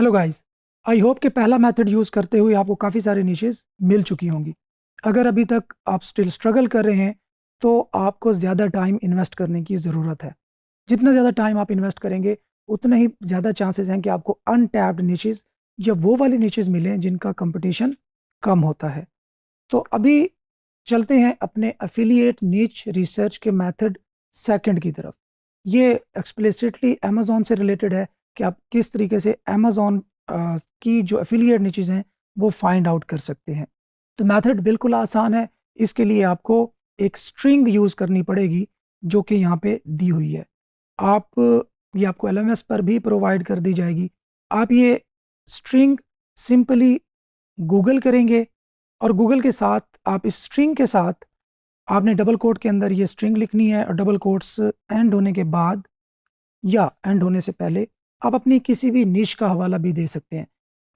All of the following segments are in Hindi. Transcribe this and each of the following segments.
हेलो गाइस, आई होप कि पहला मेथड यूज़ करते हुए आपको काफ़ी सारी निशेस मिल चुकी होंगी। अगर अभी तक आप स्टिल स्ट्रगल कर रहे हैं तो आपको ज़्यादा टाइम इन्वेस्ट करने की ज़रूरत है। जितना ज़्यादा टाइम आप इन्वेस्ट करेंगे उतने ही ज़्यादा चांसेस हैं कि आपको अनटैप्ड निशेस या वो वाली निशेस मिलें जिनका कंपटीशन कम होता है। तो अभी चलते हैं अपने एफिलिएट नीच रिसर्च के मेथड सेकंड की तरफ। ये एक्सप्लिसिटली अमेज़न से रिलेटेड है कि आप किस तरीके से अमेज़न की जो एफिलिएट नीचेज़ हैं वो फाइंड आउट कर सकते हैं। तो मेथड बिल्कुल आसान है। इसके लिए आपको एक स्ट्रिंग यूज़ करनी पड़ेगी जो कि यहाँ पे दी हुई है। आप ये आपको एलएमएस पर भी प्रोवाइड कर दी जाएगी। आप ये स्ट्रिंग सिंपली गूगल करेंगे और गूगल के साथ आप इस स्ट्रिंग के साथ आपने डबल कोट के अंदर ये स्ट्रिंग लिखनी है और डबल कोट्स एंड होने के बाद या एंड होने से पहले आप अपनी किसी भी निश का हवाला भी दे सकते हैं।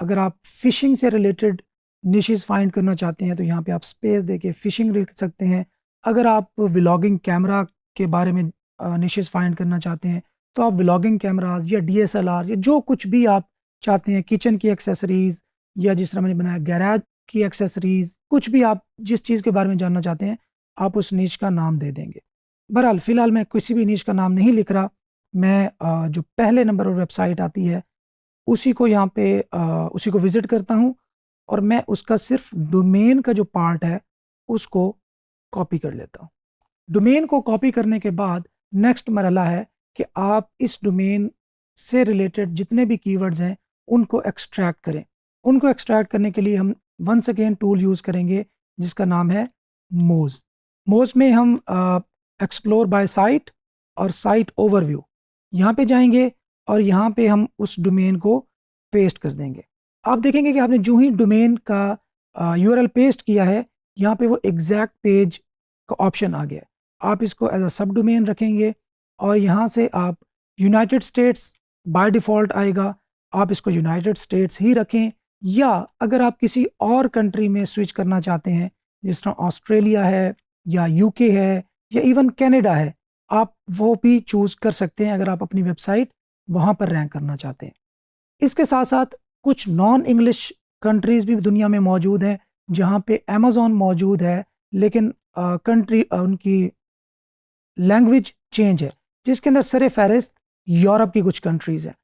अगर आप फिशिंग से रिलेटेड निशेस फाइंड करना चाहते हैं तो यहाँ पे आप स्पेस देके फिशिंग लिख सकते हैं। अगर आप व्लॉगिंग कैमरा के बारे में निशेस फाइंड करना चाहते हैं तो आप व्लॉगिंग कैमराज या डीएसएलआर या जो कुछ भी आप चाहते हैं, किचन की एक्सेसरीज या जिस तरह मैंने बनाया गैराज की एक्सेसरीज, कुछ भी आप जिस चीज़ के बारे में जानना चाहते हैं आप उस निश का नाम दे देंगे। बहरहाल फ़िलहाल मैं किसी भी निश का नाम नहीं लिख रहा। मैं जो पहले नंबर पर वेबसाइट आती है उसी को यहाँ पे उसी को विज़िट करता हूँ और मैं उसका सिर्फ डोमेन का जो पार्ट है उसको कॉपी कर लेता हूँ। डोमेन को कॉपी करने के बाद नेक्स्ट मरहला है कि आप इस डोमेन से रिलेटेड जितने भी कीवर्ड्स हैं उनको एक्सट्रैक्ट करें। उनको एक्सट्रैक्ट करने के लिए हम वंस अगेन टूल यूज़ करेंगे जिसका नाम है मोज। मोज में हम एक्सप्लोर बाय साइट और साइट ओवरव्यू यहाँ पे जाएंगे और यहाँ पे हम उस डोमेन को पेस्ट कर देंगे। आप देखेंगे कि आपने जो ही डोमेन का यूआरएल पेस्ट किया है यहाँ पे वो एग्जैक्ट पेज का ऑप्शन आ गया है। आप इसको एज अ सब डोमेन रखेंगे और यहाँ से आप यूनाइटेड स्टेट्स बाय डिफ़ॉल्ट आएगा, आप इसको यूनाइटेड स्टेट्स ही रखें। या अगर आप किसी और कंट्री में स्विच करना चाहते हैं जिस तरह ऑस्ट्रेलिया है या यूके है या इवन कनाडा है, आप वो भी चूज़ कर सकते हैं अगर आप अपनी वेबसाइट वहाँ पर रैंक करना चाहते हैं। इसके साथ साथ कुछ नॉन इंग्लिश कंट्रीज़ भी दुनिया में मौजूद हैं जहाँ पे अमेज़न मौजूद है लेकिन कंट्री उनकी लैंग्वेज चेंज है, जिसके अंदर सरे फहरिस्त यूरोप की कुछ कंट्रीज़ हैं।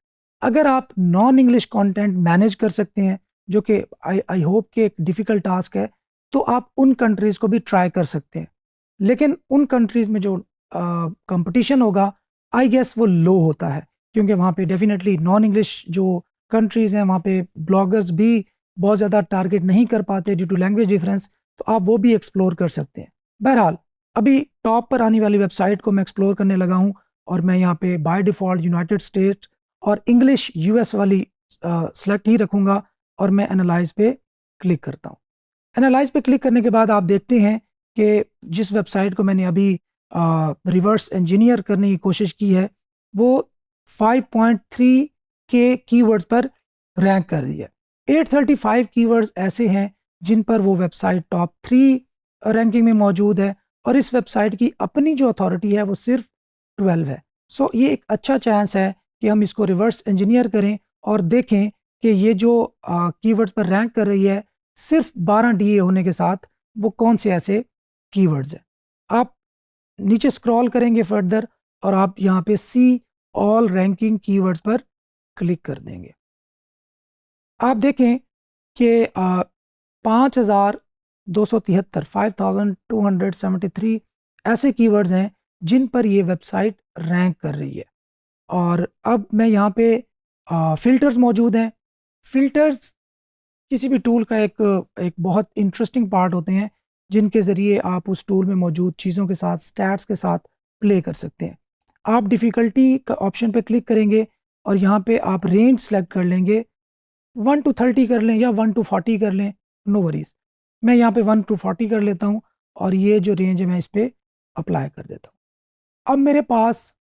अगर आप नॉन इंग्लिश कंटेंट मैनेज कर सकते हैं जो कि आई होप कि एक डिफ़िकल्ट टास्क है, तो आप उन कंट्रीज़ को भी ट्राई कर सकते हैं। लेकिन उन कंट्रीज़ में जो कंपटीशन होगा आई गेस वो लो होता है क्योंकि वहाँ पे डेफिनेटली नॉन इंग्लिश जो कंट्रीज़ हैं वहाँ पे ब्लॉगर्स भी बहुत ज़्यादा टारगेट नहीं कर पाते ड्यू टू लैंग्वेज डिफरेंस, तो आप वो भी एक्सप्लोर कर सकते हैं। बहरहाल अभी टॉप पर आने वाली वेबसाइट को मैं एक्सप्लोर करने लगा हूँ और मैं यहाँ पे बाय डिफ़ॉल्ट यूनाइटेड स्टेट और इंग्लिश यूएस वाली सेलेक्ट ही रखूँगा और मैं एनालाइज पे क्लिक करता हूँ। एनालाइज पे क्लिक करने के बाद आप देखते हैं कि जिस वेबसाइट को मैंने अभी रिवर्स इंजीनियर करने की कोशिश की है वो 5.3 के कीवर्ड्स पर रैंक कर रही है। 835 कीवर्ड्स ऐसे हैं जिन पर वो वेबसाइट टॉप 3 रैंकिंग में मौजूद है और इस वेबसाइट की अपनी जो अथॉरिटी है वो सिर्फ 12 है। सो ये एक अच्छा चांस है कि हम इसको रिवर्स इंजीनियर करें और देखें कि ये जो कीवर्ड्स पर रैंक कर रही है सिर्फ 12 डीए होने के साथ वो कौन से ऐसे कीवर्ड्स हैं। आप नीचे स्क्रॉल करेंगे फर्दर और आप यहाँ पे सी ऑल रैंकिंग कीवर्ड्स पर क्लिक कर देंगे। आप देखें कि 5273 5273 ऐसे कीवर्ड्स हैं जिन पर ये वेबसाइट रैंक कर रही है। और अब मैं यहाँ पे फ़िल्टर्स मौजूद हैं। फ़िल्टर्स किसी भी टूल का एक बहुत इंटरेस्टिंग पार्ट होते हैं जिनके ज़रिए आप उस टूल में मौजूद चीज़ों के साथ स्टैट्स के साथ प्ले कर सकते हैं। आप डिफ़िकल्टी का ऑप्शन पे क्लिक करेंगे और यहाँ पे आप रेंज सेलेक्ट कर लेंगे। 1 to 30 कर लें या 1 to 40 कर लें, नो वरीज़। मैं यहाँ पे 1 to 40 कर लेता हूँ और ये जो रेंज है मैं इस पे अप्लाई कर देता हूँ। अब मेरे पास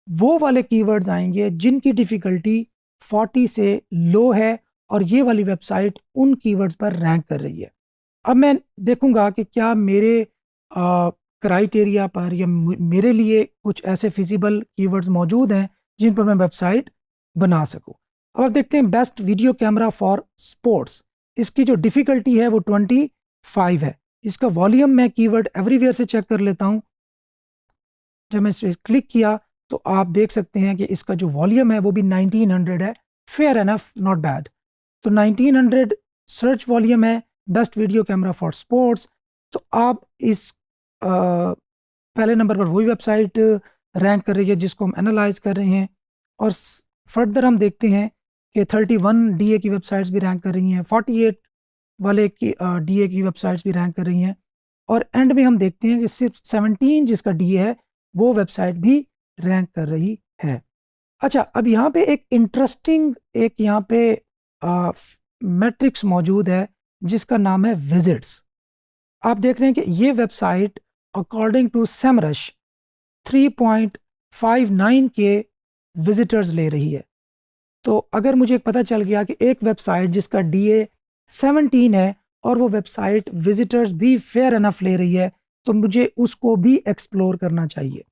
वो वाले कीवर्ड्स आएँगे जिनकी डिफ़िकल्टी 40 से लो है और ये वाली वेबसाइट उन कीवर्ड्स पर रैंक कर रही है। अब मैं देखूँगा कि क्या मेरे क्राइटेरिया पर या मेरे लिए कुछ ऐसे फिजिबल कीवर्ड्स मौजूद हैं जिन पर मैं वेबसाइट बना सकूँ। अब आप देखते हैं best video camera for sports, इसकी जो डिफ़िकल्टी है वो 25 है। इसका वॉल्यूम मैं कीवर्ड एवरीवेयर से चेक कर लेता हूँ। जब मैं इस पर क्लिक किया तो आप देख सकते हैं कि इसका जो वॉल्यूम है वो भी 1900 है, फेयर एनफ, नॉट बैड। तो 1900 सर्च वॉल्यूम है, best video camera for sports. तो आप इस पहले नंबर पर वही वेबसाइट रैंक कर रही है जिसको हम एनालाइज कर रहे हैं, और फर्दर हम देखते हैं कि 31 डीए की वेबसाइट्स भी रैंक कर रही हैं, 48 वाले की डीए की वेबसाइट्स भी रैंक कर रही हैं, और एंड में हम देखते हैं कि सिर्फ 17 जिसका डीए है वो वेबसाइट भी रैंक कर रही है। अच्छा, अब यहाँ पे एक इंटरेस्टिंग एक यहाँ पे मैट्रिक्स मौजूद है जिसका नाम है विजिट्स। आप देख रहे हैं कि ये वेबसाइट अकॉर्डिंग टू सेमरश 3.59 के विजिटर्स ले रही है। तो अगर मुझे पता चल गया कि एक वेबसाइट जिसका डीए 17 है और वो वेबसाइट विजिटर्स भी फेयर एनफ ले रही है, तो मुझे उसको भी एक्सप्लोर करना चाहिए।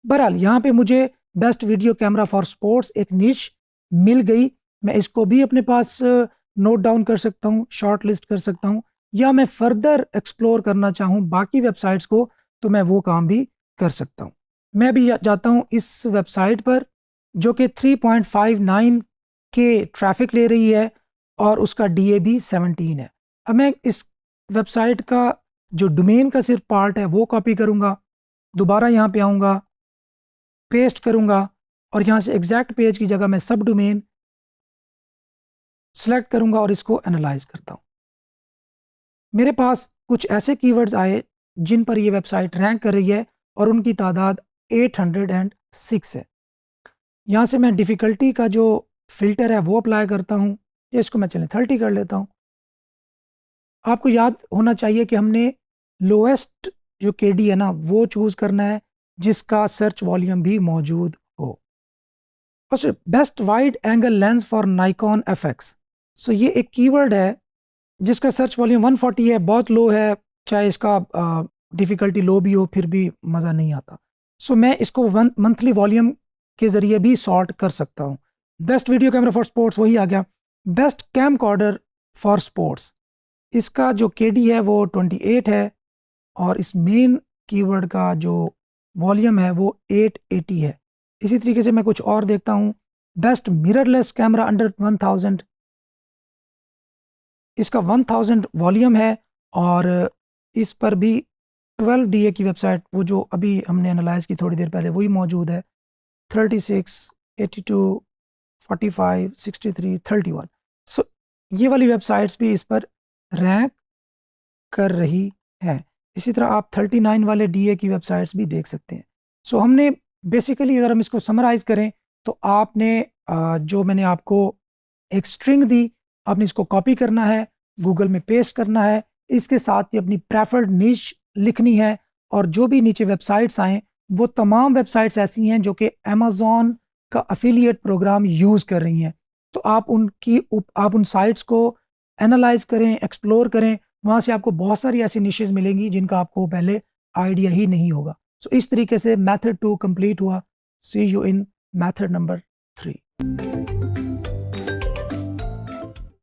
बहरहाल यहाँ पे मुझे best video camera for sports एक निश मिल गई, मैं इसको भी अपने पास नोट डाउन कर सकता हूँ, शॉर्ट लिस्ट कर सकता हूँ, या मैं फर्दर एक्सप्लोर करना चाहूँ बाकी वेबसाइट्स को तो मैं वो काम भी कर सकता हूँ। मैं भी जाता हूँ इस वेबसाइट पर जो कि 3.59 के ट्रैफिक ले रही है और उसका डीए भी 17 है। अब मैं इस वेबसाइट का जो डोमेन का सिर्फ पार्ट है वो कॉपी करूँगा, दोबारा यहाँ पे आऊँगा, पेस्ट करूँगा, और यहाँ से एग्जैक्ट पेज की जगह मैं सब डोमेन सेलेक्ट करूँगा और इसको एनालाइज करता हूँ। मेरे पास कुछ ऐसे कीवर्ड्स आए जिन पर ये वेबसाइट रैंक कर रही है और उनकी तादाद 806 है। यहाँ से मैं डिफ़िकल्टी का जो फ़िल्टर है वो अप्लाई करता हूँ, इसको मैं चलें 30 कर लेता हूँ। आपको याद होना चाहिए कि हमने लोएस्ट जो केडी है ना वो चूज़ करना है जिसका सर्च वॉल्यूम भी मौजूद हो। और best wide angle lens for Nikon FX, so ये एक कीवर्ड है जिसका सर्च वॉल्यूम 140 है, बहुत लो है, चाहे इसका डिफ़िकल्टी लो भी हो फिर भी मज़ा नहीं आता। सो मैं इसको मंथली वॉल्यूम के ज़रिए भी सॉर्ट कर सकता हूँ। Best video camera for sports वही आ गया। बेस्ट कैम कॉर्डर फॉर स्पोर्ट्स, इसका जो केडी है वो 28 है और इस मेन कीवर्ड का जो वॉल्यूम है वो 880 है। इसी तरीके से मैं कुछ और देखता हूँ। बेस्ट मिररलेस कैमरा अंडर 1000, इसका 1000 वॉल्यूम है और इस पर भी 12 डीए की वेबसाइट वो जो अभी हमने एनालाइज की थोड़ी देर पहले वही मौजूद है। 36, 82, 45, 63, 31। सो ये वाली वेबसाइट्स भी इस पर रैंक कर रही हैं। इसी तरह आप 39 वाले डीए की वेबसाइट्स भी देख सकते हैं। सो हमने बेसिकली अगर हम इसको समराइज़ करें तो आपने जो मैंने आपको एक स्ट्रिंग दी, आपने इसको कॉपी करना है, गूगल में पेस्ट करना है, इसके साथ ही अपनी प्रेफर्ड निश लिखनी है, और जो भी नीचे वेबसाइट्स आएँ वो तमाम वेबसाइट्स ऐसी हैं जो कि अमेज़न का एफिलिएट प्रोग्राम यूज़ कर रही हैं। तो आप उन साइट्स को एनालाइज़ करें, एक्सप्लोर करें, वहाँ से आपको बहुत सारी ऐसी निशेज़ मिलेंगी जिनका आपको पहले आइडिया ही नहीं होगा। सो इस तरीके से मेथड 2 कंप्लीट हुआ। See you in method number 3।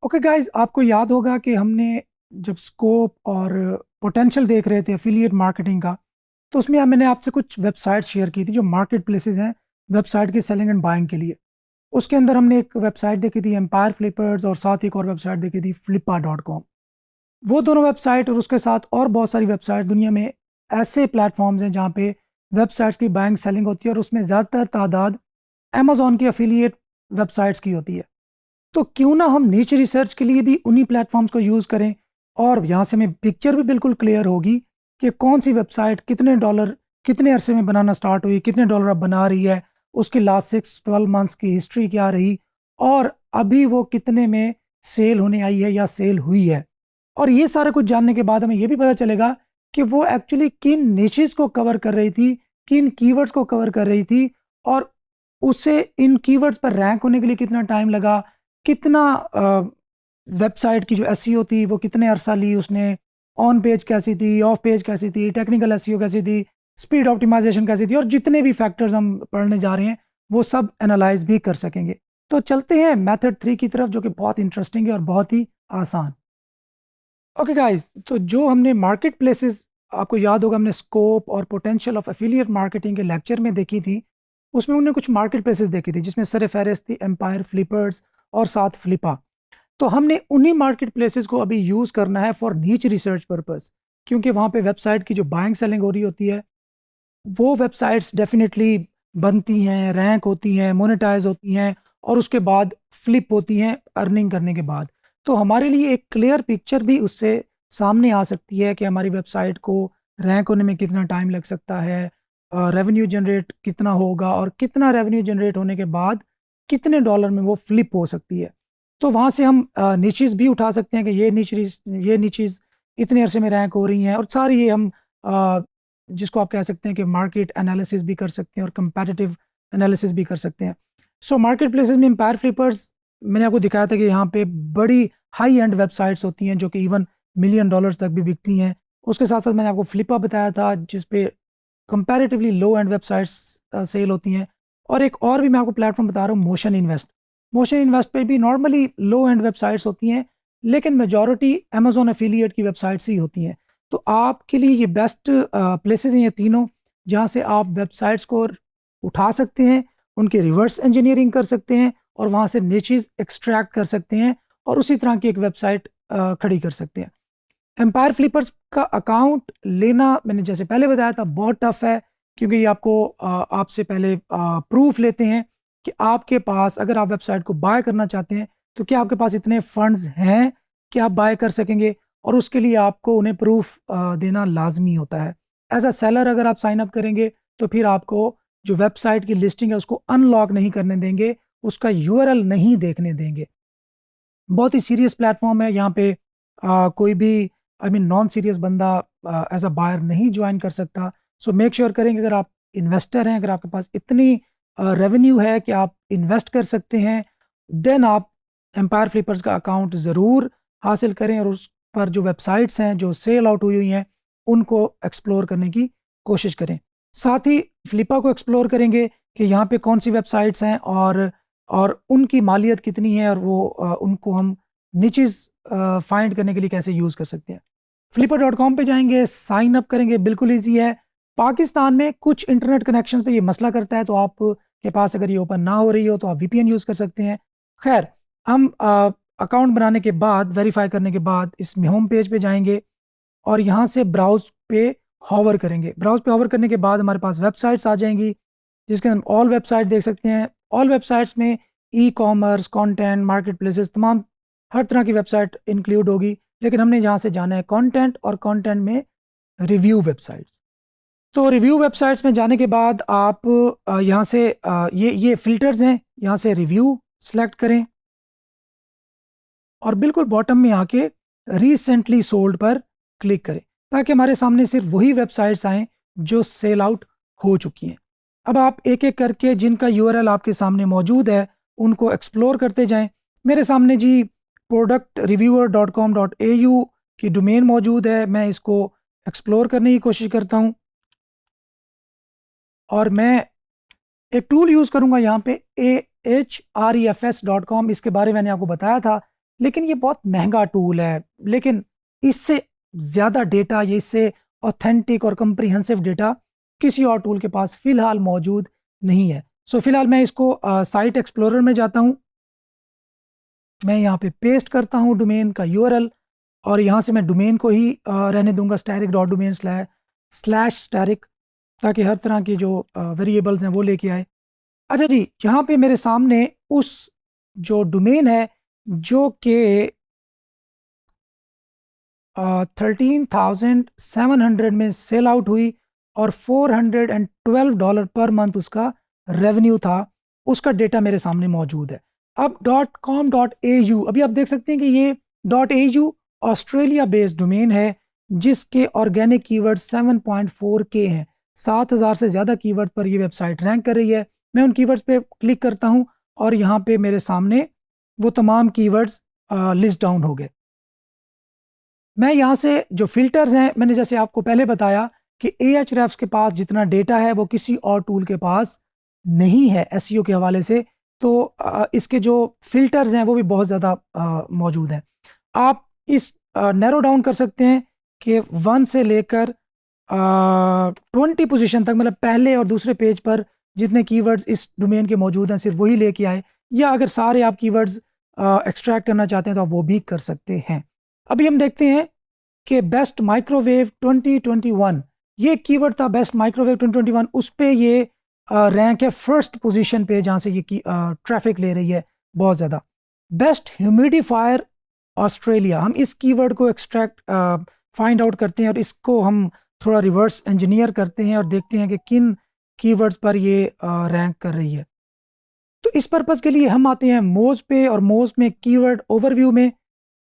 Okay guys, आपको याद होगा कि हमने जब स्कोप और पोटेंशियल देख रहे थे एफिलिएट मार्केटिंग का, तो उसमें मैंने आपसे कुछ वेबसाइट शेयर की थी जो मार्केट प्लेसेस हैं वेबसाइट की सेलिंग एंड बाइंग के लिए। उसके अंदर हमने एक वेबसाइट देखी थी एम्पायर फ्लिपर्स, और साथ ही एक और वेबसाइट देखी थी flippa.com। वो दोनों वेबसाइट और उसके साथ और बहुत सारी वेबसाइट दुनिया में ऐसे प्लेटफॉर्म्स हैं जहाँ पे वेबसाइट्स की बाइंग सेलिंग होती है, और उसमें ज़्यादातर तादाद अमेज़न की एफिलिएट वेबसाइट्स की होती है। तो क्यों ना हम नीच रिसर्च के लिए भी उन्हीं प्लेटफॉर्म्स को यूज़ करें, और यहाँ से हमें पिक्चर भी बिल्कुल क्लियर होगी कि कौन सी वेबसाइट कितने डॉलर कितने अरसे में बनाना स्टार्ट हुई, कितने डॉलर अब बना रही है, उसकी लास्ट 6-12 मंथ्स की हिस्ट्री क्या रही, और अभी वो कितने में सेल होने आई है या सेल हुई है। और ये सारा कुछ जानने के बाद हमें ये भी पता चलेगा कि वो एक्चुअली किन निचेस को कवर कर रही थी, किन कीवर्ड्स को कवर कर रही थी, और उसे इन कीवर्ड्स पर रैंक होने के लिए कितना टाइम लगा, कितना वेबसाइट की जो एसईओ थी वो कितने अरसा ली उसने, ऑन पेज कैसी थी, ऑफ पेज कैसी थी, टेक्निकल एसईओ कैसी थी, स्पीड ऑप्टिमाइजेशन कैसी थी, और जितने भी फैक्टर्स हम पढ़ने जा रहे हैं वो सब एनालाइज भी कर सकेंगे। तो चलते हैं मेथड 3 की तरफ, जो कि बहुत इंटरेस्टिंग है और बहुत ही आसान। ओके गाइस, तो जो हमने मार्केट प्लेसेस, आपको याद होगा हमने स्कोप और पोटेंशियल ऑफ एफिलिएट मार्केटिंग के लेक्चर में देखी थी, उसमें उन्होंने कुछ मार्केट प्लेसेस देखी थी जिसमें सरफेरेस थी, एम्पायर, फ्लिपर्स और साथ फ्लिपा। तो हमने उन्हीं मार्केट प्लेसेस को अभी यूज़ करना है फॉर नीच रिसर्च पर्पस, क्योंकि वहाँ पे वेबसाइट की जो बाइंग सेलिंग हो रही होती है, वो वेबसाइट्स डेफिनेटली बनती हैं, रैंक होती हैं, मोनेटाइज होती हैं और उसके बाद फ्लिप होती हैं अर्निंग करने के बाद। तो हमारे लिए एक क्लियर पिक्चर भी उससे सामने आ सकती है कि हमारी वेबसाइट को रैंक होने में कितना टाइम लग सकता है, रेवेन्यू जनरेट कितना होगा और कितना रेवेन्यू जनरेट होने के बाद कितने डॉलर में वो फ्लिप हो सकती है। तो वहाँ से हम नीचेस भी उठा सकते हैं कि ये नीचेस इतने अरसे में रैंक हो रही हैं, और सारी ये हम जिसको आप कह सकते हैं कि मार्केट एनालिसिस भी कर सकते हैं और कंपैटिटिव एनालिसिस भी कर सकते हैं। सो मार्केट प्लेसेस में एम्पायर फ्लिपर्स मैंने आपको दिखाया था कि यहाँ पे बड़ी हाई एंड वेबसाइट्स होती हैं जो कि इवन $1 मिलियन तक भी बिकती हैं। उसके साथ साथ मैंने आपको फ्लिपा बताया था जिस पे comparatively low end websites sell होती हैं। और एक और भी मैं आपको प्लेटफॉर्म बता रहा हूँ, मोशन इन्वेस्ट। मोशन इन्वेस्ट पे भी नॉर्मली लो एंड वेबसाइट्स होती हैं, लेकिन मेजॉरिटी अमेजोन एफिलिएट की वेबसाइट्स ही होती हैं। तो आपके लिए ये बेस्ट प्लेसेस हैं ये तीनों, जहाँ से आप वेबसाइट्स को उठा सकते हैं, उनकी रिवर्स इंजीनियरिंग कर सकते हैं और वहाँ से निचेस एक्सट्रैक्ट कर सकते हैं और उसी तरह की एक वेबसाइट खड़ी कर सकते हैं। एम्पायर फ्लिपर्स का अकाउंट लेना मैंने जैसे पहले बताया था बहुत टफ है, क्योंकि ये आपको आपसे पहले प्रूफ लेते हैं कि आपके पास, अगर आप वेबसाइट को बाय करना चाहते हैं तो क्या आपके पास इतने फंड्स हैं कि आप बाय कर सकेंगे, और उसके लिए आपको उन्हें प्रूफ देना लाजमी होता है। एज अ सेलर अगर आप साइन अप करेंगे तो फिर आपको जो वेबसाइट की लिस्टिंग है उसको अनलॉक नहीं करने देंगे, उसका यूआरएल नहीं देखने देंगे। बहुत ही सीरियस प्लेटफॉर्म है, यहाँ पे कोई भी नॉन सीरियस बंदा एज अ बायर नहीं ज्वाइन कर सकता। सो मेक श्योर करेंगे, अगर आप इन्वेस्टर हैं, अगर आपके पास इतनी रेवेन्यू है कि आप इन्वेस्ट कर सकते हैं, देन आप एम्पायर फ्लिपर्स का अकाउंट ज़रूर हासिल करें और उस पर जो वेबसाइट्स हैं जो सेल आउट हुई हैं उनको एक्सप्लोर करने की कोशिश करें। साथ ही फ्लिपा को एक्सप्लोर करेंगे कि यहाँ पे कौन सी वेबसाइट्स हैं और उनकी मालियत कितनी है, और वो उनको हम निचेस फाइंड करने के लिए कैसे यूज़ कर सकते हैं। flipper.com पे जाएंगे, साइन अप करेंगे, बिल्कुल ईजी है। पाकिस्तान में कुछ इंटरनेट कनेक्शन पे ये मसला करता है, तो आप के पास अगर ये ओपन ना हो रही हो तो आप VPN यूज़ कर सकते हैं। खैर, हम अकाउंट बनाने के बाद, वेरीफाई करने के बाद इस होम पेज पे जाएंगे और यहाँ से ब्राउज पे हॉवर करेंगे। ब्राउज पे हॉवर करने के बाद हमारे पास वेबसाइट्स आ जाएंगी, जिसके हम ऑल वेबसाइट देख सकते हैं। ऑल वेबसाइट्स में e commerce, content, market places, तमाम हर तरह की वेबसाइट इंक्लूड होगी, लेकिन हमने यहाँ से जाना है कंटेंट, और कंटेंट में रिव्यू वेबसाइट्स। तो रिव्यू वेबसाइट्स में जाने के बाद आप यहाँ से ये फिल्टर्स हैं, यहाँ से रिव्यू सेलेक्ट करें और बिल्कुल बॉटम में आके रिसेंटली सोल्ड पर क्लिक करें, ताकि हमारे सामने सिर्फ वही वेबसाइट्स आएँ जो सेल आउट हो चुकी हैं। अब आप एक एक करके जिनका यूआरएल आपके सामने मौजूद है उनको एक्सप्लोर करते जाएं। मेरे सामने जी productreviewer.com.au की डोमेन मौजूद है, मैं इसको एक्सप्लोर करने की कोशिश करता हूं और मैं एक टूल यूज़ करूंगा यहाँ पे ahrefs.com। इसके बारे में मैंने आपको बताया था, लेकिन ये बहुत महंगा टूल है, लेकिन इससे ज़्यादा डेटा, ये इससे ऑथेंटिक और कम्प्रीहेंसिव डेटा किसी और टूल के पास फ़िलहाल मौजूद नहीं है। सो फिलहाल मैं इसको साइट एक्सप्लोरर में जाता हूँ, मैं यहाँ पे पेस्ट करता हूँ डोमेन का यूआरएल और यहाँ से मैं डोमेन को ही रहने दूंगा static.domain/static, ताकि हर तरह की जो वेरिएबल्स हैं वो लेके आए। अच्छा जी, यहाँ पे मेरे सामने उस जो डोमेन है जो कि 13,700 में सेल आउट हुई और $412 पर मंथ उसका रेवेन्यू था, उसका डेटा मेरे सामने मौजूद है। अब .com.au, अभी आप देख सकते हैं कि ये .au ऑस्ट्रेलिया बेस्ड डोमेन है जिसके ऑर्गेनिक कीवर्ड 7.4K हैं। 7,000 से ज़्यादा कीवर्ड पर ये वेबसाइट रैंक कर रही है। मैं उन कीवर्ड्स पे क्लिक करता हूँ और यहाँ पे मेरे सामने वो तमाम कीवर्ड्स लिस्ट डाउन हो गए। मैं यहाँ से जो फिल्टर्स हैं, मैंने जैसे आपको पहले बताया कि Ahrefs के पास जितना डेटा है वो किसी और टूल के पास नहीं है एसईओ के हवाले से, तो इसके जो फिल्टर्स हैं वो भी बहुत ज़्यादा मौजूद हैं। आप इस नैरो डाउन कर सकते हैं कि 1 से लेकर 20 पोजीशन तक, मतलब पहले और दूसरे पेज पर जितने कीवर्ड्स इस डोमेन के मौजूद हैं सिर्फ वही लेके आए, या अगर सारे आप कीवर्ड्स एक्सट्रैक्ट करना चाहते हैं तो आप वो भी कर सकते हैं। अभी हम देखते हैं कि बेस्ट माइक्रोवेव 2021, ये कीवर्ड था बेस्ट माइक्रोवेव 2021, उस पे ये रैंक है फर्स्ट पोजीशन पे, जहाँ से ये ट्रैफिक ले रही है बहुत ज़्यादा। बेस्ट ह्यूमिडिफायर ऑस्ट्रेलिया, हम इस कीवर्ड को एक्सट्रैक्ट फाइंड आउट करते हैं और इसको हम थोड़ा रिवर्स इंजीनियर करते हैं और देखते हैं कि किन कीवर्ड्स पर ये रैंक कर रही है। तो इस पर्पज़ के लिए हम आते हैं मोज पे, और मोज में कीवर्ड ओवरव्यू में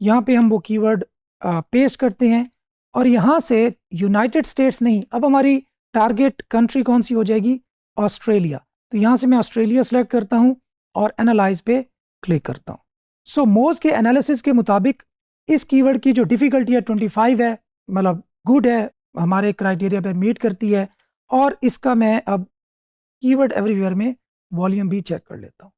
यहाँ पे हम वो कीवर्ड पेस्ट करते हैं, और यहाँ से यूनाइटेड स्टेट्स नहीं, अब हमारी टारगेट कंट्री कौन सी हो जाएगी, ऑस्ट्रेलिया। तो यहाँ से मैं ऑस्ट्रेलिया सेलेक्ट करता हूँ और एनालाइज पे क्लिक करता हूँ। सो मोज के एनालिसिस के मुताबिक इस कीवर्ड की जो डिफ़िकल्टी है 25 है, मतलब गुड है, हमारे क्राइटेरिया पे मीट करती है। और इसका मैं अब कीवर्ड एवरीवेयर में वॉल्यूम भी चेक कर लेता हूँ।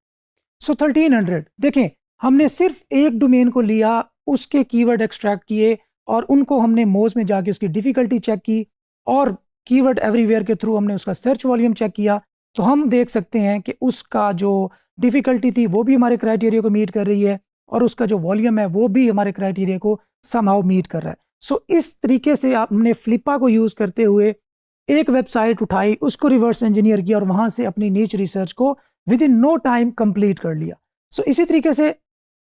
सो 1300, देखें हमने सिर्फ एक डोमेन को लिया, उसके कीवर्ड एक्सट्रैक्ट किए और उनको हमने मोज में जाके उसकी डिफ़िकल्टी चेक की, और कीवर्ड एवरीवेयर के थ्रू हमने उसका सर्च वॉल्यूम चेक किया। तो हम देख सकते हैं कि उसका जो डिफ़िकल्टी थी वो भी हमारे क्राइटेरिया को मीट कर रही है, और उसका जो वॉल्यूम है वो भी हमारे क्राइटेरिया को समहाउ मीट कर रहा है। सो इस तरीके से आपने फ्लिपा को यूज़ करते हुए एक वेबसाइट उठाई, उसको रिवर्स इंजीनियर किया और वहाँ से अपनी नीच रिसर्च को within no time complete कर लिया। सो इसी तरीके से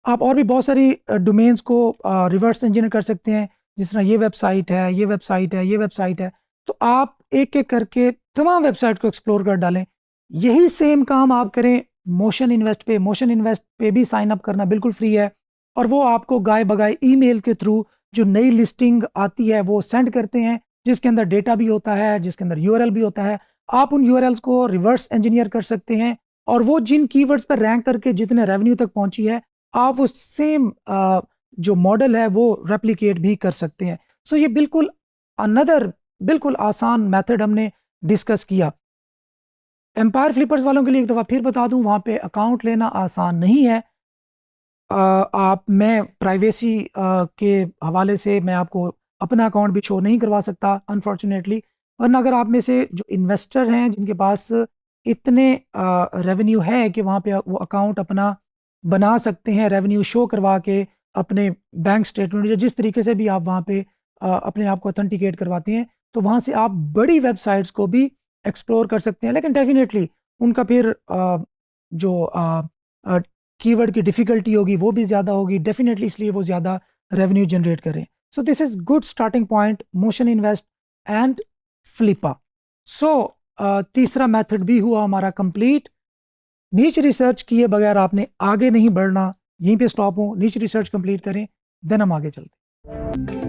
आप और भी बहुत सारी डोमेन्स को रिवर्स इंजीनियर कर सकते हैं, जिस तरह ये वेबसाइट है, ये वेबसाइट है, ये वेबसाइट है। तो आप एक एक करके तमाम वेबसाइट को एक्सप्लोर कर डालें। यही सेम काम आप करें मोशन इन्वेस्ट पे। मोशन इन्वेस्ट पे भी साइन अप करना बिल्कुल फ्री है, और वो आपको गाय बगाए ईमेल के थ्रू जो नई लिस्टिंग आती है वो सेंड करते हैं, जिसके अंदर डेटा भी होता है, जिसके अंदर यूआरएल भी होता है। आप उन यूआरएल्स को रिवर्स इंजीनियर कर सकते हैं, और वो जिन कीवर्ड्स पर रैंक करके जितने रेवेन्यू तक पहुंची है, आप वो सेम जो मॉडल है वो रेप्लिकेट भी कर सकते हैं। सो ये बिल्कुल अनदर बिल्कुल आसान मेथड हमने डिस्कस किया। एम्पायर फ्लिपर्स वालों के लिए एक दफ़ा फिर बता दूं, वहाँ पे अकाउंट लेना आसान नहीं है। मैं प्राइवेसी के हवाले से मैं आपको अपना अकाउंट भी शो नहीं करवा सकता अनफॉर्चुनेटली, वरना अगर आप में से जो इन्वेस्टर हैं जिनके पास इतने रेवेन्यू है कि वहाँ पे वो अकाउंट अपना बना सकते हैं, रेवेन्यू शो करवा के अपने बैंक स्टेटमेंट या जिस तरीके से भी आप वहाँ पे अपने आप को ऑथेंटिकेट करवाते हैं, तो वहाँ से आप बड़ी वेबसाइट्स को भी एक्सप्लोर कर सकते हैं। लेकिन डेफिनेटली उनका फिर जो कीवर्ड की डिफ़िकल्टी होगी वो भी ज़्यादा होगी डेफिनेटली, इसलिए वो ज़्यादा रेवेन्यू जनरेट करें। So this is good starting point, Motion Invest and Flippa. So तीसरा मेथड भी हुआ हमारा कंप्लीट। नीच रिसर्च किए बगैर आपने आगे नहीं बढ़ना, यहीं पे स्टॉप हो, नीच रिसर्च कंप्लीट करें, देन हम आगे चलते हैं।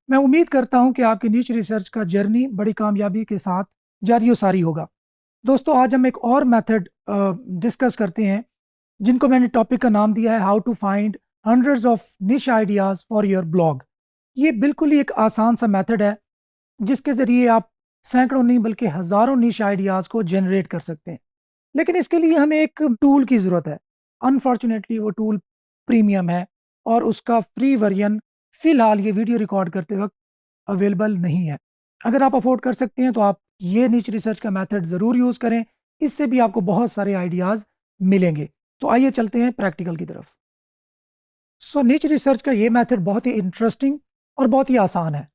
मैं उम्मीद करता हूं कि आपकी नीच रिसर्च का जर्नी बड़ी कामयाबी के साथ जारी सारी होगा। दोस्तों, आज हम एक और मेथड डिस्कस करते हैं, जिनको मैंने टॉपिक का नाम दिया है how to find hundreds of niche ideas for your blog. ये बिल्कुल ही एक आसान सा मेथड है, जिसके ज़रिए आप सैकड़ों नहीं बल्कि हज़ारों निश आइडियाज़ को जनरेट कर सकते हैं। लेकिन इसके लिए हमें एक टूल की ज़रूरत है। अनफॉर्चुनेटली वो टूल प्रीमियम है, और उसका फ्री वर्जन फ़िलहाल ये वीडियो रिकॉर्ड करते वक्त अवेलेबल नहीं है। अगर आप अफोर्ड कर सकते हैं तो आप ये नीच रिसर्च का मेथड ज़रूर यूज़ करें, इससे भी आपको बहुत सारे आइडियाज़ मिलेंगे। तो आइए चलते हैं प्रैक्टिकल की तरफ। सो नीच रिसर्च का ये मेथड बहुत ही इंटरेस्टिंग और बहुत ही आसान है।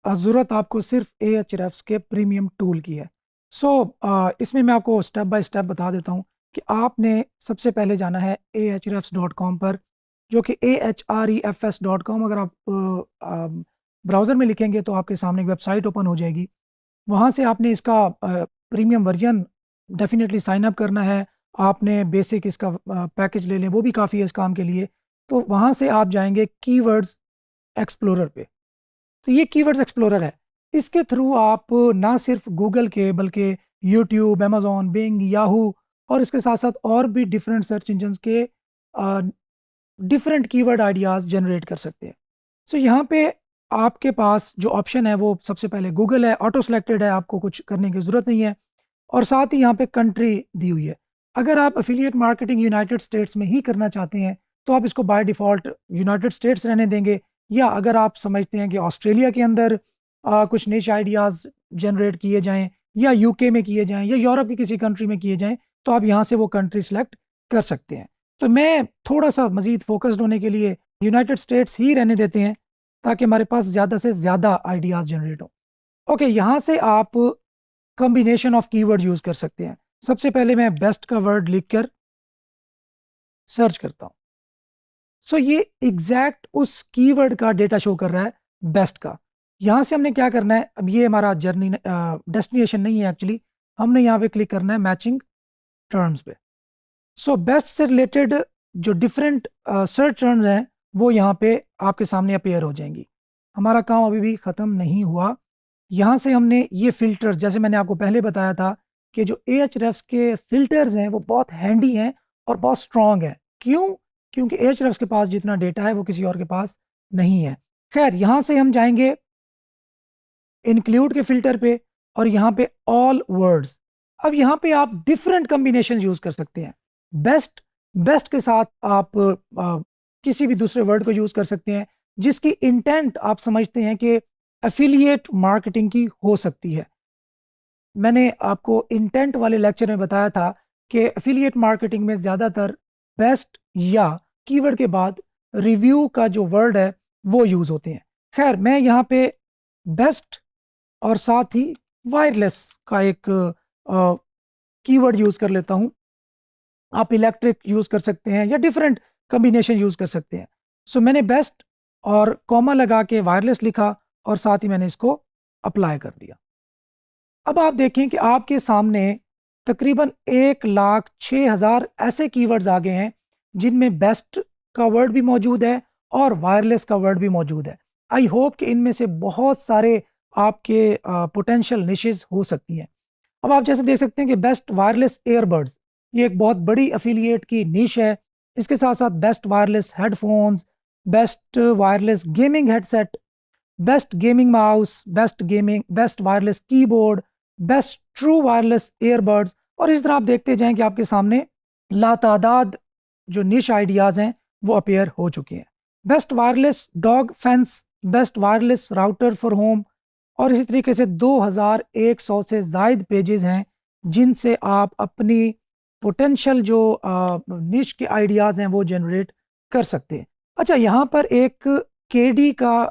ज़रूरत आपको सिर्फ Ahrefs के प्रीमियम टूल की है। सो इसमें मैं आपको स्टेप बाय स्टेप बता देता हूँ कि आपने सबसे पहले जाना है ahrefs.com पर, जो कि ahrefs.com। अगर आप ब्राउज़र में लिखेंगे तो आपके सामने एक वेबसाइट ओपन हो जाएगी। वहाँ से आपने इसका premium version definitely sign up करना है। आपने बेसिक इसका पैकेज ले लें, वो भी काफ़ी है इस काम के लिए। तो वहाँ से आप जाएंगे कीवर्ड्स एक्सप्लोरर पे। तो ये कीवर्ड्स एक्सप्लोरर है, इसके थ्रू आप ना सिर्फ गूगल के बल्कि यूट्यूब, अमेज़ॉन, बिंग, याहू और इसके साथ साथ और भी डिफरेंट सर्च इंजन्स के डिफरेंट कीवर्ड आइडियाज़ जनरेट कर सकते हैं। सो यहाँ पे आपके पास जो ऑप्शन है वो सबसे पहले गूगल है, ऑटो सेलेक्टेड है, आपको कुछ करने की ज़रूरत नहीं है। और साथ ही यहाँ पे कंट्री दी हुई है। अगर आप एफिलिएट मार्केटिंग यूनाइटेड स्टेट्स में ही करना चाहते हैं तो आप इसको बाय डिफ़ॉल्ट यूनाइटेड स्टेट्स रहने देंगे, या अगर आप समझते हैं कि ऑस्ट्रेलिया के अंदर कुछ निश आइडियाज़ जनरेट किए जाएँ, या यूके में किए जाएँ, या यूरोप की किसी कंट्री में किए जाएँ, तो आप यहाँ से वो कंट्री सेलेक्ट कर सकते हैं। तो मैं थोड़ा-सा मज़ीद फ़ोकस्ड होने के लिए यूनाइटेड स्टेट्स ही रहने देते हैं, ताकि हमारे पास ज़्यादा से ज़्यादा आइडियाज़ जनरेट हों। ओके, यहाँ से आप कॉम्बिनेशन ऑफ कीवर्ड यूज़ कर सकते हैं। सबसे पहले मैं बेस्ट का वर्ड लिखकर सर्च करता हूँ। सो ये एग्जैक्ट उस कीवर्ड का डेटा शो कर रहा है, बेस्ट का। यहाँ से हमने क्या करना है, अब ये हमारा जर्नी डेस्टिनेशन नहीं है एक्चुअली, हमने यहाँ पे क्लिक करना है मैचिंग टर्म्स पे। सो बेस्ट से रिलेटेड जो डिफरेंट सर्च टर्म्स हैं वो यहाँ पे आपके सामने अपेयर हो जाएंगी। हमारा काम अभी भी ख़त्म नहीं हुआ। यहाँ से हमने ये फ़िल्टर्स, जैसे मैंने आपको पहले बताया था कि जो एएचरेफ्स के फ़िल्टर्स हैं वो बहुत हैंडी हैं और बहुत स्ट्रॉन्ग है। क्यों? क्योंकि एएचरेफ्स के पास जितना डेटा है वो किसी और के पास नहीं है। खैर, यहाँ से हम जाएंगे इंक्लूड के फ़िल्टर पे और यहाँ पे ऑल वर्ड्स। अब यहाँ पे आप डिफरेंट कॉम्बिनेशन यूज़ कर सकते हैं। बेस्ट बेस्ट के साथ आप किसी भी दूसरे वर्ड को यूज़ कर सकते हैं जिसकी इंटेंट आप समझते हैं कि एफिलिएट मार्केटिंग की हो सकती है। मैंने आपको इंटेंट वाले लेक्चर में बताया था कि एफिलिएट मार्केटिंग में ज़्यादातर बेस्ट या कीवर्ड के बाद रिव्यू का जो वर्ड है वो यूज़ होते हैं। खैर, मैं यहाँ पे बेस्ट और साथ ही वायरलेस का एक कीवर्ड यूज़ कर लेता हूँ। आप इलेक्ट्रिक यूज़ कर सकते हैं या डिफरेंट कॉम्बिनेशन यूज़ कर सकते हैं। सो मैंने बेस्ट और कॉमा लगा के वायरलेस लिखा और साथ ही मैंने इसको अप्लाई कर दिया। अब आप देखें कि आपके सामने तकरीबन 1,06,000 ऐसे कीवर्ड्स आ गए हैं जिनमें बेस्ट का वर्ड भी मौजूद है और वायरलेस का वर्ड भी मौजूद है। आई होप कि इनमें से बहुत सारे आपके पोटेंशियल निशेस हो सकती हैं। अब आप जैसे देख सकते हैं कि बेस्ट वायरलेस ईयरबड्स, ये एक बहुत बड़ी एफिलिएट की निश है। इसके साथ साथ best wireless headphones, best wireless gaming headset, best gaming mouse, best wireless keyboard, best true wireless earbuds, और इस तरह आप देखते जाएं कि आपके सामने लातादाद जो निश आइडियाज़ हैं वो अपेयर हो चुके हैं। Best wireless dog fence, best wireless router for home, और इसी तरीके से 2100 से ज़ायद पेजेस हैं जिनसे आप अपनी पोटेंशियल जो निश के आइडियाज़ हैं वो जनरेट कर सकते हैं। अच्छा, यहाँ पर एक केडी का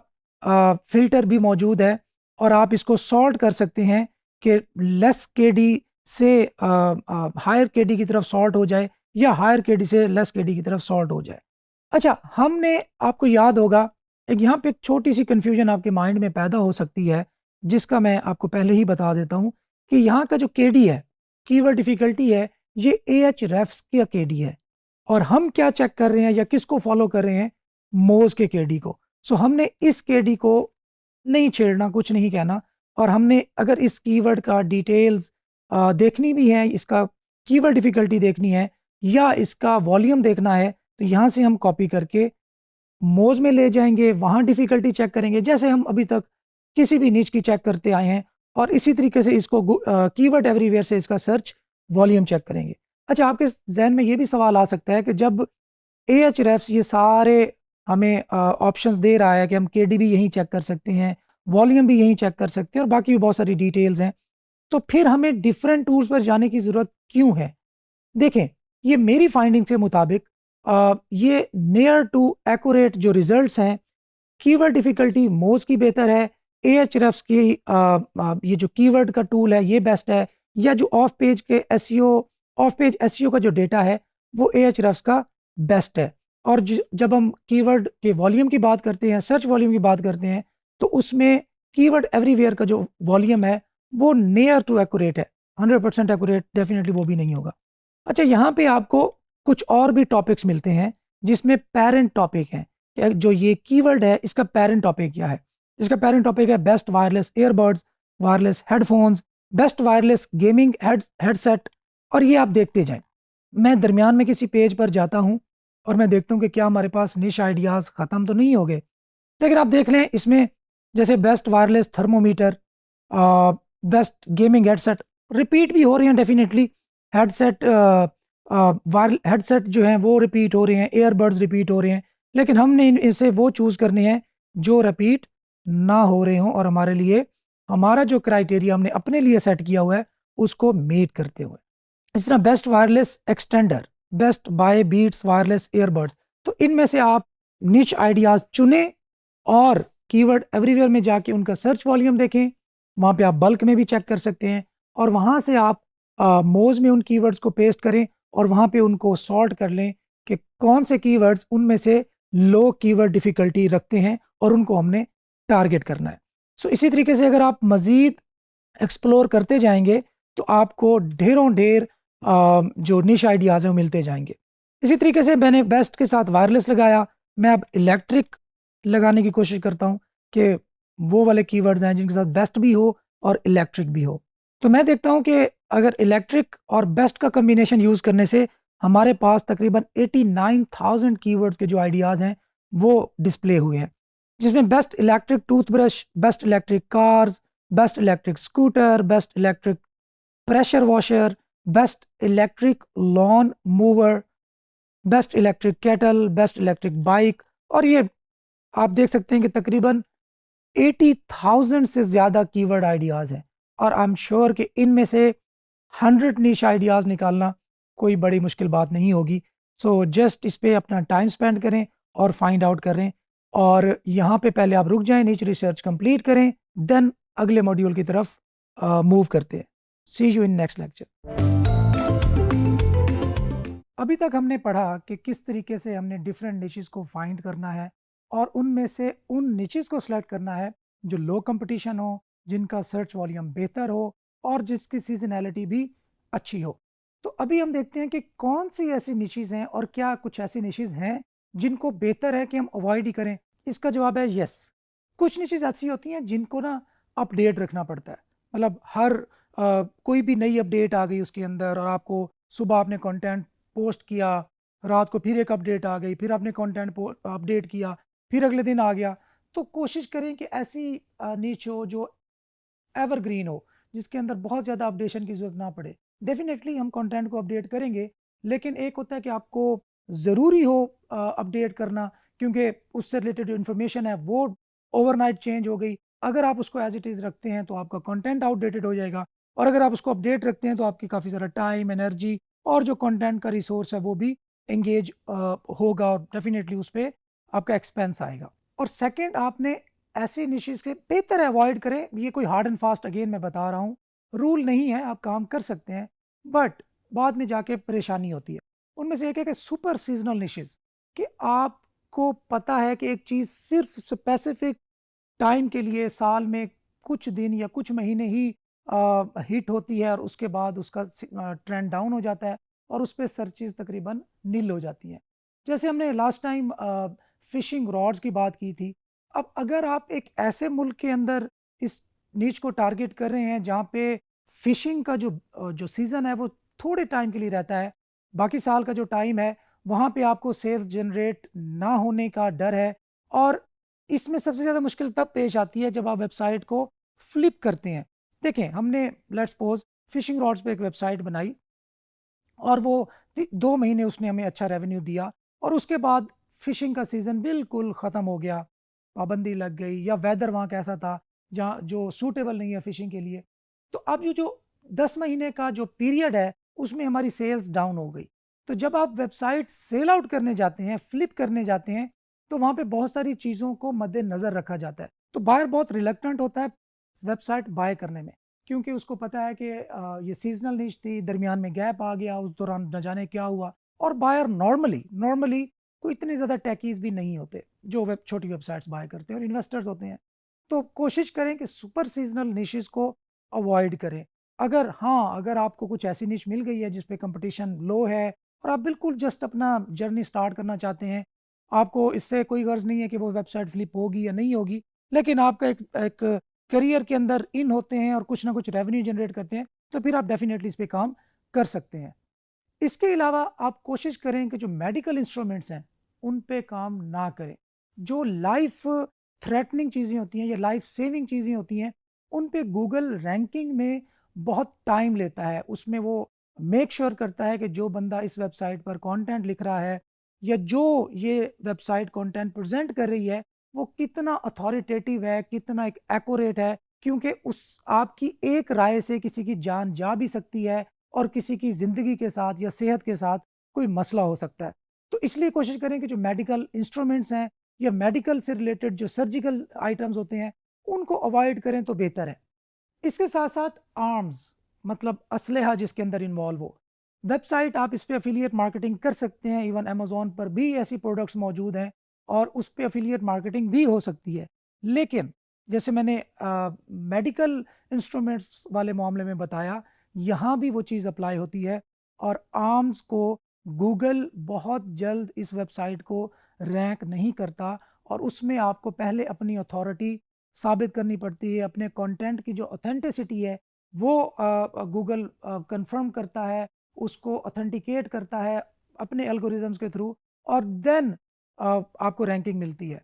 फ़िल्टर भी मौजूद है और आप इसको सॉर्ट कर सकते हैं कि लेस केडी से हायर केडी की तरफ सॉर्ट हो जाए या हायर केडी से लेस केडी की तरफ सॉर्ट हो जाए। अच्छा, हमने, आपको याद होगा, एक यहाँ पे एक छोटी सी कन्फ्यूजन आपके माइंड में पैदा हो सकती है जिसका मैं आपको पहले ही बता देता हूँ कि यहाँ का जो केडी है, कीवर्ड डिफ़िकल्टी है, ये एएचरेफ्स का केडी है और हम क्या चेक कर रहे हैं या किसको फॉलो कर रहे हैं, मोज के केडी को। सो हमने इस केडी को नहीं छेड़ना, कुछ नहीं कहना, और हमने अगर इस कीवर्ड का डिटेल्स देखनी भी है, इसका कीवर्ड डिफ़िकल्टी देखनी है या इसका वॉल्यूम देखना है, तो यहाँ से हम कॉपी करके मोज में ले जाएंगे, वहाँ डिफ़िकल्टी चेक करेंगे जैसे हम अभी तक किसी भी निच की चेक करते आए हैं, और इसी तरीके से इसको कीवर्ड एवरीवेयर से इसका सर्च वॉल्यूम चेक करेंगे। अच्छा, आपके जहन में ये भी सवाल आ सकता है कि जब एएचरेफ्स ये सारे हमें ऑप्शंस दे रहा है कि हम केडी भी यहीं चेक कर सकते हैं, वॉल्यूम भी यहीं चेक कर सकते हैं और बाकी भी बहुत सारी डिटेल्स हैं, तो फिर हमें डिफरेंट टूल्स पर जाने की ज़रूरत क्यों है? देखें, ये मेरी फाइंडिंग के मुताबिक ये नियर टू एक्यूरेट जो रिजल्ट्स हैं, कीवर्ड डिफ़िकल्टी मोज़ की बेहतर है, एएचरेफ्स की ये जो कीवर्ड का टूल है ये बेस्ट है, या जो ऑफ पेज के एसईओ, ऑफ पेज एसईओ का जो डेटा है वो एएचरेफ्स का बेस्ट है। और जब हम कीवर्ड के वॉल्यूम की बात करते हैं, सर्च वॉल्यूम की बात करते हैं, तो उसमें कीवर्ड एवरीवेयर का जो वॉल्यूम है वो नियर टू एक्यूरेट है। 100% एक्यूरेट डेफिनेटली वो भी नहीं होगा। अच्छा, यहाँ पे आपको कुछ और भी टॉपिक्स मिलते हैं जिसमें पेरेंट टॉपिक हैं कि जो ये कीवर्ड है इसका पेरेंट टॉपिक क्या है। इसका पेरेंट टॉपिक है best wireless earbuds, wireless headphones, best wireless gaming headset, और ये आप देखते जाएं। मैं दरमियान में किसी पेज पर जाता हूँ और मैं देखता हूँ कि क्या हमारे पास निश आइडियाज़ ख़त्म तो नहीं हो गए, लेकिन आप देख लें इसमें जैसे best wireless thermometer, best gaming headset, repeat भी हो रहे हैं डेफिनेटली। हेडसेट हेडसेट जो हैं वो रिपीट हो रहे हैं, ईयरबड्स रिपीट हो रहे हैं, लेकिन हमने इनसे वो चूज़ करने हैं जो रिपीट ना हो रहे हों और हमारे लिए हमारा जो क्राइटेरिया हमने अपने लिए सेट किया हुआ है उसको मीट करते हुए। इस तरह best wireless extender, Best Buy Beats wireless earbuds, तो इनमें से आप निच आइडियाज चुनें और कीवर्ड एवरीवेयर में जाके उनका सर्च वॉल्यूम देखें। वहाँ पे आप बल्क में भी चेक कर सकते हैं और वहाँ से आप मोज में उन कीवर्ड्स को पेस्ट करें और वहाँ पे उनको सॉर्ट कर लें कि कौन से कीवर्ड्स उनमें से लो कीवर्ड डिफ़िकल्टी रखते हैं और उनको हमने टारगेट करना है। सो इसी तरीके से अगर आप मज़ीद एक्सप्लोर करते जाएंगे तो आपको ढेरों ढेर जो निश आइडियाज़ हैं वो मिलते जाएंगे। इसी तरीके से मैंने बेस्ट के साथ वायरलेस लगाया, मैं अब इलेक्ट्रिक लगाने की कोशिश करता हूँ कि वो वाले कीवर्ड्स हैं जिनके साथ बेस्ट भी हो और इलेक्ट्रिक भी हो। तो मैं देखता हूँ कि अगर इलेक्ट्रिक और बेस्ट का कम्बिनेशन यूज़ करने से हमारे पास तकरीबन 89,000 कीवर्ड्स के जो आइडियाज़ हैं वो डिस्प्ले हुए हैं, जिसमें best electric toothbrush, best electric cars, best electric scooter, best electric pressure washer, best electric lawn mower, best electric kettle, best electric bike, और ये आप देख सकते हैं कि तकरीबन 80,000 से ज़्यादा कीवर्ड आइडियाज़ हैं और आई एम श्योर कि इनमें से 100 नीश आइडियाज़ निकालना कोई बड़ी मुश्किल बात नहीं होगी। सो जस्ट इस पे अपना टाइम स्पेंड करें और फाइंड आउट करें और यहाँ पे पहले आप रुक जाएं, नीच रिसर्च कंप्लीट करें, देन अगले मॉड्यूल की तरफ मूव करते हैं। सी यू इन नेक्स्ट लेक्चर। अभी तक हमने पढ़ा कि किस तरीके से हमने डिफरेंट निचेस को फाइंड करना है और उनमें से उन निचेस को सिलेक्ट करना है जो लो कंपटीशन हो, जिनका सर्च वॉल्यूम बेहतर हो और जिसकी सीजनैलिटी भी अच्छी हो। तो अभी हम देखते हैं कि कौन सी ऐसी निचेस हैं और क्या कुछ ऐसी निचेस हैं जिनको बेहतर है कि हम अवॉइड ही करें। इसका जवाब है यस। कुछ निचेस ऐसी होती हैं जिनको ना अपडेट रखना पड़ता है, मतलब हर कोई भी नई अपडेट आ गई उसके अंदर और आपको सुबह आपने कंटेंट पोस्ट किया, रात को फिर एक अपडेट आ गई, फिर आपने कंटेंट अपडेट किया, फिर अगले दिन आ गया। तो कोशिश करें कि ऐसी नीच हो जो एवरग्रीन हो, जिसके अंदर बहुत ज़्यादा अपडेशन की ज़रूरत ना पड़े। डेफिनेटली हम कंटेंट को अपडेट करेंगे, लेकिन एक होता है कि आपको ज़रूरी हो अपडेट करना क्योंकि उससे रिलेटेड जो इन्फॉर्मेशन है वो ओवरनाइट चेंज हो गई। अगर आप उसको एज इट इज़ रखते हैं तो आपका कंटेंट आउटडेटेड हो जाएगा और अगर आप उसको अपडेट रखते हैं तो आपकी काफ़ी सारा टाइम, एनर्जी और जो कंटेंट का रिसोर्स है वो भी एंगेज होगा और डेफिनेटली उस पर आपका एक्सपेंस आएगा। और सेकेंड, आपने ऐसे निशेस के बेहतर अवॉइड करें। ये कोई हार्ड एंड फास्ट अगेन मैं बता रहा हूँ, रूल नहीं है, आप काम कर सकते हैं बट बाद में जाके परेशानी होती है। उनमें से एक है कि सुपर सीजनल निशेस, कि आपको पता है कि एक चीज़ सिर्फ स्पेसिफिक टाइम के लिए साल में कुछ दिन या कुछ महीने ही हिट होती है और उसके बाद उसका ट्रेंड डाउन हो जाता है और उस पर सर्चेज तकरीबन नील हो जाती हैं। जैसे हमने लास्ट टाइम फिशिंग रॉड्स की बात की थी। अब अगर आप एक ऐसे मुल्क के अंदर इस नीच को टारगेट कर रहे हैं जहाँ पे फिशिंग का जो सीज़न है वो थोड़े टाइम के लिए रहता है, बाकी साल का जो टाइम है वहाँ पे आपको सेल्स जनरेट ना होने का डर है। और इसमें सबसे ज़्यादा मुश्किल तब पेश आती है जब आप वेबसाइट को फ्लिप करते हैं। देखें, हमने लेट्स सपोज फिशिंग रॉड्स पे एक वेबसाइट बनाई और वो 2 महीने उसने हमें अच्छा रेवेन्यू दिया और उसके बाद फिशिंग का सीज़न बिल्कुल ख़त्म हो गया, पाबंदी लग गई या वेदर वहाँ कैसा था जहाँ जो सूटेबल नहीं है फिशिंग के लिए। तो अब ये जो 10 महीने का जो पीरियड है उसमें हमारी सेल्स डाउन हो गई। तो जब आप वेबसाइट सेल आउट करने जाते हैं, फ्लिप करने जाते हैं, तो वहाँ पे बहुत सारी चीज़ों को मद्देनज़र रखा जाता है। तो बायर बहुत रिलक्टेंट होता है वेबसाइट बाय करने में, क्योंकि उसको पता है कि ये सीजनल निश थी, दरमियान में गैप आ गया, उस दौरान न जाने क्या हुआ। और बायर नॉर्मली नॉर्मली कोई इतने ज़्यादा टेकीज़ भी नहीं होते जो छोटी वेबसाइट्स बाय करते हैं और इन्वेस्टर्स होते हैं। तो कोशिश करें कि सुपर सीजनल निशेस को अवॉइड करें। अगर हाँ, अगर आपको कुछ ऐसी निश मिल गई है जिस पे कंपटीशन लो है और आप बिल्कुल जस्ट अपना जर्नी स्टार्ट करना चाहते हैं, आपको इससे कोई गर्ज नहीं है कि वो वेबसाइट फ्लिप होगी या नहीं होगी, लेकिन आपका एक एक करियर के अंदर इन होते हैं और कुछ ना कुछ रेवेन्यू जनरेट करते हैं, तो फिर आप डेफिनेटली इस पे काम कर सकते हैं। इसके अलावा आप कोशिश करें कि जो मेडिकल इंस्ट्रूमेंट्स हैं उन पे काम ना करें। जो लाइफ थ्रेटनिंग चीज़ें होती हैं या लाइफ सेविंग चीज़ें होती हैं उन पे गूगल रैंकिंग में बहुत टाइम लेता है। उसमें वो मेक श्योर करता है कि जो बंदा इस वेबसाइट पर कंटेंट लिख रहा है या जो ये वेबसाइट कंटेंट प्रेजेंट कर रही है वो कितना अथॉरिटेटिव है, कितना एक एक्यूरेट है, क्योंकि उस आपकी एक राय से किसी की जान जा भी सकती है और किसी की ज़िंदगी के साथ या सेहत के साथ कोई मसला हो सकता है। तो इसलिए कोशिश करें कि जो मेडिकल इंस्ट्रूमेंट्स हैं या मेडिकल से रिलेटेड जो सर्जिकल आइटम्स होते हैं उनको अवॉइड करें तो बेहतर है। इसके साथ साथ आर्म्स मतलब असलहा जिसके अंदर इन्वॉल्व हो, वेबसाइट आप इस पे एफिलिएट मार्केटिंग कर सकते हैं। इवन अमेजोन पर भी ऐसी प्रोडक्ट्स मौजूद हैं और उस पे एफिलिएट मार्केटिंग भी हो सकती है। लेकिन जैसे मैंने मेडिकल इंस्ट्रूमेंट्स वाले मामले में बताया, यहाँ भी वो चीज़ अप्लाई होती है और आर्म्स को गूगल बहुत जल्द इस वेबसाइट को रैंक नहीं करता और उसमें आपको पहले अपनी अथॉरिटी साबित करनी पड़ती है। अपने कंटेंट की जो ऑथेंटिसिटी है वो गूगल कंफर्म करता है, उसको ऑथेंटिकेट करता है अपने एल्गोरिदम्स के थ्रू और देन आपको रैंकिंग मिलती है।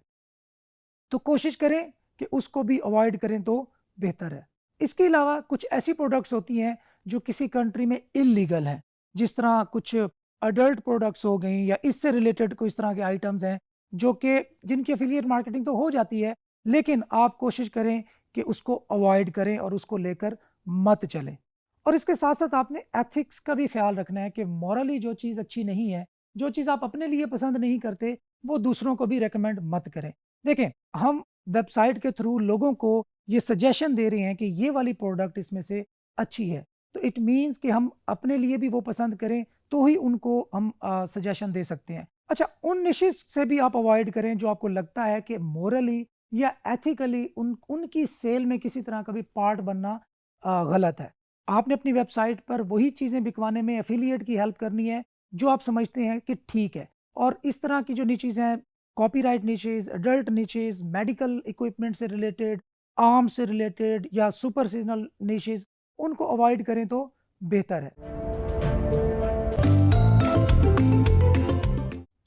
तो कोशिश करें कि उसको भी अवॉइड करें तो बेहतर है। इसके अलावा कुछ ऐसी प्रोडक्ट्स होती हैं जो किसी कंट्री में इल्लीगल हैं, जिस तरह कुछ अडल्ट प्रोडक्ट्स हो गई या इससे रिलेटेड कुछ तरह के आइटम्स हैं जो कि जिनकी एफिलिएट मार्केटिंग तो हो जाती है, लेकिन आप कोशिश करें कि उसको अवॉइड करें और उसको लेकर मत चलें। और इसके साथ साथ आपने एथिक्स का भी ख्याल रखना है कि मॉरली जो चीज़ अच्छी नहीं है, जो चीज़ आप अपने लिए पसंद नहीं करते, वो दूसरों को भी रेकमेंड मत करें। देखें, हम वेबसाइट के थ्रू लोगों को ये सजेशन दे रहे हैं कि ये वाली प्रोडक्ट इसमें से अच्छी है, तो इट मीन्स कि हम अपने लिए भी वो पसंद करें तो ही उनको हम सजेशन दे सकते हैं। अच्छा, उन निशेस से भी आप अवॉइड करें जो आपको लगता है कि मोरली या एथिकली उनकी सेल में किसी तरह का भी पार्ट बनना गलत है। आपने अपनी वेबसाइट पर वही चीज़ें बिकवाने में एफिलिएट की हेल्प करनी है जो आप समझते हैं कि ठीक है। और इस तरह की जो निचेज़ हैं, कॉपीराइट निचेज़, एडल्ट निचेज़, मेडिकल इक्विपमेंट से रिलेटेड, आर्म्स से रिलेटेड या सुपर सीजनल निचेज़, उनको अवॉइड करें तो बेहतर है।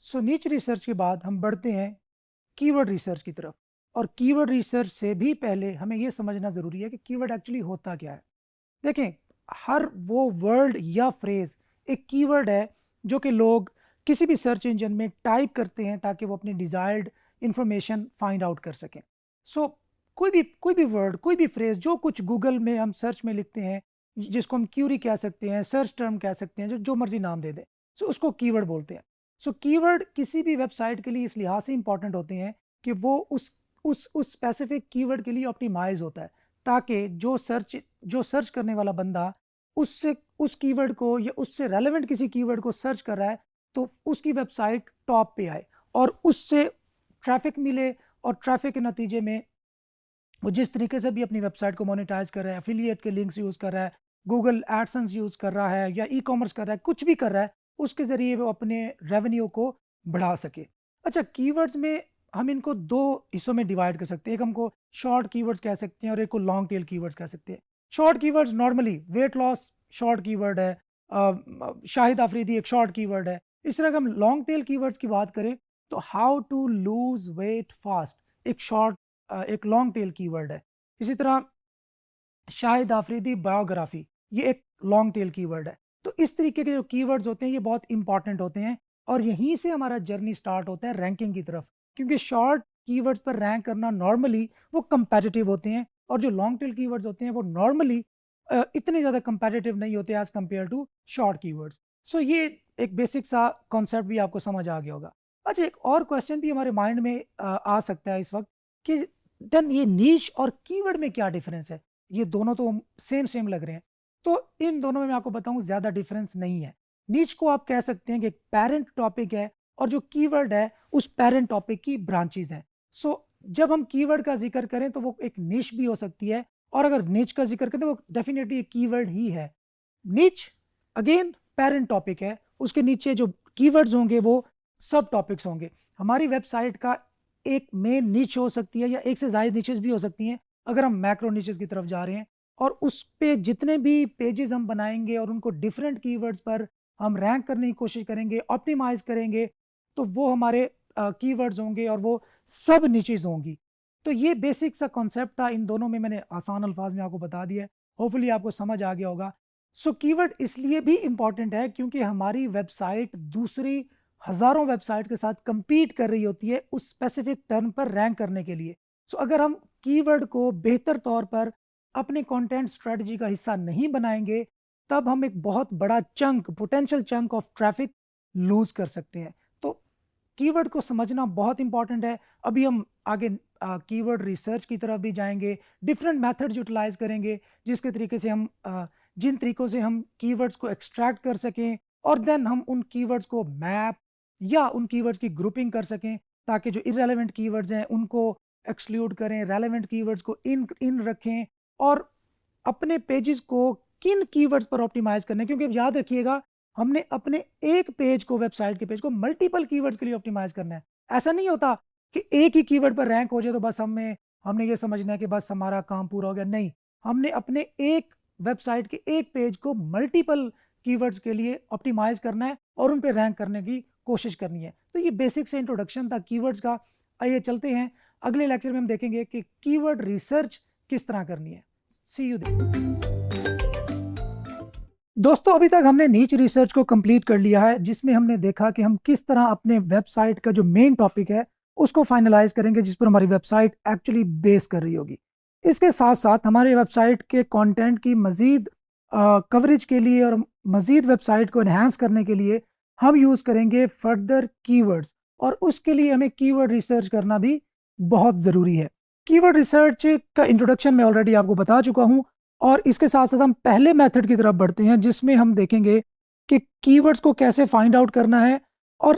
सो नीच रिसर्च के बाद हम बढ़ते हैं कीवर्ड रिसर्च की तरफ। और कीवर्ड रिसर्च से भी पहले हमें यह समझना ज़रूरी है कि कीवर्ड एक्चुअली होता क्या है। देखें, हर वो वर्ड या फ्रेज एक कीवर्ड है जो कि लोग किसी भी सर्च इंजन में टाइप करते हैं ताकि वो अपनी डिज़ायर्ड इंफॉर्मेशन फाइंड आउट कर सकें। सो कोई भी वर्ड, कोई भी फ्रेज जो कुछ गूगल में हम सर्च में लिखते हैं, जिसको हम क्यूरी कह सकते हैं, सर्च टर्म कह सकते हैं, जो जो मर्जी नाम दे दें, सो उसको कीवर्ड बोलते हैं। सो कीवर्ड किसी भी वेबसाइट के लिए इस लिहाज से इंपॉर्टेंट होते हैं कि वो उस स्पेसिफिक कीवर्ड के लिए ऑप्टिमाइज होता है, ताकि जो सर्च करने वाला बंदा उससे उस कीवर्ड को या उससे रेलेवेंट किसी कीवर्ड को सर्च कर रहा है तो उसकी वेबसाइट टॉप पे आए और उससे ट्रैफिक मिले। और ट्रैफिक के नतीजे में वो जिस तरीके से भी अपनी वेबसाइट को मोनेटाइज कर रहा है, एफिलिएट के लिंक्स यूज़ कर रहा है, गूगल एडसेंस यूज़ कर रहा है या ई कॉमर्स कर रहा है, कुछ भी कर रहा है, उसके ज़रिए वो अपने रेवेन्यू को बढ़ा सके। अच्छा, कीवर्ड्स में हम इनको दो हिस्सों में डिवाइड कर सकते हैं। एक हमको शॉर्ट कीवर्ड्स कह सकते हैं और एक को लॉन्ग टेल कीवर्ड्स कह सकते हैं। Short keywords normally weight loss short keyword है, शाहिद आफरीदी एक शॉर्ट कीवर्ड है। इस तरह का हम लॉन्ग टेल कीवर्ड्स की बात करें तो how to lose weight fast एक लॉन्ग टेल कीवर्ड है। इसी तरह शाहिद आफरीदी बायोग्राफी, ये एक लॉन्ग टेल कीवर्ड है। तो इस तरीके के जो कीवर्ड्स होते हैं ये बहुत इंपॉर्टेंट होते हैं और यहीं से हमारा जर्नी स्टार्ट होता है रैंकिंग की तरफ, क्योंकि शॉर्ट कीवर्ड्स पर रैंक करना नॉर्मली वो कंपेटिटिव होते हैं और जो लॉन्ग टेल कीवर्ड्स होते हैं वो नॉर्मली इतने ज़्यादा कंपेटिटिव नहीं होते as compare to short keywords. So ये एक बेसिक सा कॉन्सेप्ट भी आपको समझ आ गया होगा। अच्छा, एक और क्वेश्चन भी हमारे माइंड में आ सकता है इस वक्त कि देन ये नीश और कीवर्ड में क्या डिफरेंस है? ये दोनों तो सेम सेम लग रहे हैं। तो इन दोनों में मैं आपको बताऊं ज़्यादा डिफरेंस नहीं है। नीच को आप कह सकते हैं कि एक पेरेंट टॉपिक है और जो कीवर्ड है उस पेरेंट टॉपिक की ब्रांचेज हैं। सो जब हम कीवर्ड का जिक्र करें तो वो एक निश भी हो सकती है और अगर निच का जिक्र करें तो वो डेफिनेटली एक कीवर्ड ही है। निच अगेन पेरेंट टॉपिक है, उसके नीचे जो कीवर्ड्स होंगे वो सब टॉपिक्स होंगे। हमारी वेबसाइट का एक मेन निच हो सकती है या एक से ज़्यादा निचेस भी हो सकती हैं अगर हम मैक्रो निचेस की तरफ जा रहे हैं। और उस पे जितने भी पेजेस हम बनाएंगे और उनको डिफरेंट कीवर्ड्स पर हम रैंक करने की कोशिश करेंगे, ऑप्टिमाइज करेंगे, तो वो हमारे कीवर्ड्स होंगे और वो सब निचेस होंगी। तो ये बेसिक सा कॉन्सेप्ट था, इन दोनों में मैंने आसान अल्फाज में आपको बता दिया है। होपफुली आपको समझ आ गया होगा। सो कीवर्ड इसलिए भी इंपॉर्टेंट है क्योंकि हमारी वेबसाइट दूसरी हजारों वेबसाइट के साथ कंपीट कर रही होती है उस स्पेसिफिक टर्म पर रैंक करने के लिए। सो अगर हम कीवर्ड को बेहतर तौर पर अपने कंटेंट स्ट्रेटजी का हिस्सा नहीं बनाएंगे, तब हम एक बहुत बड़ा chunk, potential chunk of traffic lose कर सकते हैं। तो कीवर्ड को समझना बहुत इंपॉर्टेंट है। अभी हम आगे कीवर्ड रिसर्च की तरफ भी जाएंगे, डिफरेंट मेथड्स यूटिलाइज करेंगे जिसके तरीके से हम जिन तरीकों से हम कीवर्ड्स को एक्सट्रैक्ट कर सकें और देन हम उन कीवर्ड्स को मैप या उन कीवर्ड्स की ग्रुपिंग कर सकें, ताकि जो इररेलेवेंट कीवर्ड्स हैं उनको एक्सक्लूड करें, रेलेवेंट कीवर्ड्स को इन रखें और अपने पेजेस को किन कीवर्ड्स पर ऑप्टिमाइज करने। क्योंकि याद रखिएगा, हमने अपने एक पेज को, वेबसाइट के पेज को मल्टीपल कीवर्ड्स के लिए ऑप्टिमाइज करना है। ऐसा नहीं होता कि एक ही कीवर्ड पर रैंक हो जाए तो बस हमने ये समझना है कि बस हमारा काम पूरा हो गया। नहीं, हमने अपने एक वेबसाइट के एक पेज को मल्टीपल कीवर्ड्स के लिए ऑप्टिमाइज करना है और उन पे रैंक करने की कोशिश करनी है। तो ये बेसिक से इंट्रोडक्शन था कीवर्ड्स का। आइए चलते हैं, अगले लेक्चर में हम देखेंगे कि कीवर्ड रिसर्च किस तरह करनी है। सी यू देयर। दोस्तों, अभी तक हमने नीच रिसर्च को कंप्लीट कर लिया है, जिसमें हमने देखा कि हम किस तरह अपने वेबसाइट का जो मेन टॉपिक है उसको फाइनलाइज करेंगे, जिस पर हमारी वेबसाइट एक्चुअली बेस कर रही होगी। इसके साथ साथ हमारे वेबसाइट के कंटेंट की मजीद कवरेज के लिए और मजीद वेबसाइट को एनहांस करने के लिए हम यूज़ करेंगे फर्दर कीवर्ड्स, और उसके लिए हमें कीवर्ड रिसर्च करना भी बहुत ज़रूरी है। कीवर्ड रिसर्च का इंट्रोडक्शन मैं ऑलरेडी आपको बता चुका हूँ, और इसके साथ साथ हम पहले मेथड की तरफ बढ़ते हैं, जिसमें हम देखेंगे कि कीवर्ड्स को कैसे फाइंड आउट करना है और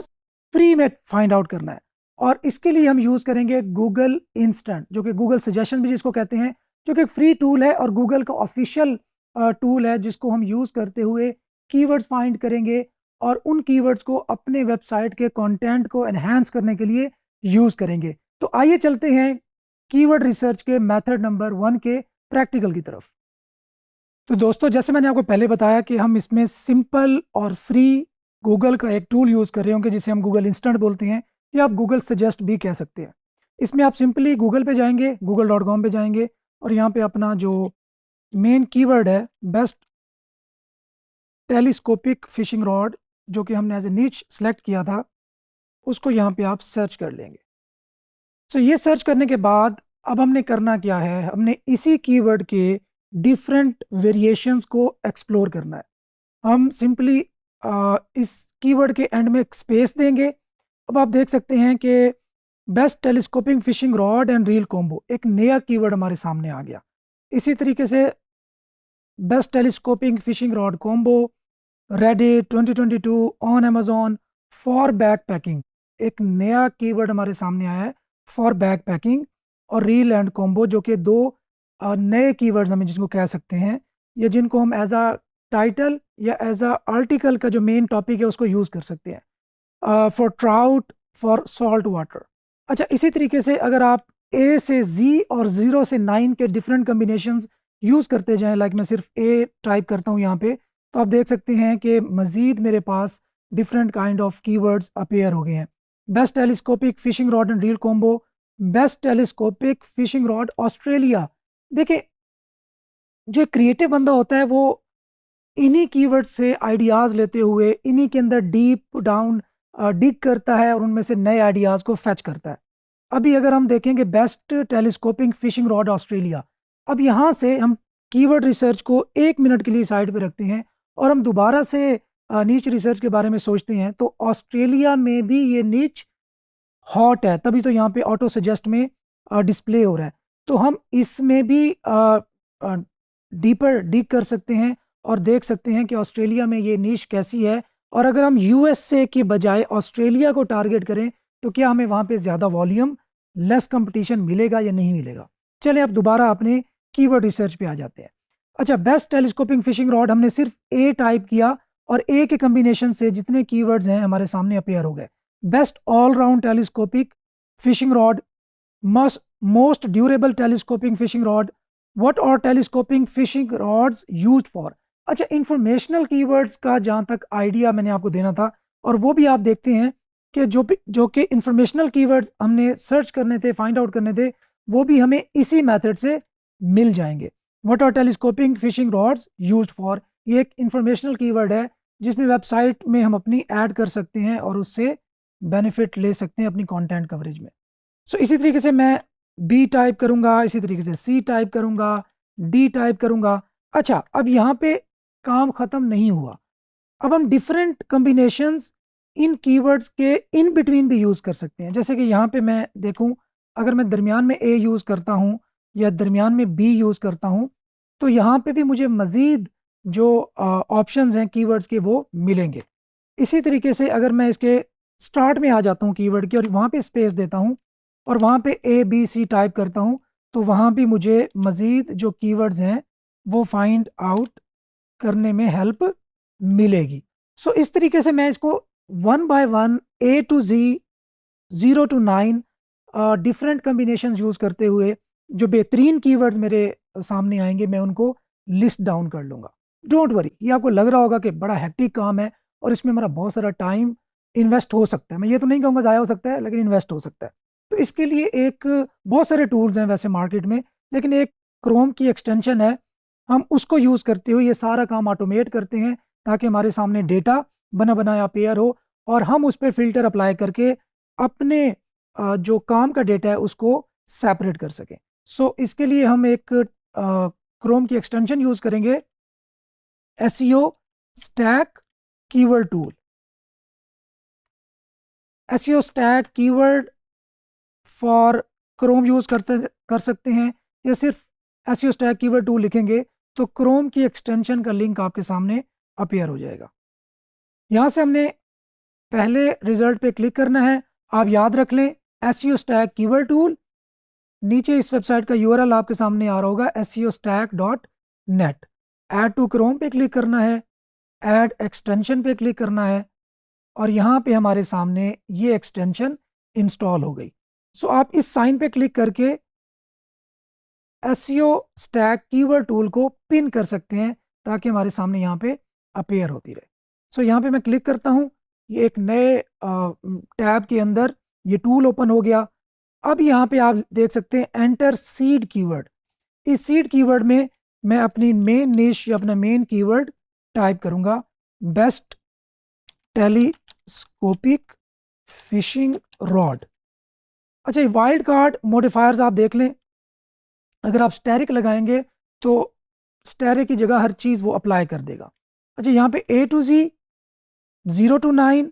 फ्री में फाइंड आउट करना है। और इसके लिए हम यूज़ करेंगे गूगल इंस्टेंट, जो कि गूगल सजेशन भी जिसको कहते हैं, जो कि एक फ्री टूल है और गूगल का ऑफिशियल टूल है, जिसको हम यूज़ करते हुए कीवर्ड्स फाइंड करेंगे और उन कीवर्ड्स को अपने वेबसाइट के कंटेंट को एनहांस करने के लिए यूज़ करेंगे। तो आइए चलते हैं कीवर्ड रिसर्च के मेथड नंबर 1 के प्रैक्टिकल की तरफ। तो दोस्तों, जैसे मैंने आपको पहले बताया कि हम इसमें सिंपल और फ्री गूगल का एक टूल यूज़ कर रहे होंगे, जिसे हम गूगल इंस्टेंट बोलते हैं, या आप गूगल सजेस्ट भी कह सकते हैं। इसमें आप सिंपली गूगल पे जाएंगे, google.com पे जाएंगे और यहाँ पे अपना जो मेन कीवर्ड है बेस्ट टेलीस्कोपिक फिशिंग रॉड, जो कि हमने एज ए नीच सेलेक्ट किया था, उसको यहाँ पे आप सर्च कर लेंगे। सो ये सर्च करने के बाद अब हमने करना क्या है, हमने इसी कीवर्ड के डिफरेंट वेरिएशंस को एक्सप्लोर करना है। हम सिंपली इस कीवर्ड के एंड में एक स्पेस देंगे। अब आप देख सकते हैं कि best telescoping fishing rod and reel combo, एक नया कीवर्ड हमारे सामने आ गया। इसी तरीके से best telescoping fishing rod combo Reddit 2022 on Amazon for back packing, एक नया कीवर्ड हमारे सामने आया है फॉर बैक पैकिंग। और रील एंड कॉम्बो, जो कि दो नए कीवर्ड्स हमें जिनको कह सकते हैं, या जिनको हम एज अ टाइटल या एज अ आर्टिकल का जो मेन टॉपिक है उसको यूज़ कर सकते हैं। For trout, for salt water. अच्छा, इसी तरीके से अगर आप ए से जी और 0 से 9 के डिफरेंट कम्बिनेशंस यूज़ करते जाएं, लाइक मैं सिर्फ ए टाइप करता हूँ यहाँ पे, तो आप देख सकते हैं कि मज़ीद मेरे पास different kind of keywords appear हो गए हैं। Best telescopic fishing rod and reel combo, best telescopic fishing rod Australia. देखिए, जो क्रिएटिव बंदा होता है वो इन्हीं कीवर्ड से आइडियाज़ लेते हुए इन्हीं के अंदर डीप डाउन डिग करता है और उनमें से नए आइडियाज़ को फैच करता है। अभी अगर हम देखेंगे best telescoping fishing rod Australia, अब यहाँ से हम कीवर्ड रिसर्च को 1 मिनट के लिए साइड पे रखते हैं और हम दोबारा से नीच रिसर्च के बारे में सोचते हैं, तो ऑस्ट्रेलिया में भी ये नीच हॉट है, तभी तो यहाँ पे ऑटो सजेस्ट में डिस्प्ले हो रहा है। तो हम इसमें भी डीपर डिग कर सकते हैं और देख सकते हैं कि ऑस्ट्रेलिया में ये नीश कैसी है, और अगर हम यूएसए के बजाय ऑस्ट्रेलिया को टारगेट करें तो क्या हमें वहाँ पे ज़्यादा वॉल्यूम, लेस कंपटीशन मिलेगा या नहीं मिलेगा। चलिए अब दोबारा अपने कीवर्ड रिसर्च पे आ जाते हैं। अच्छा, बेस्ट टेलीस्कोपिंग फिशिंग रॉड हमने सिर्फ ए टाइप किया और ए के कम्बिनेशन से जितने कीवर्ड्स हैं हमारे सामने अपीयर हो गए। Best all round telescopic fishing rod, most durable telescoping fishing rod, what are telescoping fishing rods used for. अच्छा, इंफॉर्मेशनल कीवर्ड्स का जहाँ तक आइडिया मैंने आपको देना था, और वो भी आप देखते हैं कि जो कि इंफॉर्मेशनल कीवर्ड्स हमने सर्च करने थे, फाइंड आउट करने थे, वो भी हमें इसी मेथड से मिल जाएंगे। What are telescopic fishing rods used for, ये एक इंफॉर्मेशनल कीवर्ड है जिसमें वेबसाइट में हम अपनी ऐड कर सकते हैं और उससे बेनिफिट ले सकते हैं अपनी कंटेंट कवरेज में। सो इसी तरीके से मैं बी टाइप करूंगा, इसी तरीके से सी टाइप करूंगा, डी टाइप करूंगा। अच्छा, अब यहाँ पे काम ख़त्म नहीं हुआ, अब हम डिफरेंट कम्बिनेशंस इन कीवर्ड्स के इन बिटवीन भी यूज़ कर सकते हैं। जैसे कि यहाँ पे मैं देखूँ, अगर मैं दरमियान में ए यूज़ करता हूँ या दरमियान में बी यूज़ करता हूँ, तो यहाँ पे भी मुझे मज़ीद जो ऑप्शंस हैं कीवर्ड्स के वो मिलेंगे। इसी तरीके से अगर मैं इसके स्टार्ट में आ जाता हूँ कीवर्ड के और वहाँ पे स्पेस देता हूँ और वहाँ पे ए बी सी टाइप करता हूँ, तो वहाँ भी मुझे मज़ीद जो कीवर्ड्स हैं वो फाइंड आउट करने में हेल्प मिलेगी। सो इस तरीके से मैं इसको 1 by 1 A to Z 0 to 9 different combination use करते हुए जो बेहतरीन कीवर्ड्स मेरे सामने आएंगे मैं उनको लिस्ट डाउन कर लूँगा। डोंट वरी, ये आपको लग रहा होगा कि बड़ा हेक्टिक काम है और इसमें हमारा बहुत सारा टाइम इन्वेस्ट हो सकता है। मैं ये तो नहीं कहूँगा ज़ाया हो सकता है, लेकिन इन्वेस्ट हो सकता है। तो इसके लिए एक बहुत सारे टूल्स हैं वैसे मार्केट में, लेकिन एक क्रोम की एक्सटेंशन है, हम उसको यूज़ करते हुए ये सारा काम ऑटोमेट करते हैं ताकि हमारे सामने डेटा बना बनाया अपीयर हो और हम उस पर फिल्टर अप्लाई करके अपने जो काम का डेटा है उसको सेपरेट कर सकें। सो इसके लिए हम एक क्रोम की एक्सटेंशन यूज़ करेंगे, SEO stack keyword tool. SEO stack keyword for Chrome use कर सकते हैं, या सिर्फ SEO स्टैक कीवर्ड टूल लिखेंगे तो क्रोम की एक्सटेंशन का लिंक आपके सामने अपीयर हो जाएगा। यहाँ से हमने पहले रिजल्ट पे क्लिक करना है। आप याद रख लें, SEO स्टैक कीवर्ड टूल, नीचे इस वेबसाइट का URL आपके सामने आ रहा होगा seostack.net। ऐड टू क्रोम पे क्लिक करना है, ऐड एक्सटेंशन पे क्लिक करना है और यहाँ पे हमारे सामने ये एक्सटेंशन इंस्टॉल हो गई। सो आप इस साइन पे क्लिक करके SEO स्टैक कीवर्ड टूल को पिन कर सकते हैं ताकि हमारे सामने यहाँ पे अपीयर होती रहे। सो यहाँ पे मैं क्लिक करता हूँ, ये एक नए टैब के अंदर ये टूल ओपन हो गया। अब यहाँ पे आप देख सकते हैं एंटर सीड कीवर्ड। इस सीड कीवर्ड में मैं अपनी मेन निश या अपना मेन कीवर्ड टाइप करूँगा, बेस्ट टेलीस्कोपिक फिशिंग रॉड। अच्छा, ये वाइल्ड कार्ड मॉडिफायर्स आप देख लें, अगर आप स्टैरिक लगाएंगे तो स्टैरिक की जगह हर चीज़ वो अप्लाई कर देगा। अच्छा, यहाँ पे A to Z 0 to 9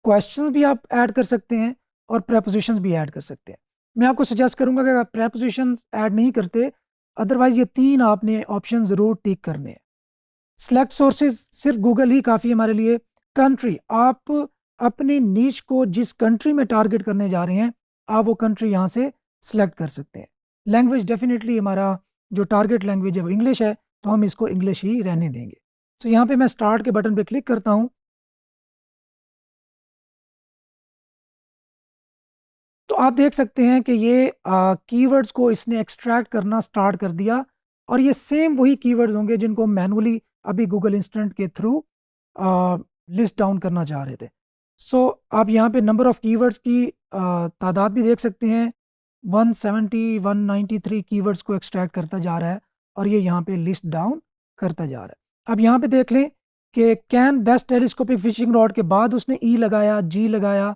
question भी आप ऐड कर सकते हैं और प्रेपोजिशंस भी ऐड कर सकते हैं। मैं आपको सजेस्ट करूंगा कि अगर प्रेपोजिशंस ऐड नहीं करते, अदरवाइज ये 3 आपने ऑप्शन ज़रूर टिक करने हैं। सेलेक्ट सोर्सेज, सिर्फ गूगल ही काफ़ी है हमारे लिए। कंट्री, आप अपनी नीच को जिस कंट्री में टारगेट करने जा रहे हैं आप वो कंट्री यहाँ से सिलेक्ट कर सकते हैं। लैंग्वेज, डेफिनेटली हमारा जो टारगेट लैंग्वेज है वो इंग्लिश है, तो हम इसको इंग्लिश ही रहने देंगे। सो यहाँ पे मैं स्टार्ट के बटन पे क्लिक करता हूँ, तो आप देख सकते हैं कि ये कीवर्ड्स को इसने एक्सट्रैक्ट करना स्टार्ट कर दिया और ये सेम वही कीवर्ड्स होंगे जिनको हम मैनुअली अभी गूगल इंस्टेंट के थ्रू लिस्ट डाउन करना चाह रहे थे। सो आप यहाँ पे नंबर ऑफ़ कीवर्ड्स की तादाद भी देख सकते हैं, 170 193 कीवर्ड्स को एक्सट्रैक्ट करता जा रहा है और ये यहाँ पे लिस्ट डाउन करता जा रहा है। अब यहाँ पे देख लें कि can best telescopic fishing rod के बाद उसने ई लगाया, जी लगाया,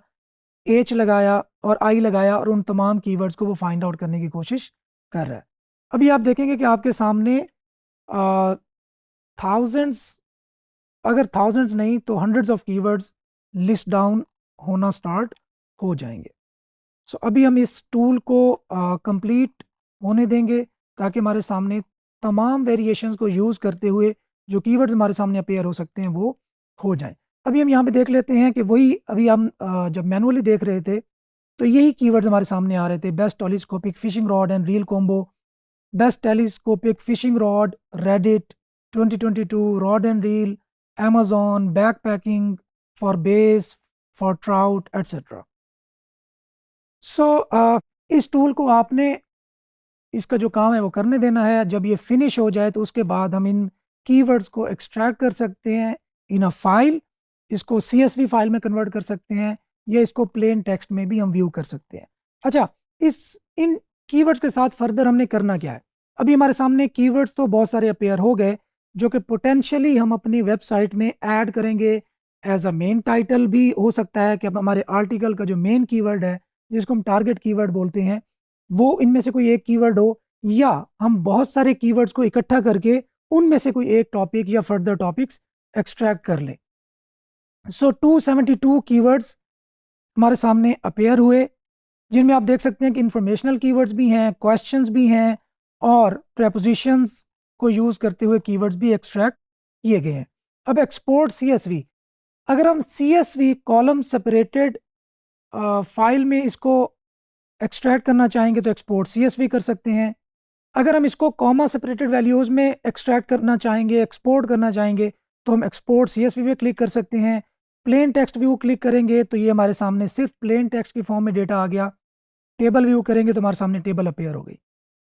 एच लगाया और आई लगाया और उन तमाम कीवर्ड्स को वो फाइंड आउट करने की कोशिश कर रहा है। अभी आप देखेंगे कि आपके सामने थाउजेंड्स, अगर थाउजेंड्स नहीं तो hundreds of keywords list down होना स्टार्ट हो जाएंगे। सो अभी हम इस टूल को कंप्लीट होने देंगे ताकि हमारे सामने तमाम वेरिएशंस को यूज़ करते हुए जो कीवर्ड्स हमारे सामने अपेयर हो सकते हैं वो हो जाएं। अभी हम यहाँ पे देख लेते हैं कि वही अभी हम जब मैनुअली देख रहे थे तो यही कीवर्ड्स हमारे सामने आ रहे थे, best telescopic fishing rod and reel combo, best telescopic fishing rod, Reddit 2022, rod and reel, Amazon, backpacking, for bass, for trout, etcetera. So इस टूल को आपने इसका जो काम है वो करने देना है। जब ये फिनिश हो जाए तो उसके बाद हम इन कीवर्ड्स को एक्सट्रैक्ट कर सकते हैं इन अ फाइल, इसको CSV फाइल में कन्वर्ट कर सकते हैं या इसको प्लेन टेक्स्ट में भी हम व्यू कर सकते हैं। अच्छा, इन कीवर्ड्स के साथ फर्दर हमने करना क्या है, अभी हमारे सामने कीवर्ड्स तो बहुत सारे अपेयर हो गए जो कि पोटेंशियली हम अपनी वेबसाइट में ऐड करेंगे। एज अ मेन टाइटल भी हो सकता है कि अब हमारे आर्टिकल का जो मेन कीवर्ड है, जिसको हम टारगेट कीवर्ड बोलते हैं, वो इनमें से कोई एक कीवर्ड हो, या हम बहुत सारे कीवर्ड्स को इकट्ठा करके उनमें से कोई एक टॉपिक या फर्दर टॉपिक्स एक्सट्रैक्ट कर लें। सो 272 कीवर्ड्स हमारे सामने अपेयर हुए, जिनमें आप देख सकते हैं कि इंफॉर्मेशनल कीवर्ड्स भी हैं, क्वेश्चंस भी हैं, और प्रेपोजिशंस को यूज़ करते हुए कीवर्ड्स भी एक्सट्रैक्ट किए गए हैं। अब एक्सपोर्ट सीएसवी, अगर हम सीएसवी कॉलम सेपरेटेड फाइल में इसको एक्सट्रैक्ट करना चाहेंगे तो एक्सपोर्ट सीएसवी कर सकते हैं। अगर हम इसको कॉमा सेपरेटेड वैल्यूज़ में एक्सट्रैक्ट करना चाहेंगे, एक्सपोर्ट करना चाहेंगे, तो हम एक्सपोर्ट सीएसवी पे क्लिक कर सकते हैं। प्लेन टेक्स्ट व्यू क्लिक करेंगे तो ये हमारे सामने सिर्फ प्लेन टेक्स्ट की फॉर्म में डेटा आ गया। टेबल व्यू करेंगे तो हमारे सामने टेबल अपेयर हो गई।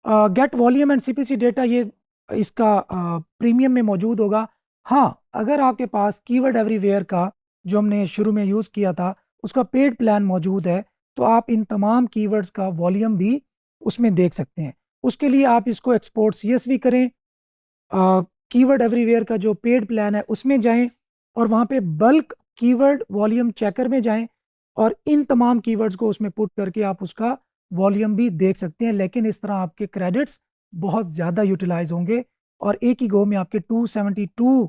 Get volume and CPC data, ये इसका प्रीमियम में मौजूद होगा। हाँ, अगर आपके पास कीवर्ड एवरीवेयर का जो हमने शुरू में यूज़ किया था उसका पेड प्लान मौजूद है, तो आप इन तमाम कीवर्ड्स का वॉल्यूम भी उसमें देख सकते हैं। उसके लिए आप इसको एक्सपोर्ट सीएसवी करें, कीवर्ड एवरीवेयर का जो पेड प्लान है उसमें जाएं और वहाँ पे बल्क कीवर्ड वॉल्यूम चेकर में जाएं और इन तमाम कीवर्ड्स को उसमें पुट करके आप उसका वॉल्यूम भी देख सकते हैं। लेकिन इस तरह आपके क्रेडिट्स बहुत ज़्यादा यूटिलाइज होंगे और एक ही गो में आपके 272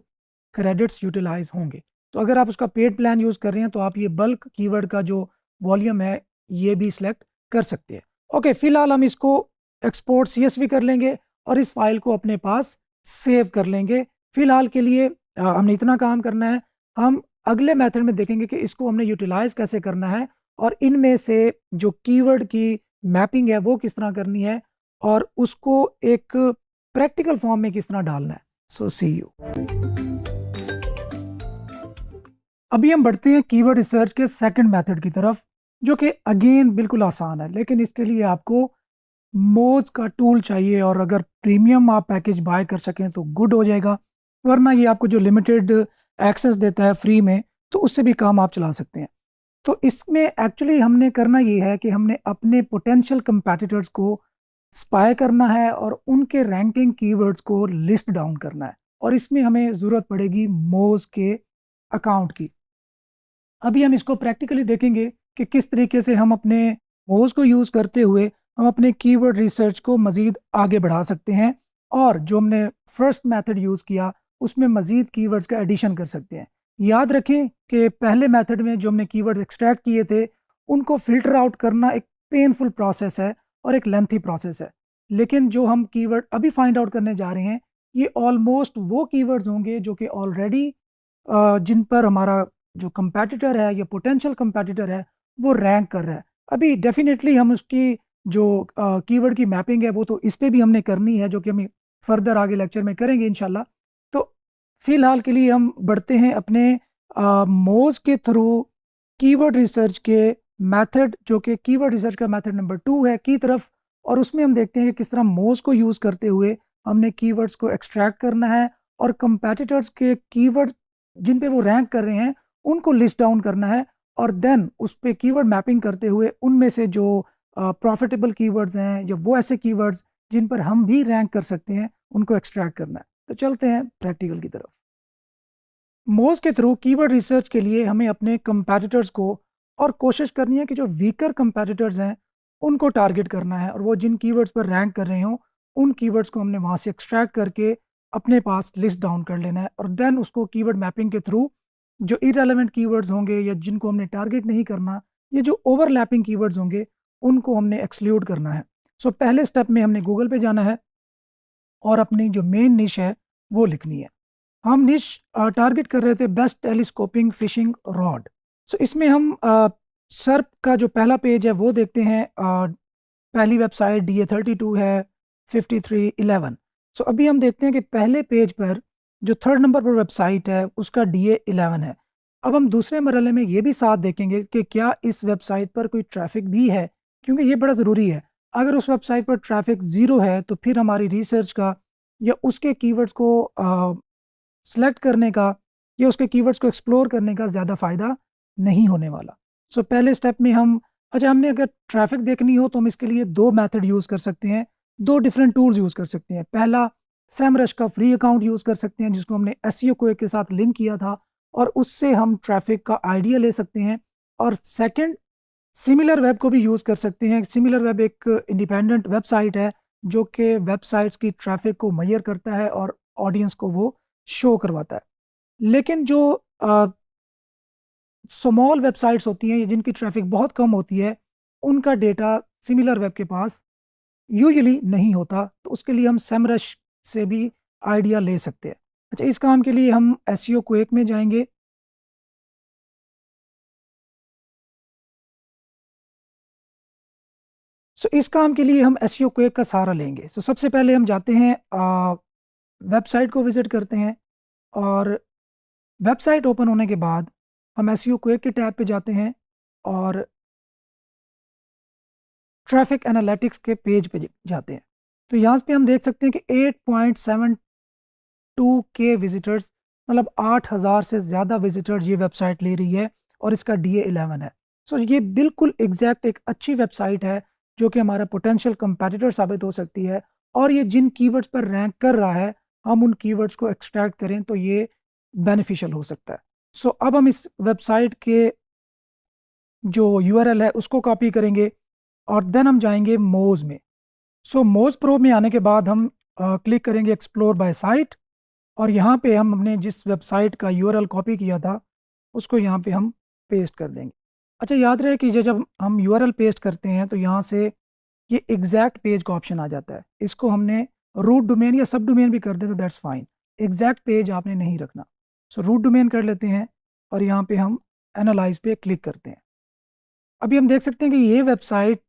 क्रेडिट्स यूटिलाइज होंगे। तो अगर आप उसका पेड प्लान यूज़ कर रहे हैं तो आप ये बल्क कीवर्ड का जो वॉल्यूम है ये भी सिलेक्ट कर सकते हैं। ओके, फिलहाल हम इसको एक्सपोर्ट सीएसवी कर लेंगे और इस फाइल को अपने पास सेव कर लेंगे। फिलहाल के लिए हमने इतना काम करना है। हम अगले मेथड में देखेंगे कि इसको हमने यूटिलाइज कैसे करना है और इनमें से जो कीवर्ड की मैपिंग है वो किस तरह करनी है और उसको एक प्रैक्टिकल फॉर्म में किस तरह डालना है। सो सी यू। अभी हम बढ़ते हैं कीवर्ड रिसर्च के सेकंड मेथड की तरफ, जो कि अगेन बिल्कुल आसान है, लेकिन इसके लिए आपको मोज का टूल चाहिए और अगर प्रीमियम आप पैकेज बाय कर सकें तो गुड हो जाएगा, वरना ये आपको जो लिमिटेड एक्सेस देता है फ्री में तो उससे भी काम आप चला सकते हैं। तो इसमें एक्चुअली हमने करना ये है कि हमने अपने पोटेंशियल कंपैटिटर्स को स्पाई करना है और उनके रैंकिंग कीवर्ड्स को लिस्ट डाउन करना है, और इसमें हमें ज़रूरत पड़ेगी मोज के अकाउंट की। अभी हम इसको प्रैक्टिकली देखेंगे कि किस तरीके से हम अपने मोज को यूज़ करते हुए हम अपने कीवर्ड रिसर्च को मज़ीद आगे बढ़ा सकते हैं और जो हमने फर्स्ट मेथड यूज़ किया उसमें मज़ीद कीवर्ड्स का एडिशन कर सकते हैं। याद रखें कि पहले मेथड में जो हमने कीवर्ड्स एक्सट्रैक्ट किए थे उनको फ़िल्टर आउट करना एक पेनफुल प्रोसेस है और एक लेंथी प्रोसेस है, लेकिन जो हम कीवर्ड अभी फाइंड आउट करने जा रहे हैं ये ऑलमोस्ट वो कीवर्ड्स होंगे जो कि ऑलरेडी जिन पर हमारा जो कंपैटिटर है या पोटेंशियल कंपैटिटर है वो रैंक कर रहा है। अभी डेफिनेटली हम उसकी जो कीवर्ड की मैपिंग है वो तो इस पे भी हमने करनी है, जो कि हम फर्दर आगे लेक्चर में करेंगे इंशाल्लाह। तो फिलहाल के लिए हम बढ़ते हैं अपने मोज के थ्रू कीवर्ड रिसर्च के मेथड, जो कि कीवर्ड रिसर्च का मेथड नंबर 2 है, की तरफ। और उसमें हम देखते हैं कि किस तरह मोज को यूज़ करते हुए हमने कीवर्ड्स को एक्सट्रैक्ट करना है और कंपैटिटर्स के कीवर्ड जिन पे वो रैंक कर रहे हैं उनको लिस्ट डाउन करना है और देन उस पे कीवर्ड मैपिंग करते हुए उनमें से जो प्रॉफिटेबल कीवर्ड्स हैं या वो ऐसे कीवर्ड्स जिन पर हम भी रैंक कर सकते हैं उनको एक्सट्रैक्ट करना है। तो चलते हैं प्रैक्टिकल की तरफ। मोज के थ्रू कीवर्ड रिसर्च के लिए हमें अपने कंपैटिटर्स को और कोशिश करनी है कि जो वीकर कंपैटिटर्स हैं उनको टारगेट करना है और वो जिन कीवर्ड्स पर रैंक कर रहे हों उन कीवर्ड्स को हमने वहाँ से एक्सट्रैक्ट करके अपने पास लिस्ट डाउन कर लेना है और देन उसको कीवर्ड मैपिंग के थ्रू जो इररेलेवेंट कीवर्ड्स होंगे या जिनको हमने टारगेट नहीं करना, ये जो ओवरलैपिंग कीवर्ड्स होंगे उनको हमने एक्सक्लूड करना है। सो पहले स्टेप में हमने गूगल पे जाना है और अपनी जो मेन निश है वो लिखनी है। हम निश टारगेट कर रहे थे बेस्ट टेलीस्कोपिंग फिशिंग रॉड। सो इसमें हम सर्प का जो पहला पेज है वो देखते हैं। पहली वेबसाइट DA32 है 5311। सो अभी हम देखते हैं कि पहले पेज पर जो थर्ड नंबर पर वेबसाइट है उसका DA11 है। अब हम दूसरे मरहले में ये भी साथ देखेंगे कि क्या इस वेबसाइट पर कोई ट्रैफिक भी है, क्योंकि ये बड़ा ज़रूरी है। अगर उस वेबसाइट पर ट्रैफिक ज़ीरो है तो फिर हमारी रिसर्च का या उसके कीवर्ड्स को सेलेक्ट करने का या उसके कीवर्ड्स को एक्सप्लोर करने का ज़्यादा फ़ायदा नहीं होने वाला। सो पहले स्टेप में हमने अगर ट्रैफिक देखनी हो तो हम इसके लिए 2 मेथड यूज़ कर सकते हैं। दो डिफरेंट टूल्स यूज़ कर सकते हैं। पहला, सेमरश का फ्री अकाउंट यूज़ कर सकते हैं जिसको हमने एसईओ को के साथ लिंक किया था, और उससे हम ट्रैफिक का आइडिया ले सकते हैं। और सेकंड, सिमिलर वेब को भी यूज़ कर सकते हैं। सिमिलर वेब एक इंडिपेंडेंट वेबसाइट है जो कि वेबसाइट्स की ट्रैफिक को मेजर करता है और ऑडियंस को वो शो करवाता है। लेकिन जो स्मॉल वेबसाइट्स होती हैं जिनकी ट्रैफिक बहुत कम होती है, उनका डेटा सिमिलर वेब के पास यूजुअली नहीं होता, तो उसके लिए हम सेमरश से भी आइडिया ले सकते हैं। अच्छा, इस काम के लिए हम एसईओ क्वेक में जाएंगे। सो इस काम के लिए हम एसईओ क्वेक का सहारा लेंगे। सो सबसे पहले हम जाते हैं, वेबसाइट को विज़िट करते हैं, और वेबसाइट ओपन होने के बाद हम एसईओ क्वेक के टैब पे जाते हैं और ट्रैफिक एनालिटिक्स के पेज पे जाते हैं। तो यहाँ पे हम देख सकते हैं कि 8.72 के विजिटर्स, मतलब 8,000 से ज़्यादा विजिटर्स ये वेबसाइट ले रही है, और इसका DA 11 है। सो ये बिल्कुल एग्जैक्ट एक अच्छी वेबसाइट है जो कि हमारा पोटेंशियल कंपेटिटर साबित हो सकती है। और ये जिन कीवर्ड्स पर रैंक कर रहा है, हम उन कीवर्ड्स को एक्सट्रैक्ट करें तो ये बेनिफिशियल हो सकता है। सो अब हम इस वेबसाइट के जो URL है उसको कॉपी करेंगे, और देन हम जाएंगे मोज में। सो मोज प्रो में आने के बाद हम क्लिक करेंगे एक्सप्लोर बाय साइट, और यहाँ पे हम हमने जिस वेबसाइट का URL कॉपी किया था उसको यहाँ पे हम पेस्ट कर देंगे। अच्छा, याद रहे कि जब हम URL पेस्ट करते हैं तो यहाँ से ये एग्जैक्ट पेज का ऑप्शन आ जाता है। इसको हमने रूट डोमेन या सब डोमेन भी कर दें तो दैट्स फाइन, एग्जैक्ट पेज आपने नहीं रखना। सो रूट डोमेन कर लेते हैं, और यहाँ पे हम एनालाइज पे क्लिक करते हैं। अभी हम देख सकते हैं कि ये वेबसाइट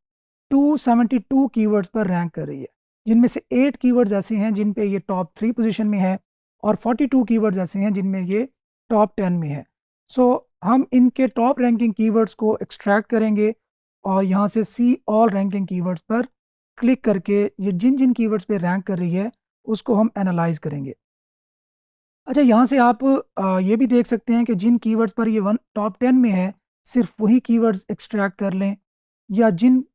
272 कीवर्ड्स पर रैंक कर रही है, जिनमें से 8 कीवर्ड्स ऐसे हैं जिन पे ये टॉप 3 पोजीशन में है, और 42 कीवर्ड्स ऐसे हैं जिनमें ये टॉप 10 में है। सो हम इनके टॉप रैंकिंग कीवर्ड्स को एक्सट्रैक्ट करेंगे, और यहाँ से सी ऑल रैंकिंग कीवर्ड्स पर क्लिक करके ये जिन जिन कीवर्ड्स पे रैंक कर रही है उसको हम एनालाइज करेंगे। अच्छा, यहाँ से आप ये भी देख सकते हैं कि जिन कीवर्ड्स पर ये टॉप 10 में है, सिर्फ वही कीवर्ड्स एक्सट्रैक्ट कर लें, या जिन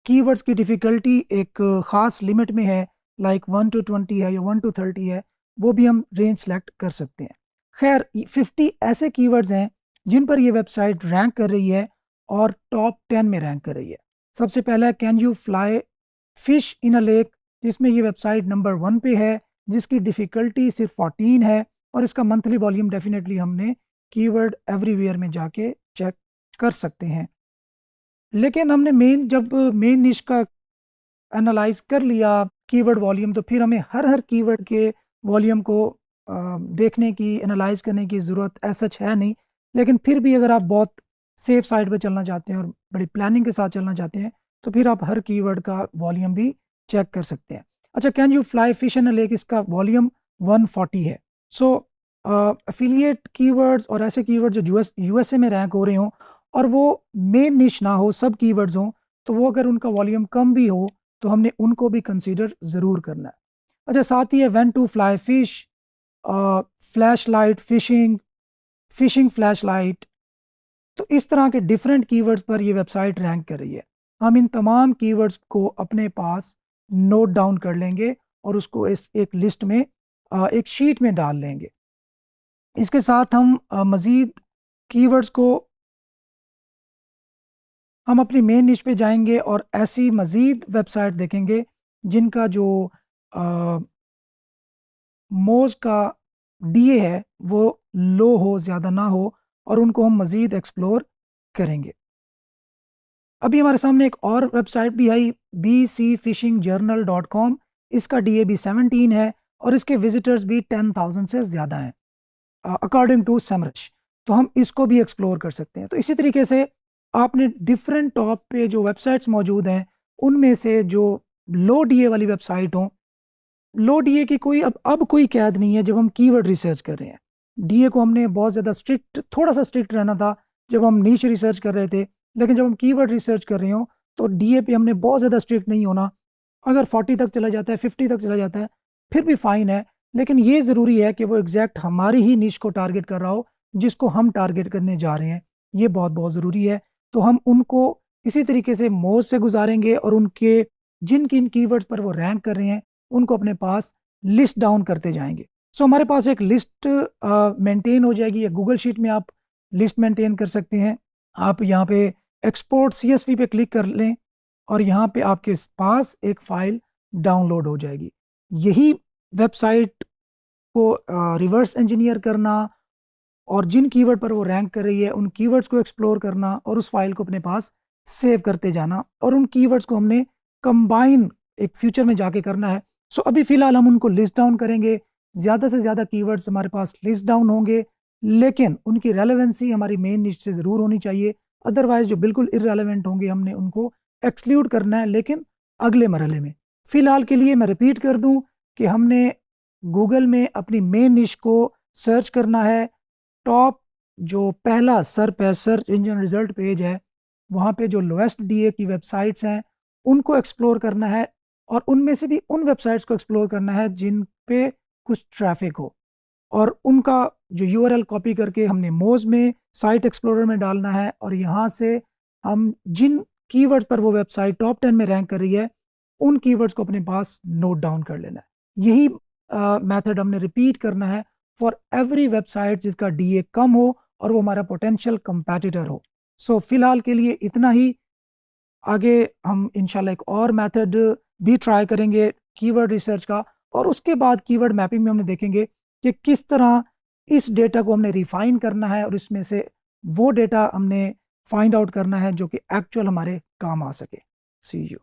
कीवर्ड्स की डिफ़िकल्टी एक ख़ास लिमिट में है, लाइक 1 टू 20 है या 1 टू 30 है, वो भी हम रेंज सेलेक्ट कर सकते हैं। खैर, 50 ऐसे कीवर्ड्स हैं जिन पर ये वेबसाइट रैंक कर रही है और टॉप 10 में रैंक कर रही है। सबसे पहला है can you fly fish in a lake, जिसमें ये वेबसाइट नंबर 1 पे है, जिसकी डिफ़िकल्टी सिर्फ 14 है, और इसका मंथली वॉल्यूम डेफिनेटली हमने कीवर्ड एवरीवेयर में जाके चेक कर सकते हैं। लेकिन हमने जब मेन निश का एनालाइज कर लिया कीवर्ड वॉल्यूम, तो फिर हमें हर हर कीवर्ड के वॉल्यूम को देखने की, एनालाइज करने की ज़रूरत एज सच है नहीं। लेकिन फिर भी अगर आप बहुत सेफ साइड पे चलना चाहते हैं और बड़ी प्लानिंग के साथ चलना चाहते हैं, तो फिर आप हर कीवर्ड का वॉल्यूम भी चेक कर सकते हैं। अच्छा, can you fly fish in a lake, इसका वॉल्यूम 140 है। सो अफिलिएट कीवर्ड्स और ऐसे कीवर्ड जो USA में रैंक हो रहे हों, और वो मेन निश ना हो, सब कीवर्ड्स हों, तो वो अगर उनका वॉल्यूम कम भी हो तो हमने उनको भी कंसीडर ज़रूर करना है। अच्छा, साथ ही है when to fly fish, flashlight fishing, fishing flashlight. तो इस तरह के डिफरेंट कीवर्ड्स पर ये वेबसाइट रैंक कर रही है। हम इन तमाम कीवर्ड्स को अपने पास नोट डाउन कर लेंगे और उसको इस एक लिस्ट में, एक शीट में डाल लेंगे। इसके साथ हम मज़ीद कीवर्ड्स को, हम अपनी मेन निश पे जाएंगे और ऐसी मज़ीद वेबसाइट देखेंगे जिनका जो मोज का DA है वो लो हो, ज़्यादा ना हो, और उनको हम मज़ीद एक्सप्लोर करेंगे। अभी हमारे सामने एक और वेबसाइट भी आई, bcfishingjournal.com। इसका DA भी 17 है, और इसके विजिटर्स भी 10,000 से ज़्यादा हैं अकॉर्डिंग टू समरश। तो हम इसको भी एक्सप्लोर कर सकते हैं। तो इसी तरीके से आपने डिफरेंट टॉप पे जो वेबसाइट्स मौजूद हैं, उनमें से जो लो DA वाली वेबसाइट हों, लो DA की कोई अब कोई कैद नहीं है जब हम कीवर्ड रिसर्च कर रहे हैं। DA को हमने बहुत ज़्यादा स्ट्रिक्ट, थोड़ा सा स्ट्रिक्ट रहना था जब हम नीच रिसर्च कर रहे थे, लेकिन जब हम कीवर्ड रिसर्च कर रहे हो तो DA पे हमने बहुत ज़्यादा स्ट्रिक्ट नहीं होना। अगर 40 तक चला जाता है, 50 तक चला जाता है, फिर भी फ़ाइन है, लेकिन ये ज़रूरी है कि वो एग्जैक्ट हमारी ही निश को टारगेट कर रहा हो, जिसको हम टारगेट करने जा रहे हैं। ये बहुत बहुत ज़रूरी है। तो हम उनको इसी तरीके से मोज से गुजारेंगे और उनके जिन किन कीवर्ड्स पर वो रैंक कर रहे हैं उनको अपने पास लिस्ट डाउन करते जाएंगे। सो हमारे पास एक लिस्ट मेंटेन हो जाएगी, या गूगल शीट में आप लिस्ट मेंटेन कर सकते हैं। आप यहाँ पे एक्सपोर्ट CSV पे क्लिक कर लें और यहाँ पे आपके पास एक फाइल डाउनलोड हो जाएगी। यही वेबसाइट को रिवर्स इंजीनियर करना और जिन कीवर्ड पर वो रैंक कर रही है उन कीवर्ड्स को एक्सप्लोर करना और उस फाइल को अपने पास सेव करते जाना, और उन कीवर्ड्स को हमने कंबाइन एक फ्यूचर में जाके करना है। सो अभी फ़िलहाल हम उनको लिस्ट डाउन करेंगे। ज़्यादा से ज़्यादा कीवर्ड्स हमारे पास लिस्ट डाउन होंगे, लेकिन उनकी रेलेवेंसी हमारी मेन निश से ज़रूर होनी चाहिए। अदरवाइज जो बिल्कुल इररेलेवेंट होंगे हमने उनको एक्सक्लूड करना है, लेकिन अगले मरहले में। फ़िलहाल के लिए मैं रिपीट कर दूं कि हमने गूगल में अपनी मेन निश को सर्च करना है। टॉप जो पहला सर्च इंजन रिजल्ट पेज है, वहाँ पे जो लोएस्ट DA की वेबसाइट्स हैं उनको एक्सप्लोर करना है, और उनमें से भी उन वेबसाइट्स को एक्सप्लोर करना है जिन पे कुछ ट्रैफिक हो, और उनका जो URL कॉपी करके हमने मोज में साइट एक्सप्लोरर में डालना है, और यहाँ से हम जिन कीवर्ड्स पर वो वेबसाइट टॉप 10 में रैंक कर रही है उन कीवर्ड्स को अपने पास नोट डाउन कर लेना है। यही मेथड हमने रिपीट करना है फॉर एवरी वेबसाइट जिसका DA कम हो और वो हमारा पोटेंशियल कंपैटिटर हो। सो फिलहाल के लिए इतना ही। आगे हम इंशाल्लाह एक और मेथड भी ट्राई करेंगे कीवर्ड रिसर्च का, और उसके बाद कीवर्ड मैपिंग में हमने देखेंगे कि किस तरह इस डेटा को हमने रिफाइन करना है और इसमें से वो डेटा हमने फाइंड आउट करना है जो कि एक्चुअल हमारे काम आ सके। सी यू।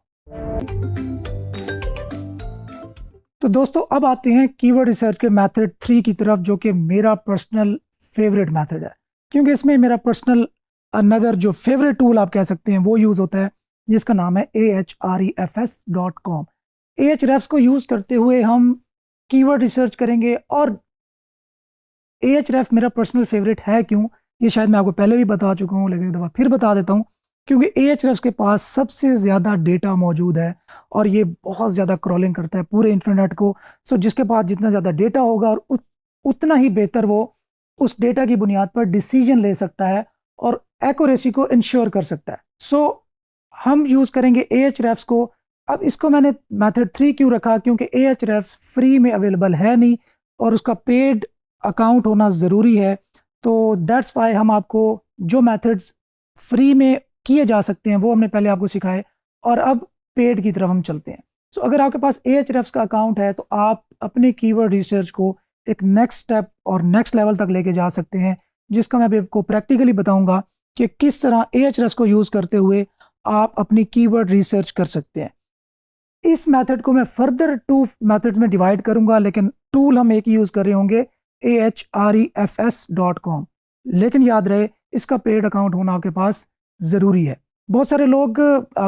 तो दोस्तों अब आते हैं कीवर्ड रिसर्च के मेथड 3 की तरफ, जो कि मेरा पर्सनल फेवरेट मेथड है, क्योंकि इसमें मेरा पर्सनल अनदर जो फेवरेट टूल आप कह सकते हैं वो यूज़ होता है, जिसका नाम है ahrefs.com। ahrefs को यूज़ करते हुए हम कीवर्ड रिसर्च करेंगे, और ahrefs मेरा पर्सनल फेवरेट है क्यों, ये शायद मैं आपको पहले भी बता चुका हूँ, लेकिन एक दफ़ा फिर बता देता हूँ। क्योंकि ahrefs के पास सबसे ज़्यादा डेटा मौजूद है और ये बहुत ज़्यादा क्रॉलिंग करता है पूरे इंटरनेट को। सो जिसके पास जितना ज़्यादा डेटा होगा और उतना ही बेहतर वो उस डेटा की बुनियाद पर डिसीजन ले सकता है और एक्यूरेसी को इंश्योर कर सकता है। सो हम यूज़ करेंगे ahrefs को। अब इसको मैंने मेथड 3 क्यों रखा, क्योंकि ahrefs फ्री में अवेलेबल है नहीं और उसका पेड अकाउंट होना ज़रूरी है। तो दैट्स वाई हम आपको जो मेथड्स फ्री में किए जा सकते हैं वो हमने पहले आपको सिखाए, और अब पेड की तरफ हम चलते हैं। सो अगर आपके पास ahrefs का अकाउंट है तो आप अपने कीवर्ड रिसर्च को एक नेक्स्ट स्टेप और नेक्स्ट लेवल तक लेके जा सकते हैं, जिसका मैं आपको प्रैक्टिकली बताऊंगा कि किस तरह ahrefs को यूज़ करते हुए आप अपनी कीवर्ड रिसर्च कर सकते हैं। इस मेथड को मैं फर्दर 2 मेथड्स में डिवाइड करूंगा, लेकिन टूल हम एक ही यूज़ कर रहे होंगे ahrefs.com। लेकिन याद रहे इसका पेड अकाउंट होना आपके पास ज़रूरी है। बहुत सारे लोग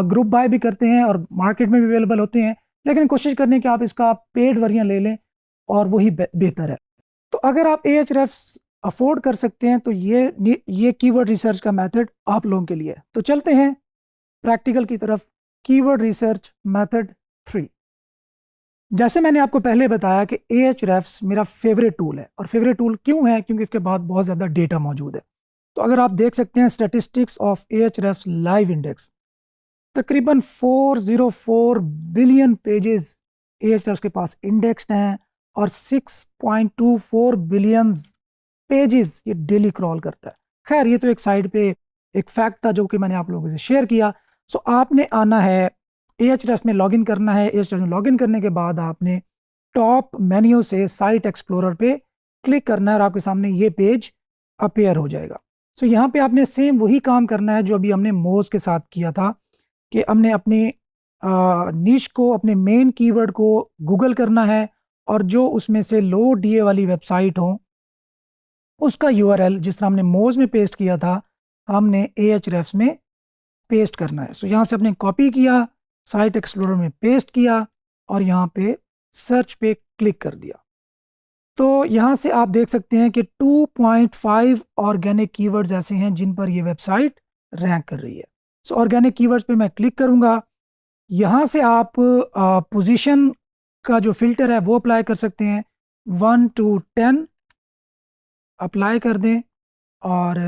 ग्रुप बाय भी करते हैं और मार्केट में भी अवेलेबल होते हैं, लेकिन कोशिश करने कि आप इसका पेड वर्जन ले लें और वही बेहतर है। तो अगर आप ahrefs अफोर्ड कर सकते हैं तो ये कीवर्ड रिसर्च का मेथड आप लोगों के लिए है। तो चलते हैं प्रैक्टिकल की तरफ। Keyword research method 3। जैसे मैंने आपको पहले बताया कि ahrefs मेरा फेवरेट टूल है, और फेवरेट टूल क्यों है, क्योंकि इसके बाद बहुत ज़्यादा डेटा मौजूद है। तो अगर आप देख सकते हैं statistics of ahrefs live index, तकरीबन 404 बिलियन पेजेस ahrefs के पास इंडेक्स्ड हैं और 6.24 बिलियन पेजेस ये डेली क्रॉल करता है। खैर ये तो एक साइड पे एक फैक्ट था जो कि मैंने आप लोगों से शेयर किया। सो आपने आना है ahrefs में लॉगिन करना है। ahrefs में लॉगिन करने के बाद आपने टॉप मेन्यू से साइट एक्सप्लोरर पे क्लिक करना है और आपके सामने ये पेज अपेयर हो जाएगा। सो यहाँ पे आपने सेम वही काम करना है जो अभी हमने मोज के साथ किया था, कि हमने अपने नीश को, अपने मेन कीवर्ड को गूगल करना है, और जो उसमें से लो DA वाली वेबसाइट हो उसका URL जिस तरह हमने मोज में पेस्ट किया था हमने ahrefs में पेस्ट करना है। सो यहाँ से आपने कॉपी किया, साइट एक्सप्लोरर में पेस्ट किया और यहाँ पे सर्च पे क्लिक कर दिया। तो यहाँ से आप देख सकते हैं कि 2.5 ऑर्गेनिक कीवर्ड्स ऐसे हैं जिन पर ये वेबसाइट रैंक कर रही है। सो ऑर्गेनिक कीवर्ड्स पे मैं क्लिक करूँगा। यहाँ से आप पोजीशन का जो फिल्टर है वो अप्लाई कर सकते हैं। 1 to 10 अप्लाई कर दें और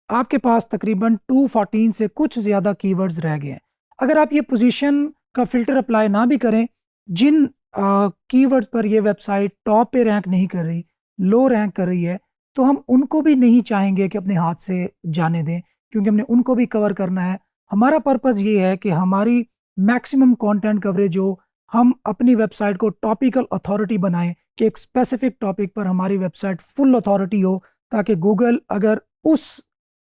आपके पास तकरीबन 214 से कुछ ज़्यादा कीवर्ड्स रह गए हैं। अगर आप ये पोजीशन का फिल्टर अप्लाई ना भी करें, जिन कीवर्ड्स पर ये वेबसाइट टॉप पे रैंक नहीं कर रही, लो रैंक कर रही है, तो हम उनको भी नहीं चाहेंगे कि अपने हाथ से जाने दें, क्योंकि हमने उनको भी कवर करना है। हमारा पर्पज़ ये है कि हमारी मैक्सिमम कंटेंट कवरेज हो, हम अपनी वेबसाइट को टॉपिकल अथॉरिटी बनाएं कि एक स्पेसिफिक टॉपिक पर हमारी वेबसाइट फुल अथॉरिटी हो, ताकि गूगल अगर उस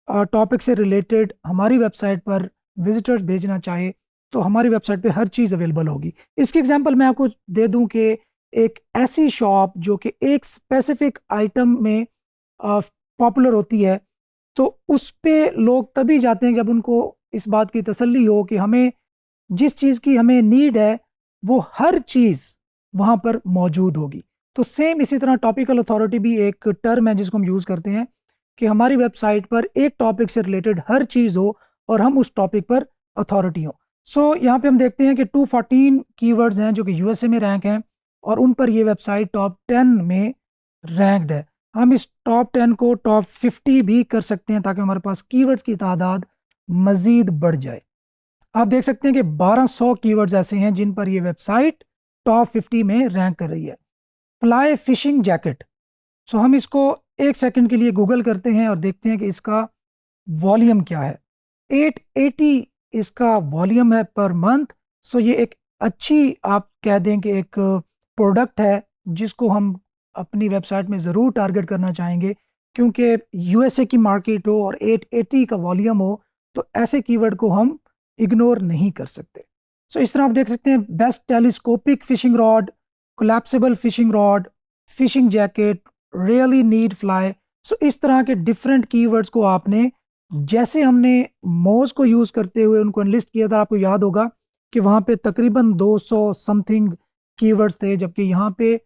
टॉपिक से रिलेटेड हमारी वेबसाइट पर विजिटर्स भेजना चाहे तो हमारी वेबसाइट पे हर चीज़ अवेलेबल होगी। इसकी एग्जांपल मैं आपको दे दूं कि एक ऐसी शॉप जो कि एक स्पेसिफिक आइटम में पॉपुलर होती है, तो उस पे लोग तभी जाते हैं जब उनको इस बात की तसल्ली हो कि हमें जिस चीज़ की हमें नीड है वो हर चीज़ वहाँ पर मौजूद होगी। तो सेम इसी तरह टॉपिकल अथॉरिटी भी एक टर्म है जिसको हम यूज़ करते हैं कि हमारी वेबसाइट पर एक टॉपिक से रिलेटेड हर चीज़ हो और हम उस टॉपिक पर अथॉरिटी हो। सो यहाँ पे हम देखते हैं कि 214 कीवर्ड्स हैं जो कि यूएसए में रैंक हैं और उन पर ये वेबसाइट टॉप 10 में रैंक्ड है। हम इस टॉप 10 को टॉप 50 भी कर सकते हैं ताकि हमारे पास कीवर्ड्स की तादाद मज़ीद बढ़ जाए। आप देख सकते हैं कि 1200 कीवर्ड्स ऐसे हैं जिन पर ये वेबसाइट टॉप 50 में रैंक कर रही है। फ्लाई फिशिंग जैकेट, सो हम इसको एक सेकंड के लिए गूगल करते हैं और देखते हैं कि इसका वॉल्यूम क्या है। 880 इसका वॉल्यूम है पर मंथ। सो ये एक अच्छी, आप कह दें कि एक प्रोडक्ट है जिसको हम अपनी वेबसाइट में ज़रूर टारगेट करना चाहेंगे, क्योंकि यूएसए की मार्केट हो और 880 का वॉल्यूम हो तो ऐसे कीवर्ड को हम इग्नोर नहीं कर सकते। सो इस तरह आप देख सकते हैं best telescopic fishing rod, collapsible fishing rod, fishing jacket, really need fly. So इस तरह के डिफरेंट कीवर्ड्स को आपने, जैसे हमने मोज को यूज़ करते हुए उनको एनलिस्ट किया था, आपको याद होगा कि वहाँ पे तकरीबन 200 समथिंग कीवर्ड्स थे, जबकि यहाँ पे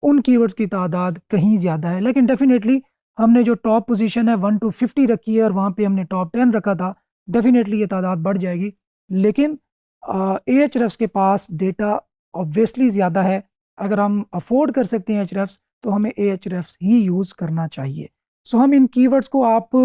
उन कीवर्ड्स की तादाद कहीं ज़्यादा है। लेकिन डेफिनेटली हमने जो टॉप पोजीशन है 1 to 50 रखी है और वहाँ पे हमने टॉप 10 रखा था, डेफिनेटली ये तादाद बढ़ जाएगी। लेकिन एएचआरएफ्स के पास डेटा ऑब्वियसली ज़्यादा है। अगर हम अफोर्ड कर सकते हैं एएचआरएफ्स तो हमें एएचआरएफ्स ही यूज़ करना चाहिए। सो हम इन कीवर्ड्स को आप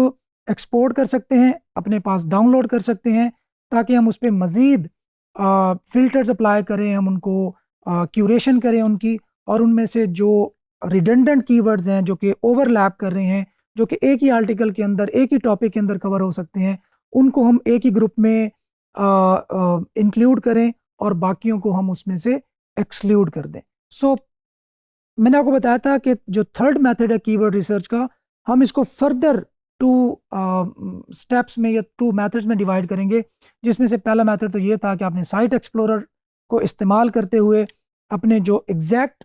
एक्सपोर्ट कर सकते हैं, अपने पास डाउनलोड कर सकते हैं, ताकि हम उस पर मज़ीद फ़िल्टर्स अप्लाई करें, हम उनको क्यूरेशन करें उनकी, और उनमें से जो रिडंडेंट कीवर्ड्स हैं जो कि ओवरलैप कर रहे हैं, जो कि एक ही आर्टिकल के अंदर एक ही टॉपिक के अंदर कवर हो सकते हैं, उनको हम एक ही ग्रुप में इंक्लूड करें और बाकियों को हम उसमें से एक्सक्लूड कर दें। सो मैंने आपको बताया था कि जो थर्ड मेथड है कीवर्ड रिसर्च का, हम इसको फर्दर टू स्टेप्स में या टू मेथड्स में डिवाइड करेंगे, जिसमें से पहला मेथड तो ये था कि आपने साइट एक्सप्लोरर को इस्तेमाल करते हुए अपने जो एग्जैक्ट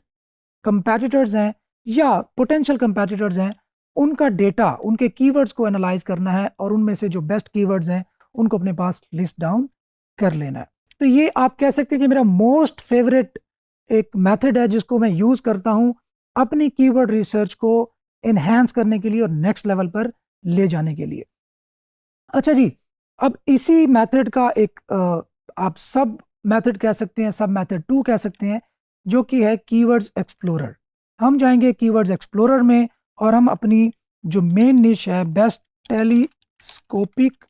कंपैटिटर्स हैं या पोटेंशियल कंपैटिटर्स हैं उनका डेटा, उनके कीवर्ड्स को एनालाइज करना है और उनमें से जो बेस्ट कीवर्ड्स हैं उनको अपने पास लिस्ट डाउन कर लेना है। तो ये आप कह सकते हैं कि मेरा मोस्ट फेवरेट एक मेथड है जिसको मैं यूज़ करता हूँ अपनी कीवर्ड रिसर्च को एनहांस करने के लिए और नेक्स्ट लेवल पर ले जाने के लिए। अच्छा जी, अब इसी मेथड का एक आप सब मेथड कह सकते हैं, सब मेथड 2 कह सकते हैं, जो कि है कीवर्ड्स एक्सप्लोरर। हम जाएंगे कीवर्ड्स एक्सप्लोरर में और हम अपनी जो मेन निश है बेस्ट टेलीस्कोपिक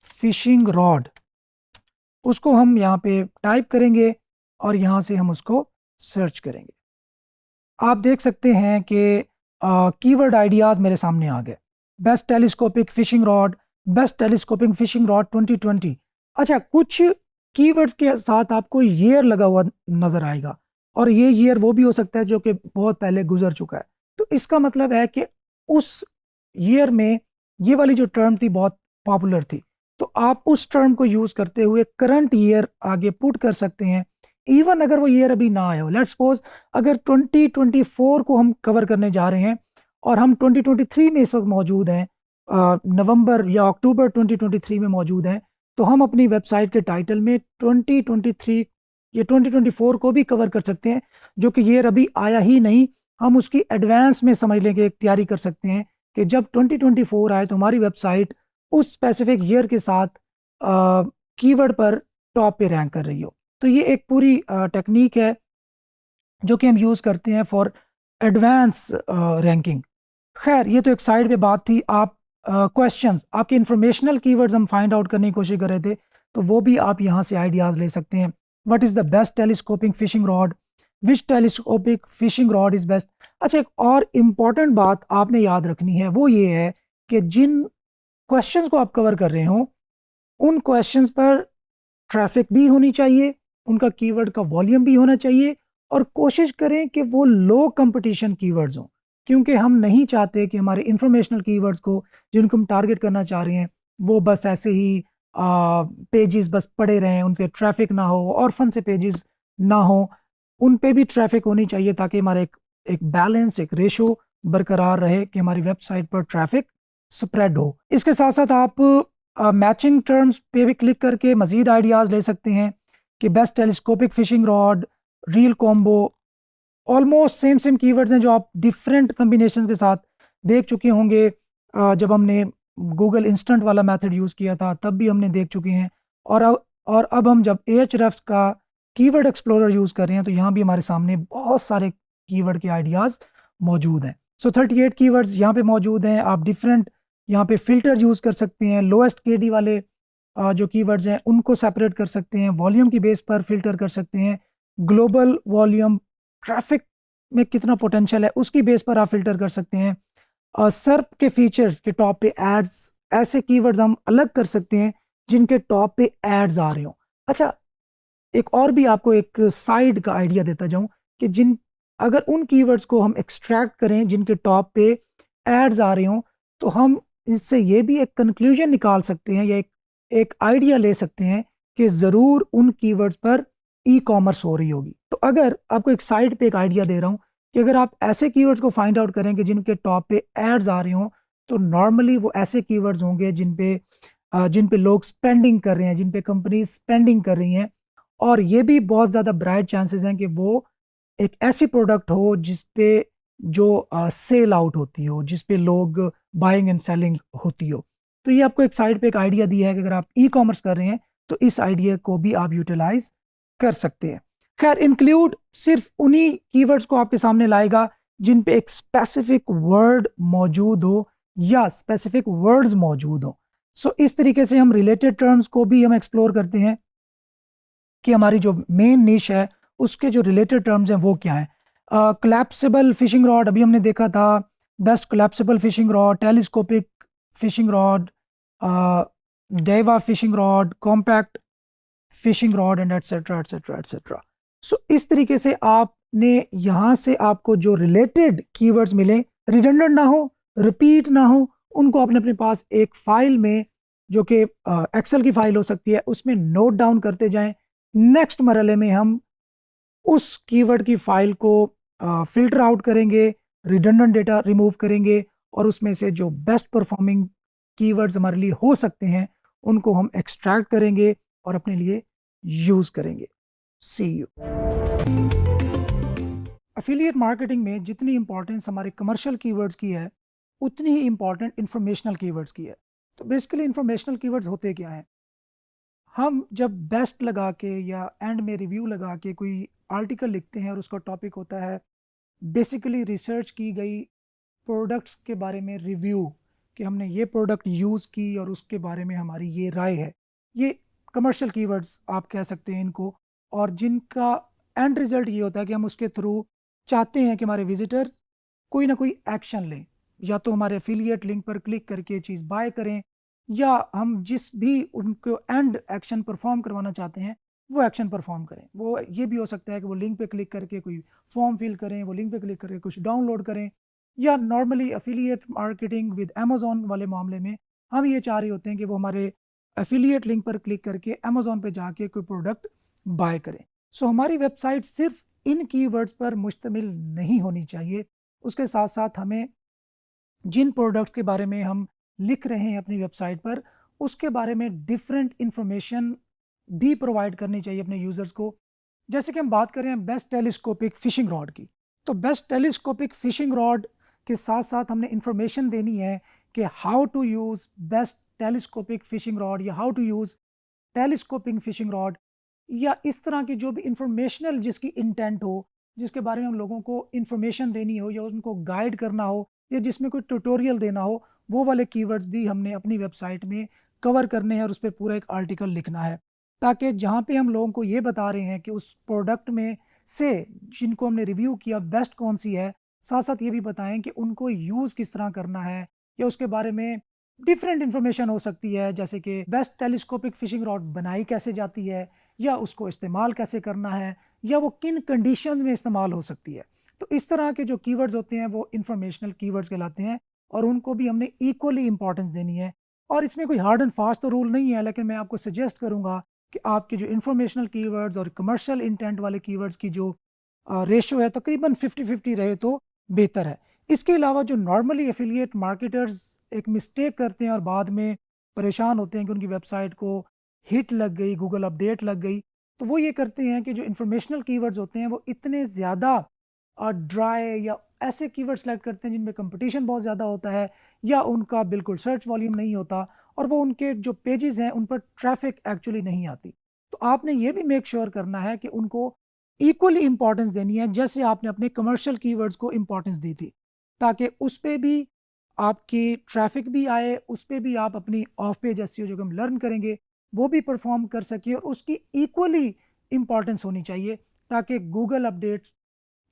फिशिंग रॉड, उसको हम यहाँ पे टाइप करेंगे और यहाँ से हम उसको सर्च करेंगे। आप देख सकते हैं कि कीवर्ड आइडियाज़ मेरे सामने आ गए। Best telescopic fishing rod, best telescopic fishing rod 2020। अच्छा, कुछ कीवर्ड्स के साथ आपको ईयर लगा हुआ नज़र आएगा और ये ईयर वो भी हो सकता है जो कि बहुत पहले गुजर चुका है। तो इसका मतलब है कि उस ईयर में ये वाली जो टर्म थी बहुत पॉपुलर थी, तो आप उस टर्म को यूज़ करते हुए करंट ईयर आगे पुट कर सकते हैं, इवन अगर वो ईयर अभी ना आया हो। लेट्स सपोज अगर 2024 को हम कवर करने जा रहे हैं और हम 2023 में इस वक्त मौजूद हैं, नवंबर या अक्टूबर 2023 में मौजूद हैं, तो हम अपनी वेबसाइट के टाइटल में 2023 या 2024 को भी कवर कर सकते हैं, जो कि ईयर अभी आया ही नहीं। हम उसकी एडवांस में समझ लेंगे, एक तैयारी कर सकते हैं कि जब 2024 आए तो हमारी वेबसाइट उस स्पेसिफिक ईयर के साथ कीवर्ड पर टॉप पे रैंक कर रही हो। तो ये एक पूरी टेक्निक है जो कि हम यूज़ करते हैं फॉर एडवांस रैंकिंग। खैर, ये तो एक साइड पे बात थी। आप क्वेश्चंस, आपके इंफॉर्मेशनल कीवर्ड्स हम फाइंड आउट करने की कोशिश कर रहे थे, तो वो भी आप यहाँ से आइडियाज़ ले सकते हैं। What is the best telescoping fishing rod, which telescopic fishing rod is best. अच्छा, एक और इम्पॉर्टेंट बात आपने याद रखनी है, वो ये है कि जिन क्वेश्चंस को आप कवर कर रहे हो उन क्वेश्चंस पर ट्रैफिक भी होनी चाहिए, उनका कीवर्ड का वॉल्यूम भी होना चाहिए, और कोशिश करें कि वो लो कंपटीशन कीवर्ड्स हों, क्योंकि हम नहीं चाहते कि हमारे इंफॉर्मेशनल कीवर्ड्स को, जिनको हम टारगेट करना चाह रहे हैं, वो बस ऐसे ही पेजेस बस पड़े रहें, उन पे ट्रैफिक ना हो, ऑर्फन से पेजेस ना हो, उन पे भी ट्रैफिक होनी चाहिए, ताकि हमारा एक बैलेंस, एक रेशो बरकरार रहे कि हमारी वेबसाइट पर ट्रैफिक स्प्रेड हो। इसके साथ साथ आप मैचिंग टर्म्स पे भी क्लिक करके मजीद आइडियाज़ ले सकते हैं कि best telescopic fishing rod, reel combo, almost same same keywords हैं जो आप डिफरेंट कम्बिनेशन के साथ देख चुके होंगे। जब हमने गूगल इंस्टेंट वाला मेथड यूज़ किया था तब भी हमने देख चुके हैं, और अब हम जब Ahrefs का कीवर्ड एक्सप्लोरर यूज़ कर रहे हैं तो यहाँ भी हमारे सामने बहुत सारे कीवर्ड के आइडियाज़ मौजूद हैं। सो 38 कीवर्ड्स यहाँ पे मौजूद हैं। आप डिफरेंट यहाँ पे फ़िल्टर यूज़ कर सकते हैं, लोएस्ट KD वाले जो कीवर्ड्स हैं उनको सेपरेट कर सकते हैं, वॉल्यूम की बेस पर फ़िल्टर कर सकते हैं, ग्लोबल वॉल्यूम, ट्रैफिक में कितना पोटेंशियल है उसकी बेस पर आप फ़िल्टर कर सकते हैं। सर्प के फीचर्स के टॉप पे एड्स, ऐसे कीवर्ड्स हम अलग कर सकते हैं जिनके टॉप पे एड्स आ रहे हो। अच्छा, एक और भी आपको एक साइड का आइडिया देता जाऊं कि अगर उन कीवर्ड्स को हम एक्सट्रैक्ट करें जिनके टॉप पे एड्स आ रहे हों, तो हम इससे ये भी एक कंक्लूजन निकाल सकते हैं या एक आइडिया ले सकते हैं कि ज़रूर उन कीवर्ड्स पर ई कॉमर्स हो रही होगी। तो अगर आपको एक साइड पे एक आइडिया दे रहा हूँ कि अगर आप ऐसे कीवर्ड्स को फाइंड आउट करें कि जिनके टॉप पे एड्स आ रहे हों, तो नॉर्मली वो ऐसे कीवर्ड्स होंगे जिन पे लोग स्पेंडिंग कर रहे हैं, जिन पे कंपनी स्पेंडिंग कर रही हैं, और ये भी बहुत ज़्यादा ब्राइट चांसेस हैं कि वो एक ऐसी प्रोडक्ट हो जिस पे जो सेल आउट होती हो, जिस पे लोग बाइंग एंड सेलिंग होती हो। तो ये आपको एक साइड पे एक आइडिया दिया है कि अगर आप ई कॉमर्स कर रहे हैं तो इस आइडिया को भी आप यूटिलाइज कर सकते हैं। खैर, इंक्लूड सिर्फ उन्हीं कीवर्ड्स को आपके सामने लाएगा जिन पे एक स्पेसिफिक वर्ड मौजूद हो या स्पेसिफिक वर्ड्स मौजूद हो। सो इस तरीके से हम रिलेटेड टर्म्स को भी हम एक्सप्लोर करते हैं कि हमारी जो मेन निश है उसके जो रिलेटेड टर्म्स हैं वो क्या है। कोलैप्सिबल फिशिंग रॉड अभी हमने देखा था, best collapsible fishing rod, telescopic fishing rod, Daiwa fishing rod, compact fishing rod, and etcetera etcetera etcetera. So इस तरीके से आपने यहाँ से आपको जो रिलेटेड कीवर्ड्स मिले, रिडंडेंट ना हो, रिपीट ना हो, उनको आपने अपने पास एक फाइल में, जो कि एक्सेल की फाइल हो सकती है, उसमें नोट डाउन करते जाएं। नेक्स्ट मरहले में हम उस कीवर्ड की फाइल को फिल्टर आउट करेंगे, रिडंडेंट डेटा रिमूव करेंगे, और उसमें से जो बेस्ट परफॉर्मिंग कीवर्ड्स हमारे लिए हो सकते हैं उनको हम एक्सट्रैक्ट करेंगे और अपने लिए यूज करेंगे। सी यू। एफिलिएट मार्केटिंग में जितनी इंपॉर्टेंस हमारे कमर्शियल कीवर्ड्स की है उतनी ही इंपॉर्टेंट इंफॉर्मेशनल कीवर्ड्स की है। तो बेसिकली इंफॉर्मेशनल कीवर्ड्स होते क्या हैं? हम जब बेस्ट लगा के या एंड में रिव्यू लगा के कोई आर्टिकल लिखते हैं और उसका टॉपिक होता है बेसिकली रिसर्च की गई प्रोडक्ट्स के बारे में रिव्यू, कि हमने ये प्रोडक्ट यूज़ की और उसके बारे में हमारी ये राय है, ये कमर्शियल कीवर्ड्स आप कह सकते हैं इनको, और जिनका एंड रिजल्ट ये होता है कि हम उसके थ्रू चाहते हैं कि हमारे विजिटर कोई ना कोई एक्शन लें, या तो हमारे एफिलिएट लिंक पर क्लिक करके चीज़ बाय करें, या हम जिस भी उनको एंड एक्शन परफॉर्म करवाना चाहते हैं वो एक्शन परफॉर्म करें। वो ये भी हो सकता है कि वो लिंक पे क्लिक करके कोई फॉर्म फिल करें, वो लिंक पे क्लिक करके कुछ डाउनलोड करें, या normally affiliate marketing with Amazon वाले मामले में हम ये चाह रहे होते हैं कि वो हमारे एफिलिएट लिंक पर क्लिक करके अमेजोन पे जाके कोई प्रोडक्ट बाय करें। सो हमारी वेबसाइट सिर्फ इन कीवर्ड्स पर मुश्तमिल नहीं होनी चाहिए, उसके साथ साथ हमें जिन प्रोडक्ट्स के बारे में हम लिख रहे हैं अपनी वेबसाइट पर उसके बारे में डिफरेंट इंफॉर्मेशन भी प्रोवाइड करनी चाहिए अपने यूज़र्स को। जैसे कि हम बात कर रहे हैं बेस्ट टेलीस्कोपिक फिशिंग रॉड की, तो बेस्ट टेलीस्कोपिक फिशिंग रॉड के साथ साथ हमने इंफॉर्मेशन देनी है कि how to use best telescopic fishing rod, या how to use telescoping fishing rod, या इस तरह की जो भी इंफॉर्मेशनल जिसकी इंटेंट हो, जिसके बारे में हम लोगों को इंफॉर्मेशन देनी हो या उनको गाइड करना हो या जिसमें कोई ट्यूटोरियल देना हो, वो वाले कीवर्ड्स भी हमने अपनी वेबसाइट में कवर करने हैं और उस पर पूरा एक आर्टिकल लिखना है, ताकि जहाँ पे हम लोगों को ये बता रहे हैं कि उस प्रोडक्ट में से जिनको हमने रिव्यू किया बेस्ट कौन सी है, साथ साथ ये भी बताएं कि उनको यूज़ किस तरह करना है, या उसके बारे में डिफरेंट इन्फॉर्मेशन हो सकती है, जैसे कि बेस्ट टेलीस्कोपिक फिशिंग रॉड बनाई कैसे जाती है, या उसको इस्तेमाल कैसे करना है, या वो किन कंडीशन में इस्तेमाल हो सकती है। तो इस तरह के जो कीवर्ड्स होते हैं वो इंफॉर्मेशनल कीवर्ड्स कहलाते हैं, और उनको भी हमने इक्वली इंपॉर्टेंस देनी है। और इसमें कोई हार्ड एंड फास्ट तो रूल नहीं है, लेकिन मैं आपको सजेस्ट करूंगा कि आपके जो इंफॉर्मेशनल कीवर्ड्स और कमर्शियल इंटेंट वाले कीवर्ड्स की जो रेशो है तकरीबन 50-50 रहे तो बेहतर है। इसके अलावा जो नॉर्मली एफिलिएट मार्केटर्स एक मिस्टेक करते हैं और बाद में परेशान होते हैं कि उनकी वेबसाइट को हिट लग गई, गूगल अपडेट लग गई, तो वो ये करते हैं कि जो इंफॉर्मेशनल कीवर्ड्स होते हैं वो इतने ज़्यादा ड्राई या ऐसे कीवर्ड सेलेक्ट करते हैं जिनमें कंपटीशन बहुत ज़्यादा होता है, या उनका बिल्कुल सर्च वॉल्यूम नहीं होता, और वो उनके जो पेजेस हैं उन पर ट्रैफिक एक्चुअली नहीं आती। तो आपने ये भी मेक श्योर करना है कि उनको इक्वली इंपॉर्टेंस देनी है जैसे आपने अपने कमर्शियल कीवर्ड्स को इंपॉर्टेंस दी थी, ताकि उस पे भी आपकी ट्रैफिक भी आए, उस पे भी आप अपनी ऑफ पेज एसईओ जो हम लर्न करेंगे वो भी परफॉर्म कर सकिए, और उसकी इक्वली इंपॉर्टेंस होनी चाहिए, ताकि गूगल अपडेट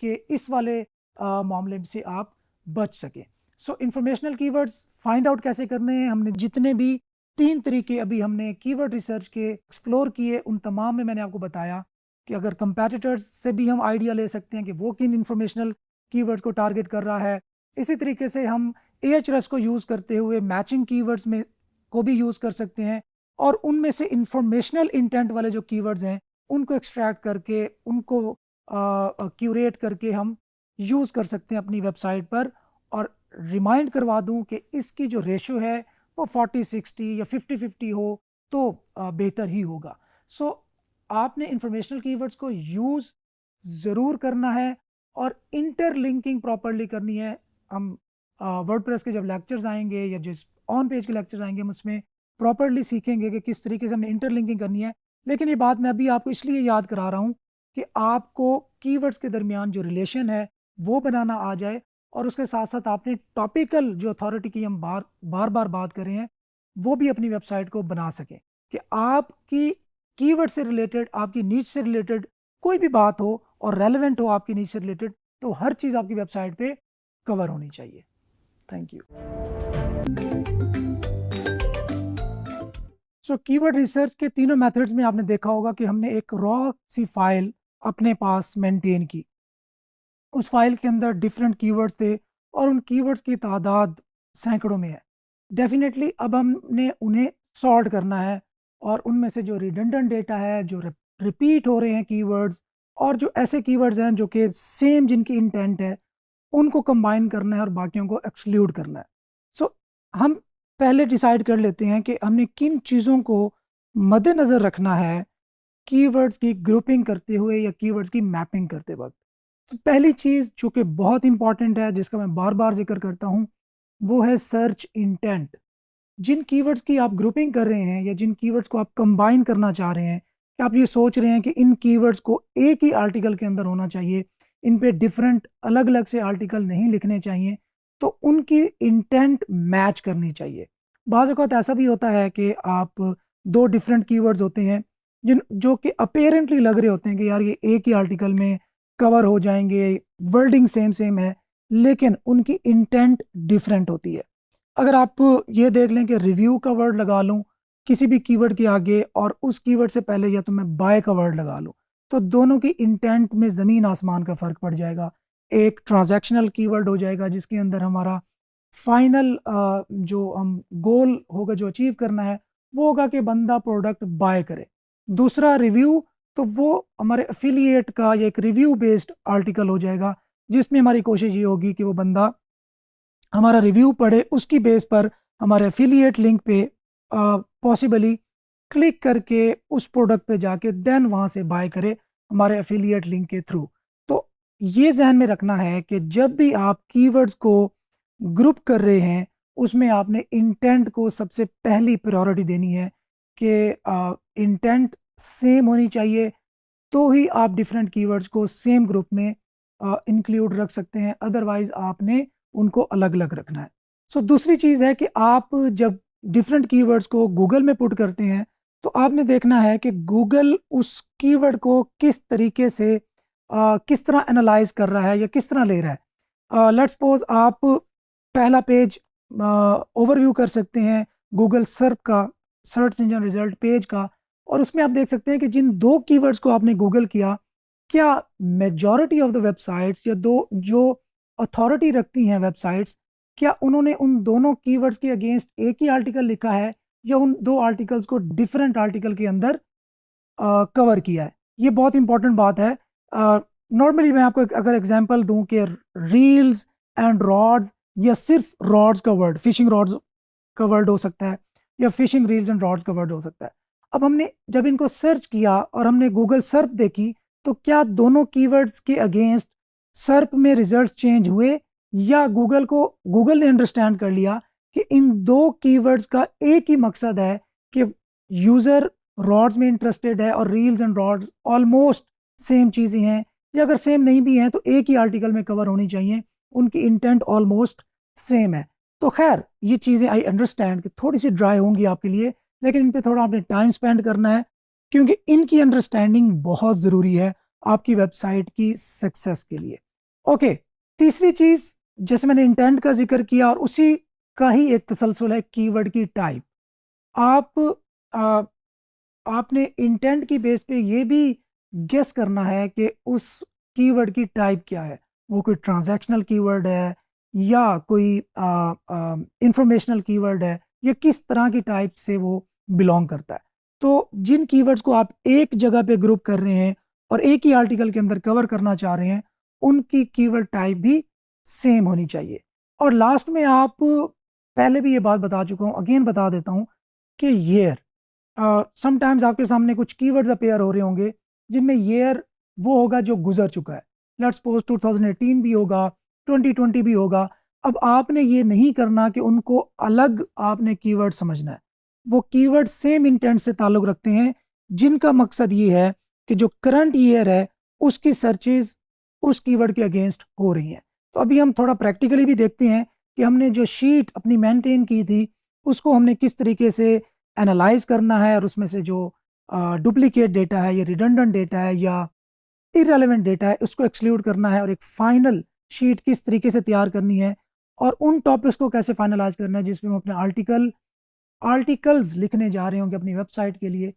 के इस वाले मामले से आप बच सकें। सो इंफॉर्मेशनल कीवर्ड्स फाइंड आउट कैसे करने हैं, हमने जितने भी 3 तरीके अभी हमने कीवर्ड रिसर्च के एक्सप्लोर किए उन तमाम में मैंने आपको बताया कि अगर कंपैटिटर्स से भी हम आइडिया ले सकते हैं कि वो किन इंफॉर्मेशनल कीवर्ड्स को टारगेट कर रहा है। इसी तरीके से हम एएचआरएस को यूज़ करते हुए मैचिंग कीवर्ड्स में को भी यूज़ कर सकते हैं, और उनमें से इंफॉर्मेशनल इंटेंट वाले जो कीवर्ड्स हैं उनको एक्सट्रैक्ट करके उनको क्यूरेट करके हम यूज़ कर सकते हैं अपनी वेबसाइट पर। और रिमाइंड करवा दूं कि इसकी जो रेशो है वो 40-60 या 50-50 हो तो बेहतर ही होगा। सो आपने इंफॉर्मेशनल कीवर्ड्स को यूज़ ज़रूर करना है, और इंटरलिंकिंग प्रॉपरली करनी है। हम वर्डप्रेस के जब लेक्चर्स आएंगे या जिस ऑन पेज के लेक्चर्स आएंगे हम उसमें प्रॉपरली सीखेंगे कि किस तरीके से हमने इंटरलिंकिंग करनी है। लेकिन ये बात मैं अभी आपको इसलिए याद करा रहा हूँ कि आपको कीवर्ड्स के दरमियान जो रिलेशन है वो बनाना आ जाए, और उसके साथ साथ आपने टॉपिकल जो अथॉरिटी की हम बार बार बात कर रहे हैं वो भी अपनी वेबसाइट को बना सकें, कि आपकी कीवर्ड से रिलेटेड, आपकी नीच से रिलेटेड कोई भी बात हो और रेलेवेंट हो आपकी नीच से रिलेटेड, तो हर चीज़ आपकी वेबसाइट पे कवर होनी चाहिए। Thank you. So keyword research के तीनों मेथड्स में आपने देखा होगा कि हमने एक रॉ सी फाइल अपने पास मेंटेन की। उस फाइल के अंदर डिफरेंट कीवर्ड्स थे, और उन कीवर्ड्स की तादाद सैकड़ों में है। डेफिनेटली अब हमने उन्हें सॉर्ट करना है, और उनमें से जो रिडंडेंट डेटा है, जो रिपीट हो रहे हैं कीवर्ड्स, और जो ऐसे कीवर्ड्स हैं जो कि सेम जिनकी इंटेंट है, उनको कंबाइन करना है और बाकियों को एक्सक्लूड करना है। सो हम पहले डिसाइड कर लेते हैं कि हमने किन चीज़ों को मद्देनज़र रखना है कीवर्ड्स की ग्रुपिंग करते हुए या कीवर्ड्स की मैपिंग करते वक्त। तो पहली चीज़ जो कि बहुत इंपॉर्टेंट है, जिसका मैं बार बार जिक्र करता हूँ, वो है सर्च इंटेंट। जिन कीवर्ड्स की आप ग्रुपिंग कर रहे हैं या जिन कीवर्ड्स को आप कंबाइन करना चाह रहे हैं, कि आप ये सोच रहे हैं कि इन कीवर्ड्स को एक ही आर्टिकल के अंदर होना चाहिए, इन पे डिफरेंट अलग अलग से आर्टिकल नहीं लिखने चाहिए, तो उनकी इंटेंट मैच करनी चाहिए। बाज़ औक़ात ऐसा भी होता है कि आप दो डिफरेंट कीवर्ड्स होते हैं जिन जो कि अपेरेंटली लग रहे होते हैं कि यार ये एक ही आर्टिकल में कवर हो जाएंगे, वर्डिंग सेम सेम है, लेकिन उनकी इंटेंट डिफरेंट होती है। अगर आप ये देख लें कि रिव्यू का वर्ड लगा लूँ किसी भी कीवर्ड के आगे, और उस कीवर्ड से पहले या तो मैं बाय का वर्ड लगा लूँ, तो दोनों की इंटेंट में ज़मीन आसमान का फ़र्क पड़ जाएगा। एक ट्रांजैक्शनल कीवर्ड हो जाएगा जिसके अंदर हमारा फाइनल जो हम गोल होगा जो अचीव करना है वो होगा कि बंदा प्रोडक्ट बाय करे। दूसरा रिव्यू, तो वो हमारे एफिलिएट का या एक रिव्यू बेस्ड आर्टिकल हो जाएगा, जिसमें हमारी कोशिश ये होगी कि वो बंदा हमारा रिव्यू पढ़े, उसकी बेस पर हमारे एफिलिएट लिंक पे पॉसिबली क्लिक करके उस प्रोडक्ट पे जाके देन वहाँ से बाय करे हमारे एफिलिएट लिंक के थ्रू। तो ये जहन में रखना है कि जब भी आप कीवर्ड्स को ग्रुप कर रहे हैं उसमें आपने इंटेंट को सबसे पहली प्रायोरिटी देनी है, कि इंटेंट सेम होनी चाहिए, तो ही आप डिफरेंट कीवर्ड्स को सेम ग्रुप में इंक्लूड रख सकते हैं, अदरवाइज आपने उनको अलग अलग रखना है। सो दूसरी चीज़ है कि आप जब डिफरेंट कीवर्ड्स को गूगल में पुट करते हैं तो आपने देखना है कि गूगल उस कीवर्ड को किस तरीके से किस तरह एनालाइज कर रहा है या किस तरह ले रहा है। लेट्स सपोज आप पहला पेज ओवरव्यू कर सकते हैं गूगल सर्च का, सर्च इंजन रिजल्ट पेज का, और उसमें आप देख सकते हैं कि जिन दो कीवर्ड्स को आपने गूगल किया, क्या मेजॉरिटी ऑफ द वेबसाइट्स या दो जो अथॉरिटी रखती हैं वेबसाइट्स, क्या उन्होंने उन दोनों कीवर्ड्स के अगेंस्ट एक ही आर्टिकल लिखा है या उन दो आर्टिकल्स को डिफरेंट आर्टिकल के अंदर कवर किया है। ये बहुत इंपॉर्टेंट बात है। नॉर्मली मैं आपको अगर एग्जांपल दूं कि रील्स एंड रॉड्स, या सिर्फ रॉड्स का वर्ड, फिशिंग रॉड्स का वर्ड हो सकता है, या फिशिंग रील्स एंड रॉड्स का वर्ड हो सकता है। अब हमने जब इनको सर्च किया और हमने गूगल सर्च देखी, तो क्या दोनों कीवर्ड्स के अगेंस्ट सर्च में रिजल्ट्स चेंज हुए, या गूगल ने अंडरस्टैंड कर लिया कि इन दो कीवर्ड्स का एक ही मकसद है कि यूज़र रॉड्स में इंटरेस्टेड है और reels and rods almost same चीज़ें हैं, या अगर सेम नहीं भी हैं तो एक ही आर्टिकल में कवर होनी चाहिए, उनकी इंटेंट ऑलमोस्ट सेम है। तो खैर ये चीज़ें आई अंडरस्टैंड कि थोड़ी सी ड्राई होंगी आपके लिए, लेकिन इन पे थोड़ा आपने टाइम स्पेंड करना है, क्योंकि इनकी अंडरस्टैंडिंग बहुत ज़रूरी है आपकी वेबसाइट की सक्सेस के लिए। ओके, तीसरी चीज़, जैसे मैंने इंटेंट का जिक्र किया और उसी का ही एक तसलसल है कीवर्ड की टाइप। आप आ, आपने इंटेंट की बेस पे ये भी गेस करना है कि उस कीवर्ड की टाइप क्या है। वो कोई ट्रांजैक्शनल कीवर्ड है, या कोई इंफॉर्मेशनल कीवर्ड है, या किस तरह की टाइप से वो बिलोंग करता है। तो जिन कीवर्ड्स को आप एक जगह पे ग्रुप कर रहे हैं और एक ही आर्टिकल के अंदर कवर करना चाह रहे हैं, उनकी कीवर्ड टाइप भी सेम होनी चाहिए। और लास्ट में, आप पहले भी ये बात बता चुका हूँ, अगेन बता देता हूँ कि ईयर, समटाइम्स आपके सामने कुछ कीवर्ड्स अपेयर हो रहे होंगे जिनमें ईयर वो होगा जो गुजर चुका है। लेट्स सपोज 2018 भी होगा, 2020 भी होगा। अब आपने ये नहीं करना कि उनको अलग आपने कीवर्ड समझना है। वो कीवर्ड सेम इंटेंट से ताल्लुक़ रखते हैं, जिनका मकसद ये है कि जो करंट ईयर है उसकी सर्चेज उस कीवर्ड के अगेंस्ट हो रही हैं। तो अभी हम थोड़ा प्रैक्टिकली भी देखते हैं कि हमने जो शीट अपनी मेंटेन की थी उसको हमने किस तरीके से एनालाइज करना है, और उसमें से जो डुप्लीकेट डेटा है या रिडंडेंट डेटा है या इररेलेवेंट डेटा है उसको एक्सक्लूड करना है, और एक फाइनल शीट किस तरीके से तैयार करनी है, और उन टॉपिक्स को कैसे फाइनलाइज करना है जिसमें हम अपने आर्टिकल्स लिखने जा रहे होंगे अपनी वेबसाइट के लिए।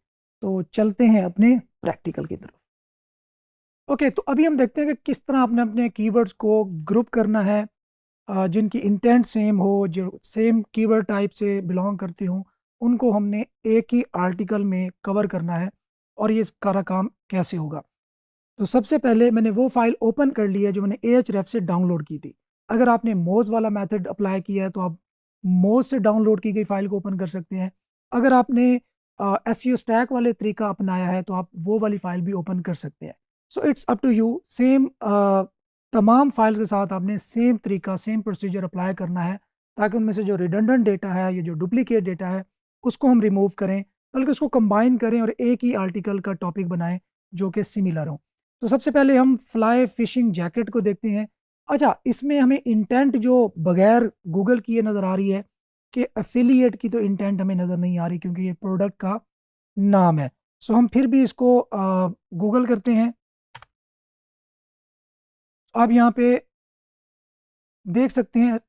तो चलते हैं अपने प्रैक्टिकल की तरफ। ओके, तो अभी हम देखते हैं कि किस तरह आपने अपने कीवर्ड्स को ग्रुप करना है, जिनकी इंटेंट सेम हो, जो सेम कीवर्ड टाइप से बिलोंग करते हों, उनको हमने एक ही आर्टिकल में कवर करना है। और ये सारा काम कैसे होगा? तो सबसे पहले मैंने वो फाइल ओपन कर ली है जो मैंने Ahref से डाउनलोड की थी। अगर आपने मोज वाला मेथड अप्लाई किया है तो आप मोज से डाउनलोड की गई फाइल को ओपन कर सकते हैं। अगर आपने एसईओ स्टैक वाले तरीका अपनाया है तो आप वो वाली फाइल भी ओपन कर सकते हैं। So it's up to you. Same तमाम फाइल्स के साथ आपने सेम तरीका, सेम प्रोसीजर अप्लाई करना है, ताकि उनमें से जो रिडंडेंट डेटा है या जो डुप्लीकेट डेटा है उसको हम रिमूव करें, बल्कि उसको कंबाइन करें और एक ही आर्टिकल का टॉपिक बनाएं जो कि सिमिलर हो। तो सबसे पहले हम फ्लाई फिशिंग जैकेट को देखते हैं। अच्छा, इसमें हमें इंटेंट जो बगैर गूगल किए नज़र आ रही है, कि एफिलिएट की तो इंटेंट हमें नज़र नहीं आ रही क्योंकि ये प्रोडक्ट का नाम है। सो हम फिर भी इसको गूगल करते हैं। आप यहाँ पे देख सकते हैं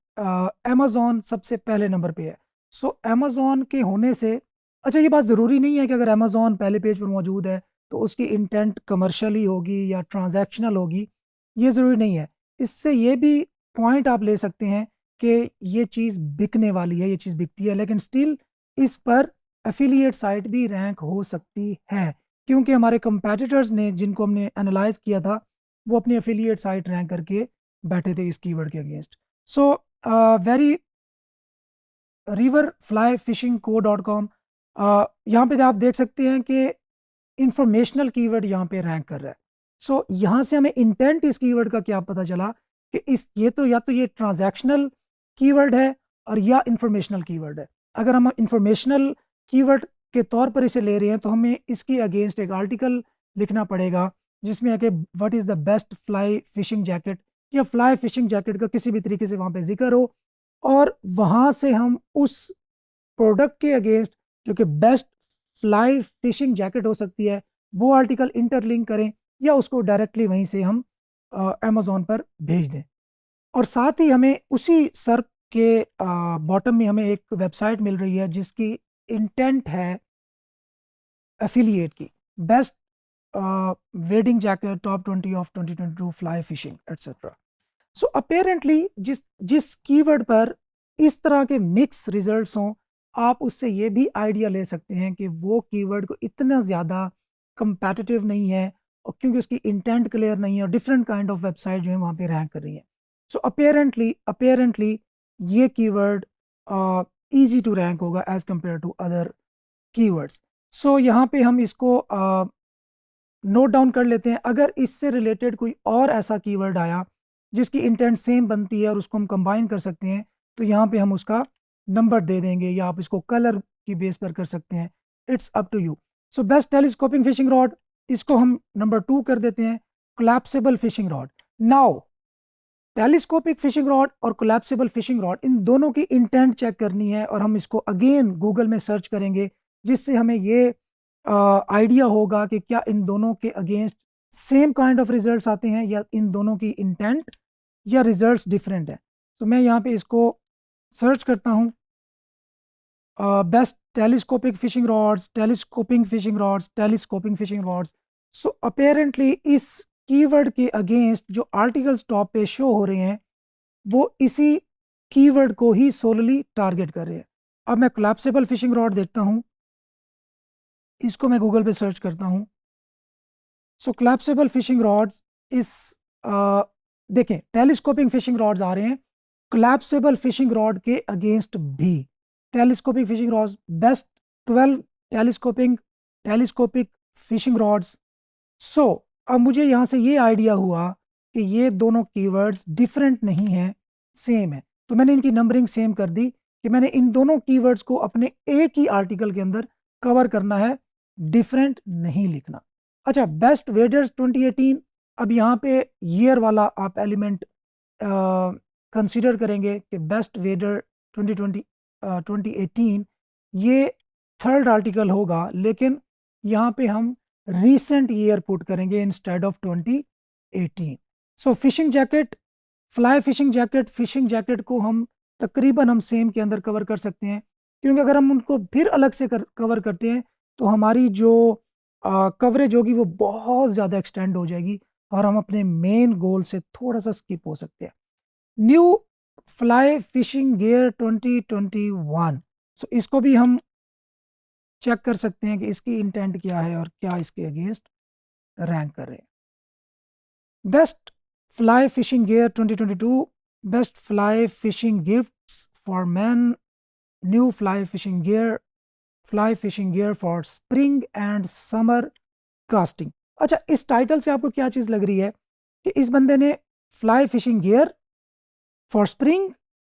अमेज़ॉन सबसे पहले नंबर पे है। सो अमेज़ॉन के होने से, अच्छा ये बात ज़रूरी नहीं है कि अगर अमेज़ॉन पहले पेज पर मौजूद है तो उसकी इंटेंट कमर्शियली होगी या ट्रांजैक्शनल होगी, ये ज़रूरी नहीं है। इससे ये भी पॉइंट आप ले सकते हैं कि ये चीज़ बिकने वाली है, ये चीज़ बिकती है, लेकिन स्टिल इस पर एफिलिएट साइट भी रैंक हो सकती है, क्योंकि हमारे कंपेटिटर्स ने, जिनको हमने एनालाइज किया था, वो अपनी एफिलिएट साइट रैंक करके बैठे थे इस कीवर्ड के अगेंस्ट। सो वेरी riverflyfishingco.com, यहाँ पे आप देख सकते हैं कि इंफॉर्मेशनल कीवर्ड यहाँ पे रैंक कर रहा है। सो यहाँ से हमें इंटेंट इस कीवर्ड का क्या पता चला कि इस ये तो या तो ये ट्रांजैक्शनल कीवर्ड है और या इंफॉर्मेशनल कीवर्ड है। अगर हम इंफॉर्मेशनल कीवर्ड के तौर पर इसे ले रहे हैं तो हमें इसके अगेंस्ट एक आर्टिकल लिखना पड़ेगा जिसमें है कि what is the best fly fishing jacket, या फ्लाई फिशिंग जैकेट का किसी भी तरीके से वहाँ पे जिक्र हो, और वहाँ से हम उस प्रोडक्ट के अगेंस्ट जो कि बेस्ट फ्लाई फिशिंग जैकेट हो सकती है, वो आर्टिकल इंटरलिंक करें या उसको डायरेक्टली वहीं से हम अमेज़ॉन पर भेज दें। और साथ ही हमें उसी सर्फ के बॉटम में हमें एक वेबसाइट मिल रही है जिसकी इंटेंट है एफिलिएट की, best wedding jacket top 20 of 2022 fly fishing etcetera. So apparently जिस जिस कीवर्ड पर इस तरह के मिक्स रिजल्ट्स हों, आप उससे ये भी आइडिया ले सकते हैं कि वो कीवर्ड को इतना ज़्यादा कंपेटिटिव नहीं है, और क्योंकि उसकी इंटेंट क्लियर नहीं है और डिफरेंट काइंड ऑफ वेबसाइट जो है वहाँ पे रैंक कर रही है। सो अपेरेंटली ये कीवर्ड ईजी टू रैंक होगा as compare to other keywords. So यहाँ पे हम इसको नोट डाउन कर लेते हैं। अगर इससे रिलेटेड कोई और ऐसा कीवर्ड आया जिसकी इंटेंट सेम बनती है और उसको हम कंबाइन कर सकते हैं, तो यहाँ पे हम उसका नंबर दे देंगे, या आप इसको कलर की बेस पर कर सकते हैं। It's up to you. So best telescoping fishing rod, इसको हम नंबर 2 कर देते हैं, collapsible fishing rod. Now telescopic fishing rod और कोलैप्सिबल फिशिंग रॉड, इन दोनों की इंटेंट चेक करनी है, और हम इसको अगेन गूगल में सर्च करेंगे, जिससे हमें ये आइडिया होगा कि क्या इन दोनों के against same kind of results आते हैं, या इन दोनों की इंटेंट या रिजल्ट्स डिफरेंट है। तो मैं यहाँ पे इसको सर्च करता हूँ, best telescopic fishing rods, telescoping fishing rods, telescoping fishing rods. So apparently इस कीवर्ड के अगेंस्ट जो आर्टिकल्स टॉप पे शो हो रहे हैं वो इसी कीवर्ड को ही सोलली टारगेट कर रहे हैं। अब मैं कोलैप्सिबल फिशिंग रॉड देखता हूँ, इसको मैं गूगल पे सर्च करता हूँ। सो कोलैप्सिबल फिशिंग रॉड्स इस देखें, टेलीस्कोपिंग फिशिंग रॉड्स आ रहे हैं, कोलैप्सिबल फिशिंग रॉड के अगेंस्ट भी telescopic fishing rods, best 12 telescopic fishing rods. So अब मुझे यहाँ से ये आइडिया हुआ कि ये दोनों कीवर्ड्स डिफरेंट नहीं हैं, सेम है। तो मैंने इनकी नंबरिंग सेम कर दी कि मैंने इन दोनों कीवर्ड्स को अपने एक ही आर्टिकल के अंदर कवर करना है, डिफरेंट नहीं लिखना। अच्छा, बेस्ट वेडर्स 2018, अब यहाँ पे ईयर वाला आप एलिमेंट कंसीडर करेंगे कि बेस्ट वेडर 2018 ये थर्ड आर्टिकल होगा, लेकिन यहाँ पे हम रीसेंट ईयर पुट करेंगे instead of 2018। So fishing jacket, fly fishing jacket को हम तकरीबन हम सेम के अंदर कवर कर सकते हैं, क्योंकि अगर हम उनको फिर अलग से कवर करते हैं तो हमारी जो कवरेज होगी वो बहुत ज़्यादा एक्सटेंड हो जाएगी और हम अपने मेन गोल से थोड़ा सा स्किप हो सकते हैं। न्यू फ्लाई फिशिंग गियर 2021, सो इसको भी हम चेक कर सकते हैं कि इसकी इंटेंट क्या है और क्या इसके अगेंस्ट रैंक कर रहे हैं। Best fly fishing gear 2022, best fly fishing gifts for man, new fly fishing gear for spring and summer casting. अच्छा, इस टाइटल से आपको क्या चीज़ लग रही है कि इस बंदे ने fly fishing gear for spring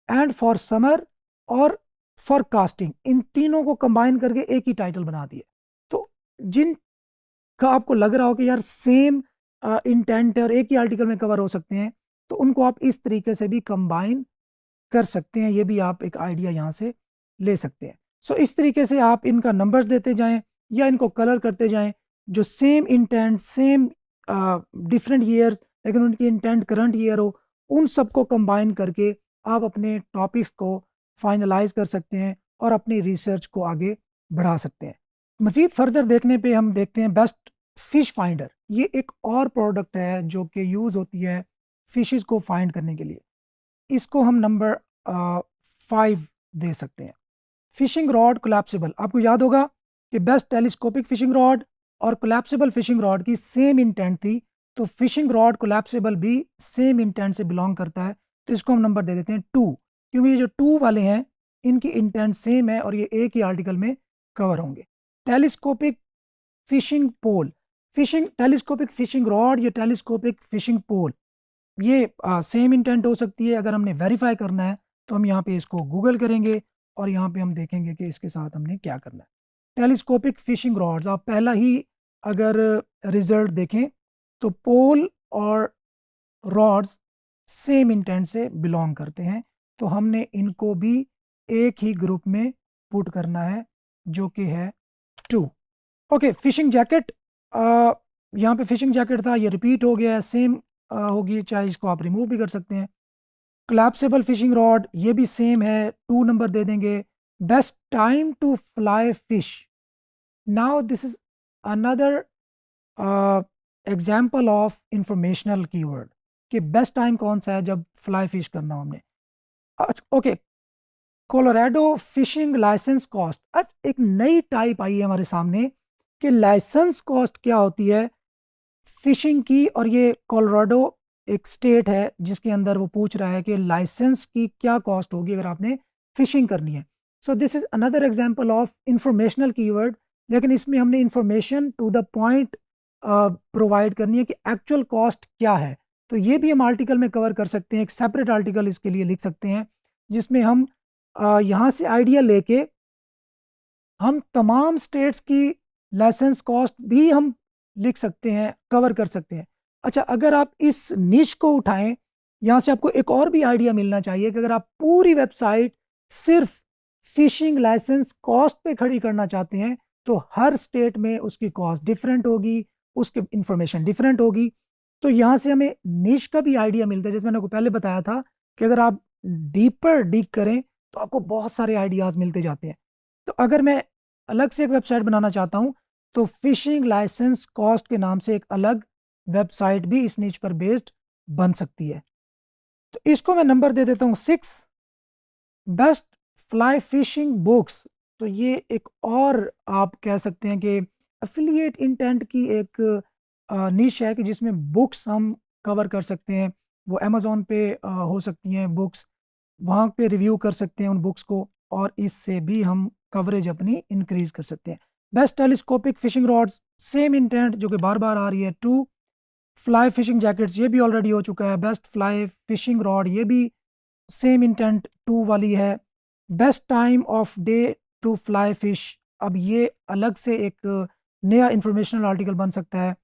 and for summer और फॉर कास्टिंग, इन तीनों को कंबाइन करके एक ही टाइटल बना दिया। तो जिन का आपको लग रहा हो कि यार सेम इंटेंट है और एक ही आर्टिकल में कवर हो सकते हैं, तो उनको आप इस तरीके से भी कंबाइन कर सकते हैं। ये भी आप एक आइडिया यहाँ से ले सकते हैं। सो इस तरीके से आप इनका नंबर्स देते जाएं या इनको कलर करते जाएं, जो same intent, same different years लेकिन उनकी इंटेंट करंट ईयर हो, उन सबको कंबाइन करके आप अपने टॉपिक्स को फाइनलाइज कर सकते हैं और अपनी रिसर्च को आगे बढ़ा सकते हैं। मज़ीद फर्दर देखने पे हम देखते हैं बेस्ट फिश फाइंडर। ये एक और प्रोडक्ट है जो कि यूज़ होती है फिशेस को फाइंड करने के लिए। इसको हम नंबर 5 दे सकते हैं। फिशिंग रॉड कोलैप्सिबल, आपको याद होगा कि बेस्ट टेलीस्कोपिक फिशिंग रॉड और कोलैप्सिबल फिशिंग रॉड की सेम इंटेंट थी, तो फिशिंग रॉड कोलैप्सिबल भी सेम इंटेंट से बिलोंग करता है, तो इसको हम नंबर दे देते हैं 2, क्योंकि ये जो 2 वाले हैं इनकी इंटेंट सेम है और ये एक ही आर्टिकल में कवर होंगे। टेलीस्कोपिक फिशिंग पोल, टेलीस्कोपिक फिशिंग रॉड या टेलीस्कोपिक फिशिंग पोल, ये सेम इंटेंट हो सकती है। अगर हमने वेरीफाई करना है तो हम यहाँ पे इसको गूगल करेंगे और यहाँ पे हम देखेंगे कि इसके साथ हमने क्या करना है। टेलीस्कोपिक फिशिंग रॉड्स, आप पहला ही अगर रिजल्ट देखें तो पोल और रॉड्स सेम इंटेंट से बिलोंग करते हैं, तो हमने इनको भी एक ही ग्रुप में पुट करना है जो कि है 2। ओके, फिशिंग जैकेट, यहाँ पे फिशिंग जैकेट था, ये रिपीट हो गया है, सेम होगी, चाहे इसको आप रिमूव भी कर सकते हैं। collapsible फिशिंग रॉड, ये भी सेम है, 2 नंबर दे देंगे। Best time to fly fish, now this is another example of informational keyword कि बेस्ट टाइम कौन सा है जब फ्लाई फिश करना हो हमने। Okay, Colorado fishing licence cost, अब एक नई टाइप आई है हमारे सामने कि लाइसेंस कॉस्ट क्या होती है फिशिंग की, और ये कोलोराडो एक स्टेट है जिसके अंदर वो पूछ रहा है कि लाइसेंस की क्या कॉस्ट होगी अगर आपने फिशिंग करनी है। So this is another example of informational keyword, लेकिन इसमें हमने information to the point provide करनी है कि एक्चुअल कॉस्ट क्या है। तो ये भी हम आर्टिकल में कवर कर सकते हैं, एक सेपरेट आर्टिकल इसके लिए लिख सकते हैं जिसमें हम यहाँ से आइडिया लेके हम तमाम स्टेट्स की लाइसेंस कॉस्ट भी हम लिख सकते हैं, कवर कर सकते हैं। अच्छा, अगर आप इस निश को उठाएं, यहाँ से आपको एक और भी आइडिया मिलना चाहिए कि अगर आप पूरी वेबसाइट सिर्फ फिशिंग लाइसेंस कॉस्ट पे खड़ी करना चाहते हैं तो हर स्टेट में उसकी कॉस्ट डिफरेंट होगी, उसकी इंफॉर्मेशन डिफरेंट होगी। तो यहाँ से हमें निश का भी आइडिया मिलता है, जैसे मैंने आपको पहले बताया था कि अगर आप डीपर डिग करें तो आपको बहुत सारे आइडियाज मिलते जाते हैं। तो अगर मैं अलग से एक वेबसाइट बनाना चाहता हूं तो फिशिंग लाइसेंस कॉस्ट के नाम से एक अलग वेबसाइट भी इस नीच पर बेस्ड बन सकती है। तो इसको मैं नंबर दे देता हूं 6। बेस्ट फ्लाई फिशिंग बुक्स, तो ये एक और आप कह सकते हैं कि एफिलिएट इंटेंट की एक निश है कि जिसमें बुक्स हम कवर कर सकते हैं। वो अमेजोन पे हो सकती हैं बुक्स, वहाँ पे रिव्यू कर सकते हैं उन बुक्स को, और इससे भी हम कवरेज अपनी इंक्रीज कर सकते हैं। Best telescopic fishing rods, same intent जो कि बार बार आ रही है 2। फ्लाई फिशिंग जैकेट्स, ये भी ऑलरेडी हो चुका है। बेस्ट फ्लाई फिशिंग रॉड, ये भी सेम इंटेंट 2 वाली है। Best time of day to fly fish, अब ये अलग से एक नया इंफॉर्मेशनल आर्टिकल बन सकता है।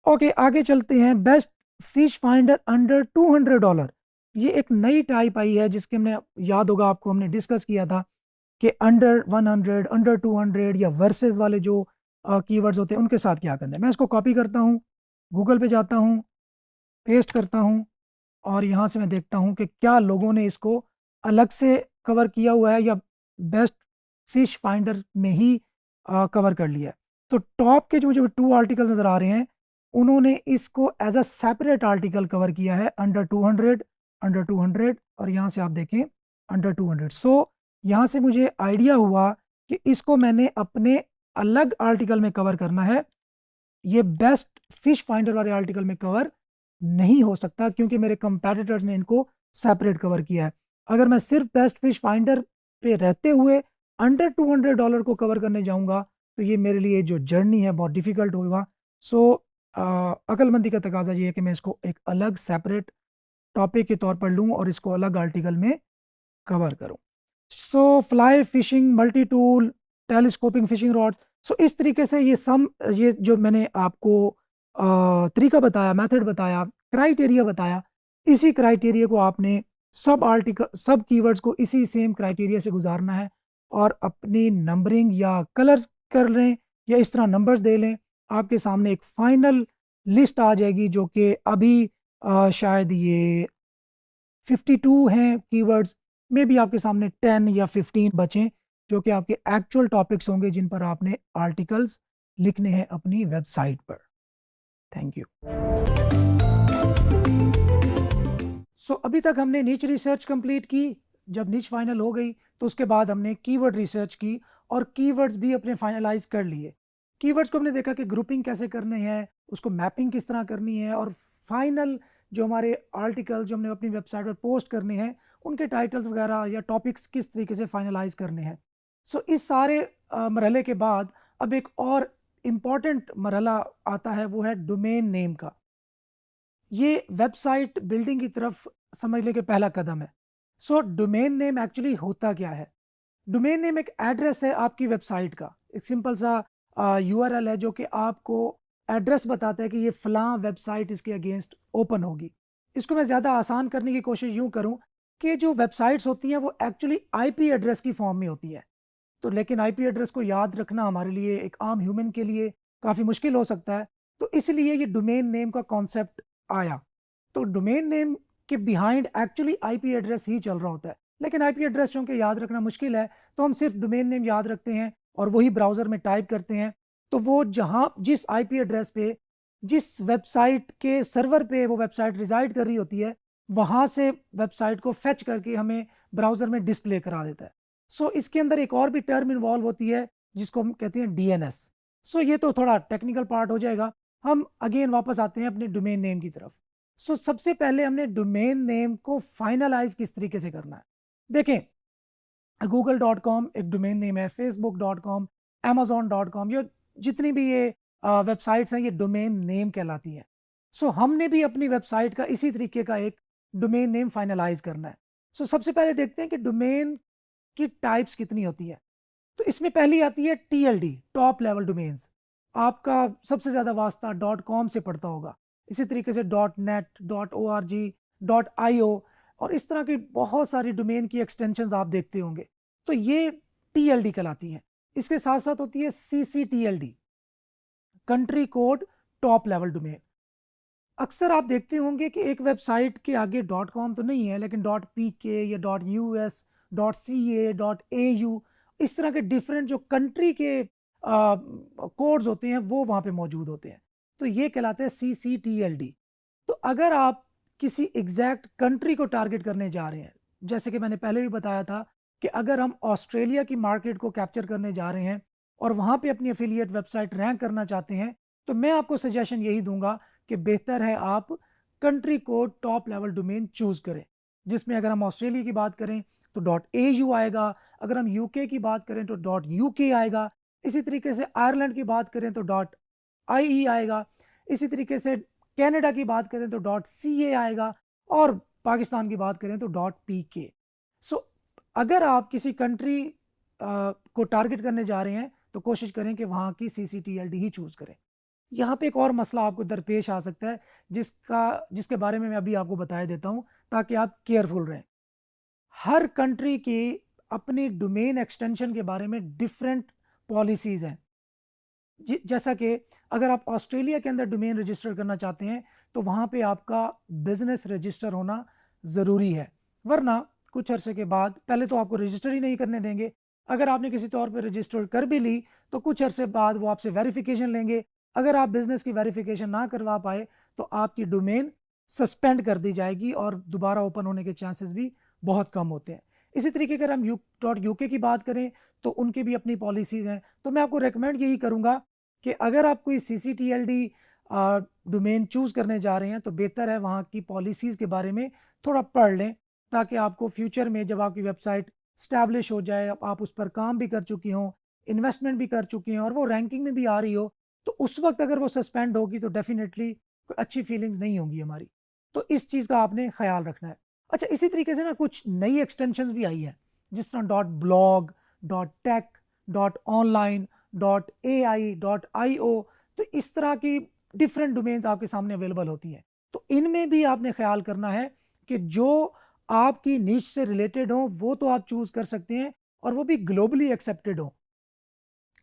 ओके, आगे चलते हैं। बेस्ट फिश फाइंडर अंडर $200, ये एक नई टाइप आई है जिसके हमने, याद होगा आपको, हमने डिस्कस किया था कि अंडर 100, अंडर 200 या वर्सेस वाले जो कीवर्ड्स होते हैं उनके साथ क्या करना है। मैं इसको कॉपी करता हूँ, गूगल पे जाता हूँ, पेस्ट करता हूँ, और यहाँ से मैं देखता हूँ कि क्या लोगों ने इसको अलग से कवर किया हुआ है या बेस्ट फिश फाइंडर में ही कवर कर लिया है। तो टॉप के जो मुझे 2 आर्टिकल नज़र आ रहे हैं उन्होंने इसको as a separate article cover किया है, अंडर 200, अंडर 200, और यहाँ से आप देखें अंडर 200। सो यहाँ से मुझे आइडिया हुआ कि इसको मैंने अपने अलग आर्टिकल में कवर करना है। ये बेस्ट फिश फाइंडर वाले आर्टिकल में कवर नहीं हो सकता क्योंकि मेरे कंपैटिटर्स ने इनको सेपरेट कवर किया है। अगर मैं सिर्फ बेस्ट फिश फाइंडर पे रहते हुए अंडर $200 को कवर करने जाऊंगा तो ये मेरे लिए जो जर्नी है बहुत डिफिकल्ट होगा। सो अक्लमंदी का तकाजा ये है कि मैं इसको एक अलग सेपरेट टॉपिक के तौर पर लूँ और इसको अलग आर्टिकल में कवर करूँ। So fly fishing, multi tool, telescoping fishing rod, so इस तरीके से ये जो मैंने आपको तरीका बताया, मेथड बताया, क्राइटेरिया बताया, इसी क्राइटेरिया को आपने सब आर्टिकल, सब कीवर्ड्स को इसी सेम क्राइटेरिया से गुजारना है और अपनी नंबरिंग या कलर कर लें या इस तरह नंबर्स दे लें। आपके सामने एक फाइनल लिस्ट आ जाएगी जो कि अभी शायद ये 52 हैं कीवर्ड्स, में भी आपके सामने 10 या 15 बचें जो कि आपके एक्चुअल टॉपिक्स होंगे जिन पर आपने आर्टिकल्स लिखने हैं अपनी वेबसाइट पर। Thank you. सो अभी तक हमने नीच रिसर्च कंप्लीट की। जब नीच फाइनल हो गई तो उसके बाद हमने कीवर्ड रिसर्च की और कीवर्ड्स भी अपने फाइनलाइज कर लिए। कीवर्ड्स को हमने देखा कि ग्रुपिंग कैसे करने हैं, उसको मैपिंग किस तरह करनी है, और फाइनल जो हमारे आर्टिकल जो हमने अपनी वेबसाइट पर पोस्ट करने हैं उनके टाइटल्स वगैरह या टॉपिक्स किस तरीके से फाइनलाइज करने हैं। सो इस सारे मरहले के बाद अब एक और इम्पॉर्टेंट मरहला आता है, वो है डोमेन नेम का। ये वेबसाइट बिल्डिंग की तरफ समझ ले के पहला कदम है। सो डोमेन नेम एक्चुअली होता क्या है? डोमेन नेम एक एड्रेस है आपकी वेबसाइट का, एक सिंपल सा यूआरएल है जो कि आपको एड्रेस बताता है कि ये फलां वेबसाइट इसके अगेंस्ट ओपन होगी। इसको मैं ज़्यादा आसान करने की कोशिश यूँ करूँ कि जो वेबसाइट्स होती हैं वो एक्चुअली आईपी एड्रेस की फॉर्म में होती है। तो लेकिन आईपी एड्रेस को याद रखना हमारे लिए, एक आम ह्यूमन के लिए काफ़ी मुश्किल हो सकता है। तो इसलिए ये डोमेन नेम का कॉन्सेप्ट आया। तो डोमेन नेम के बिहाइंड एक्चुअली आईपी एड्रेस ही चल रहा होता है, लेकिन आईपी एड्रेस चूँकि याद रखना मुश्किल है, तो हम सिर्फ डोमेन नेम याद रखते हैं और वही ब्राउज़र में टाइप करते हैं। तो वो जहाँ जिस आईपी एड्रेस पे, जिस वेबसाइट के सर्वर पे वो वेबसाइट रिज़ाइड कर रही होती है, वहाँ से वेबसाइट को फेच करके हमें ब्राउज़र में डिस्प्ले करा देता है। सो इसके अंदर एक और भी टर्म इन्वॉल्व होती है जिसको हम कहते हैं डीएनएस। सो ये तो थोड़ा टेक्निकल पार्ट हो जाएगा। हम अगेन वापस आते हैं अपने डोमेन नेम की तरफ। सो सबसे पहले हमने डोमेन नेम को फाइनलाइज किस तरीके से करना है। देखें, google.com एक डोमेन नेम है, facebook.com, amazon.com, ये जितनी भी ये वेबसाइट्स हैं, ये डोमेन नेम कहलाती हैं। सो हमने भी अपनी वेबसाइट का इसी तरीके का एक डोमेन नेम फाइनलाइज करना है। सो सबसे पहले देखते हैं कि डोमेन की टाइप्स कितनी होती है। तो इसमें पहली आती है टीएलडी, टॉप लेवल डोमेन्स। आपका सबसे ज़्यादा वास्ता .com से पड़ता होगा। इसी तरीके से .net, .org, .io और इस तरह की बहुत सारी डोमेन की एक्सटेंशंस आप देखते होंगे। तो ये टीएलडी कहलाती हैं। इसके साथ साथ होती है ccTLD, country code top level domain. अक्सर आप देखते होंगे कि एक वेबसाइट के आगे .com तो नहीं है, लेकिन .pk या .us, .ca, .au, इस तरह के डिफरेंट जो कंट्री के कोड्स होते हैं वो वहाँ पे मौजूद होते हैं। तो ये कहलाते हैं सीसीटीएलडी। तो अगर आप किसी एग्जैक्ट कंट्री को टारगेट करने जा रहे हैं, जैसे कि मैंने पहले भी बताया था कि अगर हम ऑस्ट्रेलिया की मार्केट को कैप्चर करने जा रहे हैं और वहाँ पे अपनी एफिलिएट वेबसाइट रैंक करना चाहते हैं, तो मैं आपको सजेशन यही दूंगा कि बेहतर है आप country code top level domain choose करें, जिसमें अगर हम ऑस्ट्रेलिया की बात करें तो .au आएगा, अगर हम यूके की बात करें तो .uk आएगा, इसी तरीके से आयरलैंड की बात करें तो .ie आएगा, इसी तरीके से कनाडा की बात करें तो .ca आएगा और पाकिस्तान की बात करें तो .pk। सो अगर आप किसी कंट्री को टारगेट करने जा रहे हैं तो कोशिश करें कि वहाँ की सीसीटीएलडी ही चूज़ करें। यहाँ पे एक और मसला आपको दरपेश आ सकता है जिसके बारे में मैं अभी आपको बता देता हूँ ताकि आप केयरफुल रहें। हर कंट्री की अपनी डोमेन एक्सटेंशन के बारे में डिफरेंट पॉलिसीज़ हैं। जैसा कि अगर आप ऑस्ट्रेलिया के अंदर डोमेन रजिस्टर करना चाहते हैं तो वहाँ पे आपका बिजनेस रजिस्टर होना ज़रूरी है, वरना कुछ अरसे के बाद पहले तो आपको रजिस्टर ही नहीं करने देंगे। अगर आपने किसी तौर पे रजिस्टर कर भी ली तो कुछ अरसे बाद वो आपसे वेरिफिकेशन लेंगे। अगर आप बिज़नेस की वेरिफिकेशन ना करवा पाए तो आपकी डोमेन सस्पेंड कर दी जाएगी और दोबारा ओपन होने के चांसेस भी बहुत कम होते हैं। इसी तरीके अगर हम .uk की बात करें तो उनकी भी अपनी पॉलिसीज़ हैं। तो मैं आपको रेकमेंड यही करूँगा कि अगर आप कोई सीसीटीएलडी डोमेन चूज़ करने जा रहे हैं तो बेहतर है वहाँ की पॉलिसीज़ के बारे में थोड़ा पढ़ लें, ताकि आपको फ्यूचर में जब आपकी वेबसाइट स्टैब्लिश हो जाए, आप उस पर काम भी कर चुकी हों, इन्वेस्टमेंट भी कर चुकी हैं और वो रैंकिंग में भी आ रही हो, तो उस वक्त अगर वो सस्पेंड होगी तो डेफिनेटली कोई अच्छी फीलिंग्स नहीं होंगी हमारी। तो इस चीज़ का आपने ख्याल रखना है। अच्छा, इसी तरीके से ना कुछ नई एक्सटेंशन भी आई है, जिस तरह .blog, .tech, .online, .ai, .io। तो इस तरह की डिफरेंट डोमेन्स आपके सामने अवेलेबल होती हैं। तो इनमें भी आपने ख्याल करना है कि जो आपकी नीश से रिलेटेड हो वो तो आप चूज़ कर सकते हैं और वो भी ग्लोबली एक्सेप्टेड हो।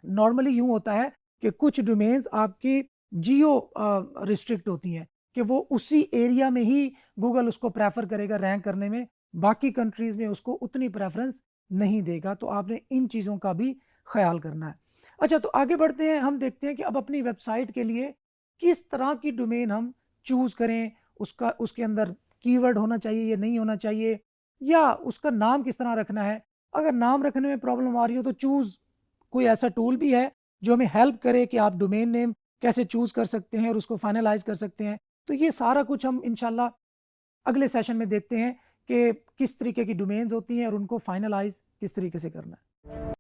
नॉर्मली यूँ होता है कि कुछ डोमेन्स आपकी जियो रिस्ट्रिक्ट होती हैं कि वो उसी एरिया में ही गूगल उसको प्रेफर करेगा रैंक करने में, बाकी कंट्रीज़ में उसको उतनी प्रेफरेंस नहीं देगा। तो आपने इन चीज़ों का भी ख्याल करना है। अच्छा, तो आगे बढ़ते हैं, हम देखते हैं कि अब अपनी वेबसाइट के लिए किस तरह की डोमेन हम चूज़ करें, उसके अंदर कीवर्ड होना चाहिए या नहीं होना चाहिए, या उसका नाम किस तरह रखना है। अगर नाम रखने में प्रॉब्लम आ रही हो तो कोई ऐसा टूल भी है जो हमें हेल्प करे कि आप डोमेन नेम कैसे चूज़ कर सकते हैं और उसको फाइनलाइज कर सकते हैं। तो ये सारा कुछ हम इंशाल्लाह अगले सेशन में देखते हैं कि किस तरीके की डोमेन्स होती हैं और उनको फाइनलाइज किस तरीके से करना है।